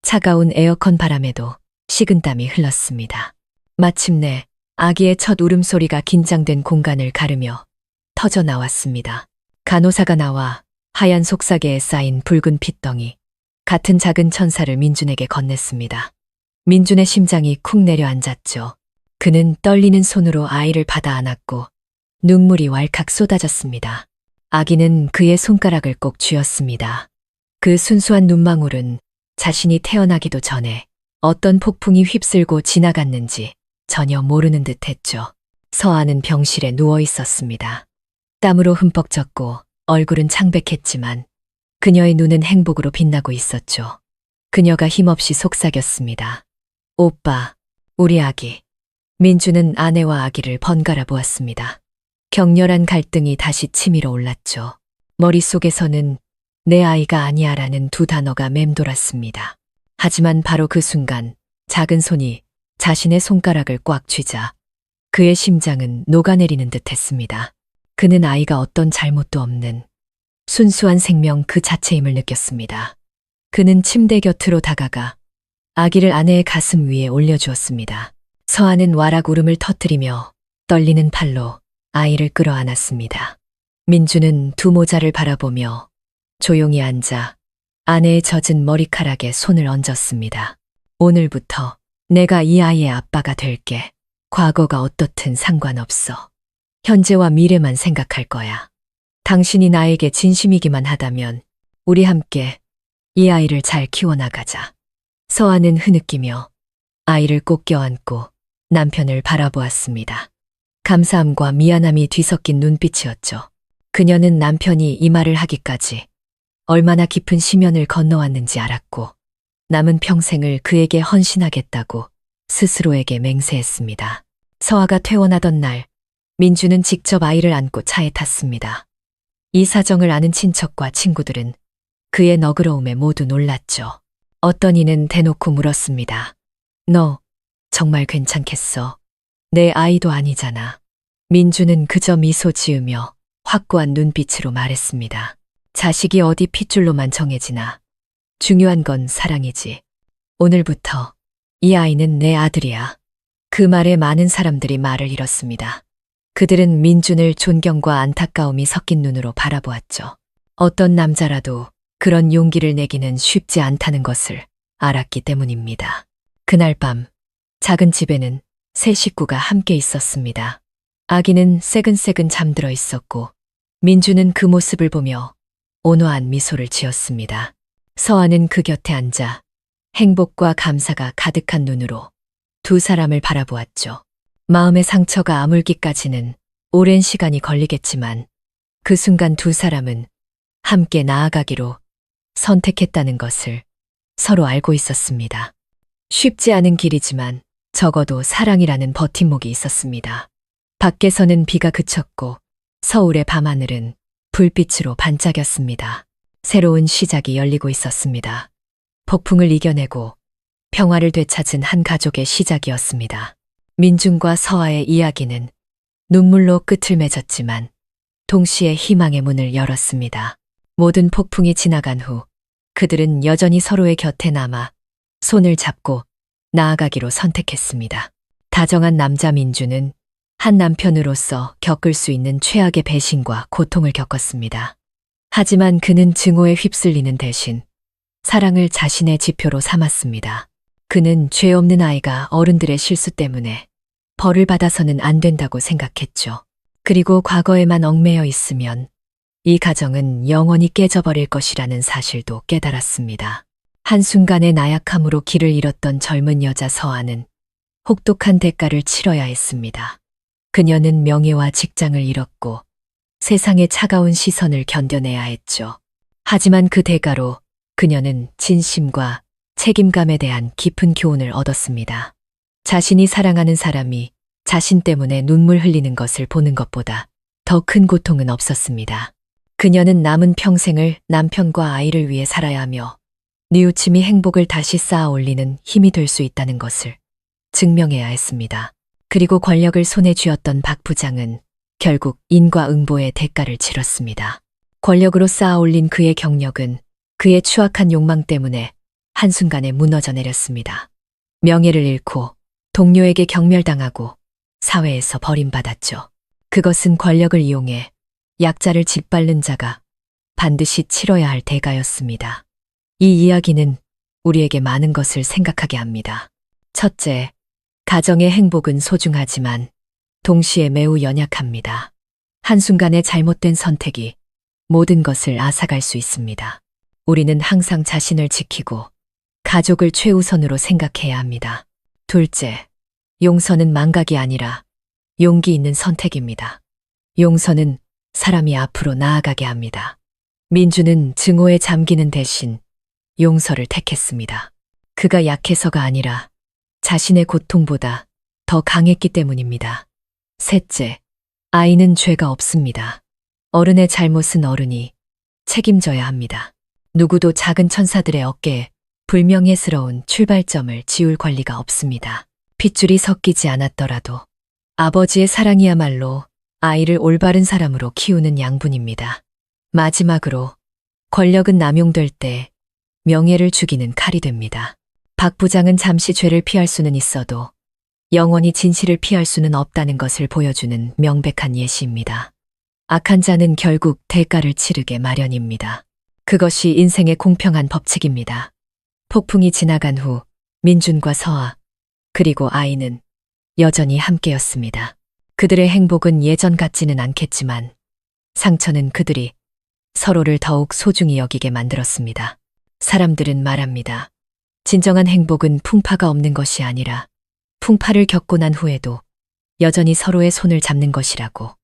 차가운 에어컨 바람에도 식은땀이 흘렀습니다. 마침내 아기의 첫 울음소리가 긴장된 공간을 가르며 터져 나왔습니다. 간호사가 나와 하얀 속삭이에 쌓인 붉은 핏덩이, 같은 작은 천사를 민준에게 건넸습니다. 민준의 심장이 쿵 내려앉았죠. 그는 떨리는 손으로 아이를 받아 안았고 눈물이 왈칵 쏟아졌습니다. 아기는 그의 손가락을 꼭 쥐었습니다. 그 순수한 눈망울은 자신이 태어나기도 전에 어떤 폭풍이 휩쓸고 지나갔는지 전혀 모르는 듯 했죠. 서아는 병실에 누워 있었습니다. 땀으로 흠뻑 젖고 얼굴은 창백했지만 그녀의 눈은 행복으로 빛나고 있었죠. 그녀가 힘없이 속삭였습니다. 오빠, 우리 아기. 민주는 아내와 아기를 번갈아 보았습니다. 격렬한 갈등이 다시 치밀어 올랐죠. 머릿속에서는 내 아이가 아니야라는 두 단어가 맴돌았습니다. 하지만 바로 그 순간 작은 손이 자신의 손가락을 꽉 쥐자 그의 심장은 녹아내리는 듯 했습니다. 그는 아이가 어떤 잘못도 없는 순수한 생명 그 자체임을 느꼈습니다. 그는 침대 곁으로 다가가 아기를 아내의 가슴 위에 올려주었습니다. 서아는 와락 울음을 터뜨리며 떨리는 팔로 아이를 끌어안았습니다. 민주는 두 모자를 바라보며 조용히 앉아 아내의 젖은 머리카락에 손을 얹었습니다. 오늘부터 내가 이 아이의 아빠가 될게. 과거가 어떻든 상관없어. 현재와 미래만 생각할 거야. 당신이 나에게 진심이기만 하다면 우리 함께 이 아이를 잘 키워나가자. 서아는 흐느끼며 아이를 꼭 껴안고 남편을 바라보았습니다. 감사함과 미안함이 뒤섞인 눈빛이었죠. 그녀는 남편이 이 말을 하기까지 얼마나 깊은 심연을 건너왔는지 알았고 남은 평생을 그에게 헌신하겠다고 스스로에게 맹세했습니다. 서아가 퇴원하던 날 민주는 직접 아이를 안고 차에 탔습니다. 이 사정을 아는 친척과 친구들은 그의 너그러움에 모두 놀랐죠. 어떤 이는 대놓고 물었습니다. 너 정말 괜찮겠어? 내 아이도 아니잖아. 민주는 그저 미소 지으며 확고한 눈빛으로 말했습니다. 자식이 어디 핏줄로만 정해지나. 중요한 건 사랑이지. 오늘부터 이 아이는 내 아들이야. 그 말에 많은 사람들이 말을 잃었습니다. 그들은 민준을 존경과 안타까움이 섞인 눈으로 바라보았죠. 어떤 남자라도 그런 용기를 내기는 쉽지 않다는 것을 알았기 때문입니다. 그날 밤 작은 집에는 세 식구가 함께 있었습니다. 아기는 새근새근 잠들어 있었고 민주는 그 모습을 보며 온화한 미소를 지었습니다. 서아는 그 곁에 앉아 행복과 감사가 가득한 눈으로 두 사람을 바라보았죠. 마음의 상처가 아물기까지는 오랜 시간이 걸리겠지만 그 순간 두 사람은 함께 나아가기로 선택했다는 것을 서로 알고 있었습니다. 쉽지 않은 길이지만 적어도 사랑이라는 버팀목이 있었습니다. 밖에서는 비가 그쳤고 서울의 밤하늘은 불빛으로 반짝였습니다. 새로운 시작이 열리고 있었습니다. 폭풍을 이겨내고 평화를 되찾은 한 가족의 시작이었습니다. 민준과 서아의 이야기는 눈물로 끝을 맺었지만 동시에 희망의 문을 열었습니다. 모든 폭풍이 지나간 후 그들은 여전히 서로의 곁에 남아 손을 잡고 나아가기로 선택했습니다. 다정한 남자 민주는 한 남편으로서 겪을 수 있는 최악의 배신과 고통을 겪었습니다. 하지만 그는 증오에 휩쓸리는 대신 사랑을 자신의 지표로 삼았습니다. 그는 죄 없는 아이가 어른들의 실수 때문에 벌을 받아서는 안 된다고 생각했죠. 그리고 과거에만 얽매여 있으면 이 가정은 영원히 깨져버릴 것이라는 사실도 깨달았습니다. 한순간의 나약함으로 길을 잃었던 젊은 여자 서아는 혹독한 대가를 치러야 했습니다. 그녀는 명예와 직장을 잃었고 세상의 차가운 시선을 견뎌내야 했죠. 하지만 그 대가로 그녀는 진심과 책임감에 대한 깊은 교훈을 얻었습니다. 자신이 사랑하는 사람이 자신 때문에 눈물 흘리는 것을 보는 것보다 더 큰 고통은 없었습니다. 그녀는 남은 평생을 남편과 아이를 위해 살아야 하며 뉘우침이 행복을 다시 쌓아 올리는 힘이 될 수 있다는 것을 증명해야 했습니다. 그리고 권력을 손에 쥐었던 박 부장은 결국 인과응보의 대가를 치렀습니다. 권력으로 쌓아 올린 그의 경력은 그의 추악한 욕망 때문에 한순간에 무너져 내렸습니다. 명예를 잃고 동료에게 경멸당하고 사회에서 버림받았죠. 그것은 권력을 이용해 약자를 짓밟는 자가 반드시 치러야 할 대가였습니다. 이 이야기는 우리에게 많은 것을 생각하게 합니다. 첫째, 가정의 행복은 소중하지만 동시에 매우 연약합니다. 한순간의 잘못된 선택이 모든 것을 앗아갈 수 있습니다. 우리는 항상 자신을 지키고 가족을 최우선으로 생각해야 합니다. 둘째, 용서는 망각이 아니라 용기 있는 선택입니다. 용서는 사람이 앞으로 나아가게 합니다. 민주는 증오에 잠기는 대신 용서를 택했습니다. 그가 약해서가 아니라 자신의 고통보다 더 강했기 때문입니다. 셋째, 아이는 죄가 없습니다. 어른의 잘못은 어른이 책임져야 합니다. 누구도 작은 천사들의 어깨에 불명예스러운 출발점을 지울 권리가 없습니다. 핏줄이 섞이지 않았더라도 아버지의 사랑이야말로 아이를 올바른 사람으로 키우는 양분입니다. 마지막으로 권력은 남용될 때 명예를 죽이는 칼이 됩니다. 박 부장은 잠시 죄를 피할 수는 있어도 영원히 진실을 피할 수는 없다는 것을 보여주는 명백한 예시입니다. 악한 자는 결국 대가를 치르게 마련입니다. 그것이 인생의 공평한 법칙입니다. 폭풍이 지나간 후 민준과 서아 그리고 아이는 여전히 함께였습니다. 그들의 행복은 예전 같지는 않겠지만 상처는 그들이 서로를 더욱 소중히 여기게 만들었습니다. 사람들은 말합니다. 진정한 행복은 풍파가 없는 것이 아니라 풍파를 겪고 난 후에도 여전히 서로의 손을 잡는 것이라고.